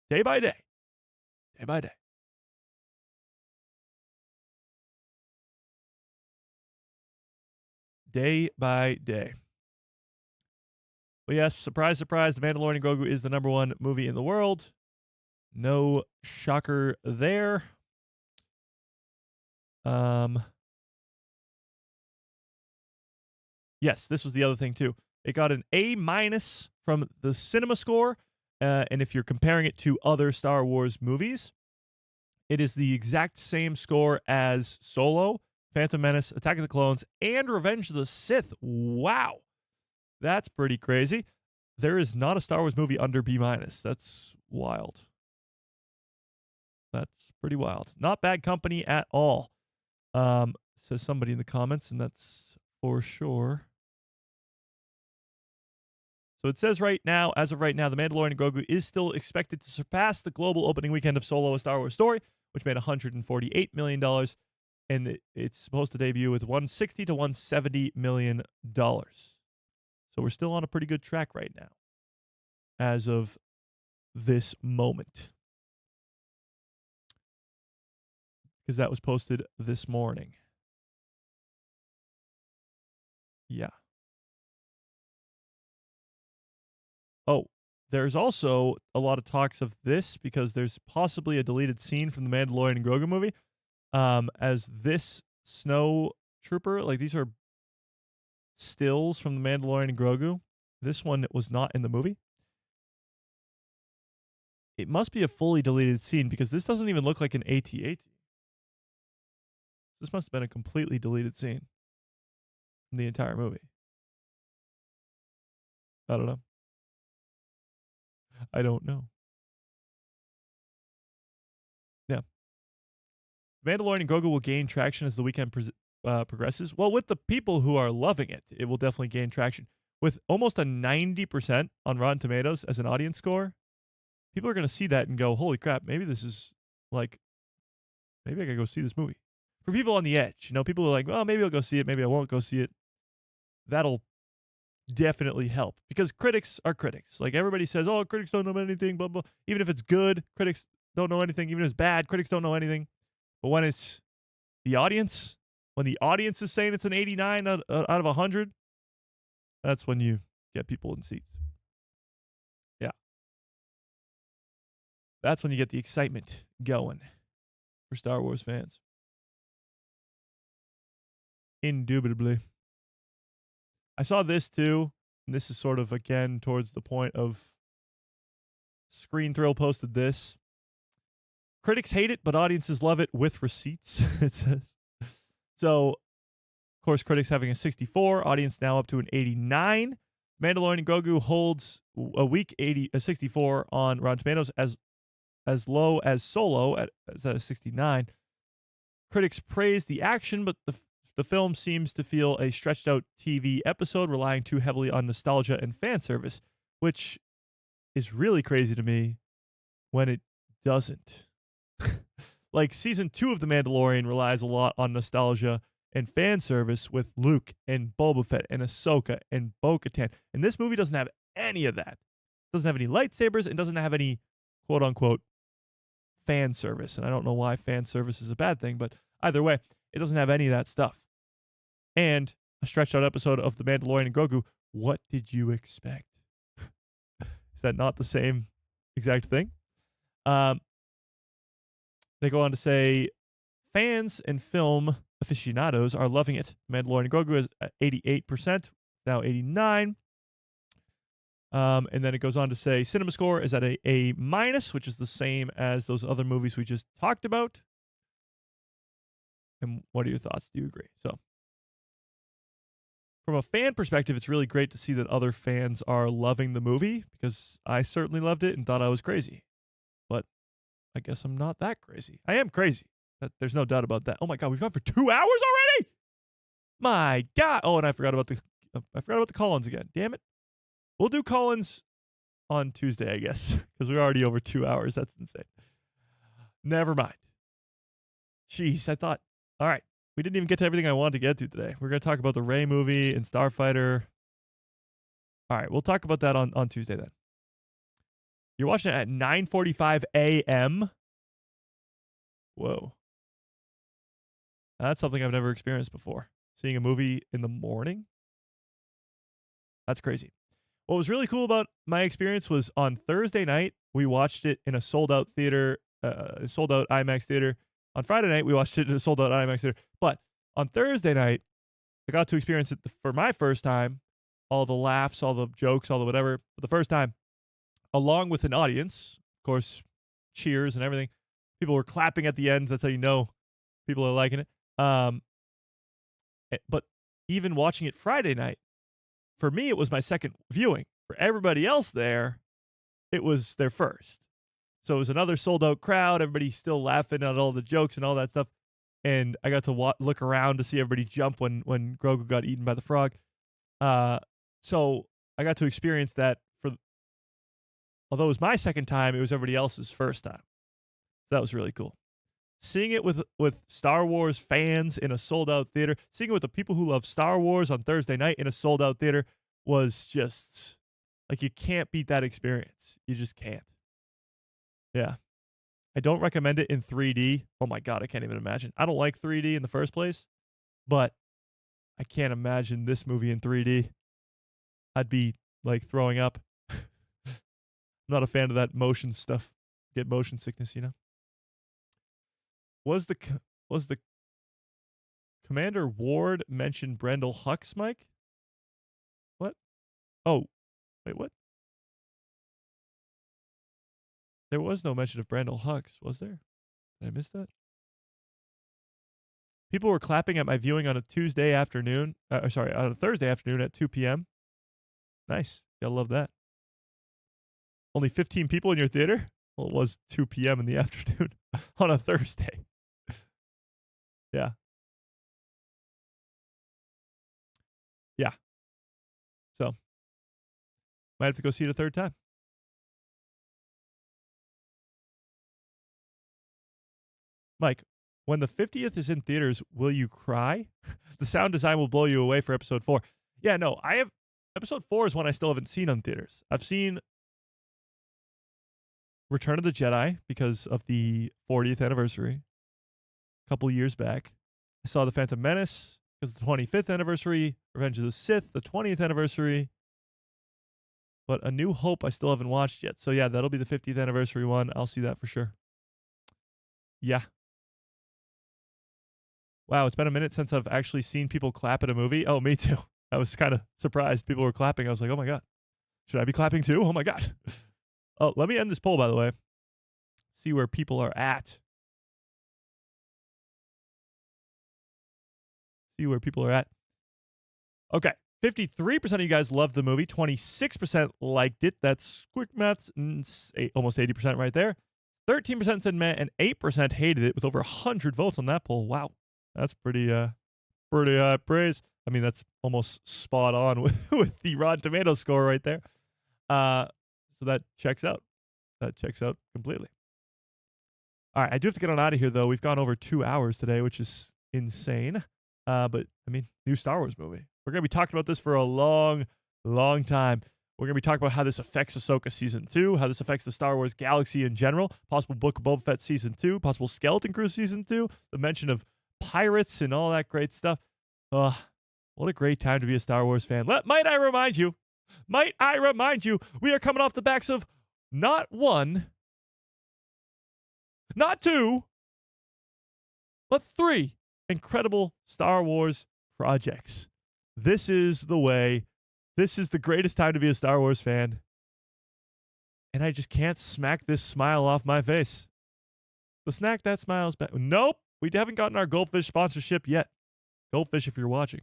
Speaker 1: Day by day. Day by day. Day by day. But yes, surprise, surprise, The Mandalorian and Grogu is the #1 movie in the world. No shocker there. Yes, this was the other thing too. It got an A- from the Cinema Score, and if you're comparing it to other Star Wars movies, it is the exact same score as Solo, Phantom Menace, Attack of the Clones, and Revenge of the Sith. Wow. That's pretty crazy. There is not a Star Wars movie under B-. That's wild. That's pretty wild. Not bad company at all. Says somebody in the comments, and that's for sure. So it says right now, as of right now, The Mandalorian and Grogu is still expected to surpass the global opening weekend of Solo: A Star Wars Story, which made $148 million, and it's supposed to debut with $160 to $170 million. So we're still on a pretty good track right now, as of this moment. Because that was posted this morning. Yeah. Oh, there's also a lot of talks of this because there's possibly a deleted scene from the Mandalorian and Grogu movie. As this snow trooper, like these are stills from the Mandalorian and Grogu. This one was not in the movie. It must be a fully deleted scene because this doesn't even look like an AT-AT. This must have been a completely deleted scene from the entire movie. I don't know. I don't know. Yeah. Mandalorian and Grogu will gain traction as the weekend progresses. Well, with the people who are loving it, it will definitely gain traction. With almost a 90% on Rotten Tomatoes as an audience score, people are going to see that and go, holy crap, maybe this is like, maybe I gotta go see this movie. For people on the edge, you know, people are like, well, maybe I'll go see it, maybe I won't go see it. That'll definitely help because critics are critics. Like everybody says, oh, critics don't know anything, blah, blah. Even if it's good, critics don't know anything. Even if it's bad, critics don't know anything. But when it's the audience, when the audience is saying it's an 89 out of 100, that's when you get people in seats. Yeah. That's when you get the excitement going for Star Wars fans. Indubitably. I saw this too, and this is sort of, again, towards the point of Screen Thrill posted this. Critics hate it, but audiences love it with receipts, it says. So, of course, critics having a 64, audience now up to an 89. Mandalorian and Grogu holds a weak 64 on Rotten Tomatoes, as low as Solo at a 69. Critics praise the action, but the film seems to feel a stretched-out TV episode relying too heavily on nostalgia and fan service, which is really crazy to me when it doesn't. Like, season 2 of The Mandalorian relies a lot on nostalgia and fan service with Luke and Boba Fett and Ahsoka and Bo-Katan. And this movie doesn't have any of that. It doesn't have any lightsabers and doesn't have any quote-unquote fan service. And I don't know why fan service is a bad thing, but either way, it doesn't have any of that stuff. And a stretched-out episode of The Mandalorian and Grogu, what did you expect? Is that not the same exact thing? They go on to say, fans and film aficionados are loving it. Mandalorian and Grogu is at 88%, now 89%. And then it goes on to say, cinema score is at a minus, which is the same as those other movies we just talked about. And what are your thoughts? Do you agree? So, from a fan perspective, it's really great to see that other fans are loving the movie, because I certainly loved it and thought I was crazy. But I guess I'm not that crazy. I am crazy. There's no doubt about that. Oh my God, we've gone for 2 hours already. My God. Oh, and I forgot about the call-ins again. Damn it. We'll do call-ins on Tuesday, I guess, because we're already over 2 hours. That's insane. Never mind. Jeez, I thought, all right, we didn't even get to everything I wanted to get to today. We're going to talk about the Rey movie and Starfighter. All right, we'll talk about that on Tuesday then. You're watching it at 9:45 a.m. Whoa. That's something I've never experienced before. Seeing a movie in the morning? That's crazy. What was really cool about my experience was on Thursday night, we watched it in a sold-out theater, sold-out IMAX theater. On Friday night, we watched it in a sold-out IMAX theater. But on Thursday night, I got to experience it for my first time. All the laughs, all the jokes, all the whatever, for the first time, along with an audience. Of course, cheers and everything. People were clapping at the end. That's how you know people are liking it. But even watching it Friday night, for me, it was my second viewing. For everybody else there, it was their first. So it was another sold-out crowd. Everybody still laughing at all the jokes and all that stuff. And I got to look around to see everybody jump when Grogu got eaten by the frog. So I got to experience that although it was my second time, it was everybody else's first time. So that was really cool. Seeing it with Star Wars fans in a sold-out theater, seeing it with the people who love Star Wars on Thursday night in a sold-out theater was just, like, you can't beat that experience. You just can't. Yeah. I don't recommend it in 3D. Oh my God, I can't even imagine. I don't like 3D in the first place, but I can't imagine this movie in 3D. I'd be, like, throwing up. I'm not a fan of that motion stuff. Get motion sickness, you know? Was the Commander Ward mention Brendel Hux, Mike? What? Oh, wait, what? There was no mention of Brendel Hux, was there? Did I miss that? People were clapping at my viewing on a Tuesday afternoon. On a Thursday afternoon at 2 p.m. Nice. Gotta love that. Only 15 people in your theater? Well, it was 2 p.m. in the afternoon on a Thursday. Yeah. Yeah. So, might have to go see it a third time. Mike, when the 50th is in theaters, will you cry? The sound design will blow you away for episode 4. Yeah, no, episode 4 is one I still haven't seen on theaters. I've seen Return of the Jedi because of the 40th anniversary a couple years back. I saw The Phantom Menace because of the 25th anniversary. Revenge of the Sith, the 20th anniversary. But A New Hope I still haven't watched yet. So yeah, that'll be the 50th anniversary one. I'll see that for sure. Yeah. Wow, it's been a minute since I've actually seen people clap at a movie. Oh, me too. I was kind of surprised people were clapping. I was like, oh my God. Should I be clapping too? Oh my God. Oh, let me end this poll, by the way. See where people are at. See where people are at. Okay. 53% of you guys loved the movie. 26% liked it. That's quick maths. Almost 80% right there. 13% said meh, and 8% hated it with over 100 votes on that poll. Wow. That's pretty high praise. I mean, that's almost spot on with the Rotten Tomatoes score right there. So that checks out. That checks out completely. All right, I do have to get on out of here, though. We've gone over 2 hours today, which is insane. But, I mean, new Star Wars movie. We're going to be talking about this for a long, long time. We're going to be talking about how this affects Ahsoka Season 2, how this affects the Star Wars galaxy in general, possible Book of Boba Fett Season 2, possible Skeleton Crew Season 2, the mention of pirates and all that great stuff. What a great time to be a Star Wars fan. Might I remind you, we are coming off the backs of not one, not two, but 3 incredible Star Wars projects. This is the way. This is the greatest time to be a Star Wars fan. And I just can't smack this smile off my face. The snack that smiles back. Nope. We haven't gotten our Goldfish sponsorship yet. Goldfish, if you're watching.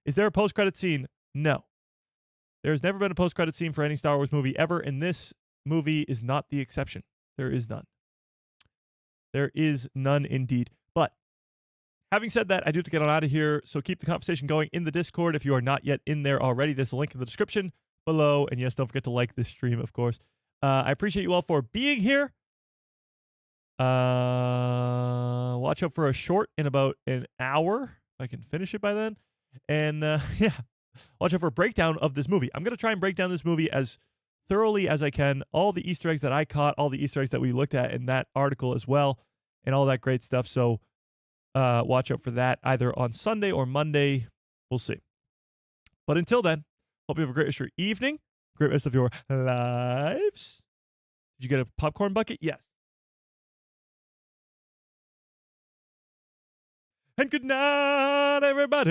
Speaker 1: Is there a post-credit scene? No. There's never been a post-credit scene for any Star Wars movie ever, and this movie is not the exception. There is none. There is none indeed. But having said that, I do have to get on out of here, so keep the conversation going in the Discord if you are not yet in there already. There's a link in the description below, and yes, don't forget to like this stream, of course. I appreciate you all for being here. Watch out for a short in about an hour, if I can finish it by then. And yeah, watch out for a breakdown of this movie. I'm going to try and break down this movie as thoroughly as I can. All the Easter eggs that I caught, all the Easter eggs that we looked at in that article as well, and all that great stuff. So watch out for that either on Sunday or Monday. We'll see. But until then, hope you have a great rest of your evening, great rest of your lives. Did you get a popcorn bucket? Yes. And good night, everybody.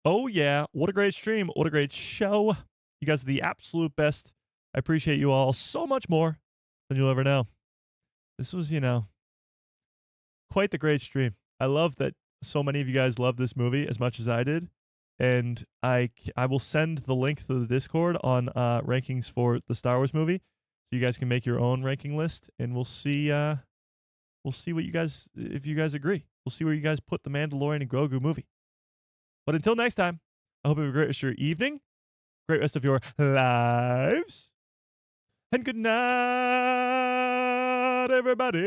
Speaker 1: Oh, yeah. What a great stream. What a great show. You guys are the absolute best. I appreciate you all so much more than you'll ever know. This was, quite the great stream. I love that so many of you guys love this movie as much as I did. And I will send the link to the Discord on rankings for the Star Wars movie, so you guys can make your own ranking list, and we'll see what you guys, if you guys agree. We'll see where you guys put the Mandalorian and Grogu movie. But until next time, I hope you have a great rest of your evening, great rest of your lives, and good night, everybody.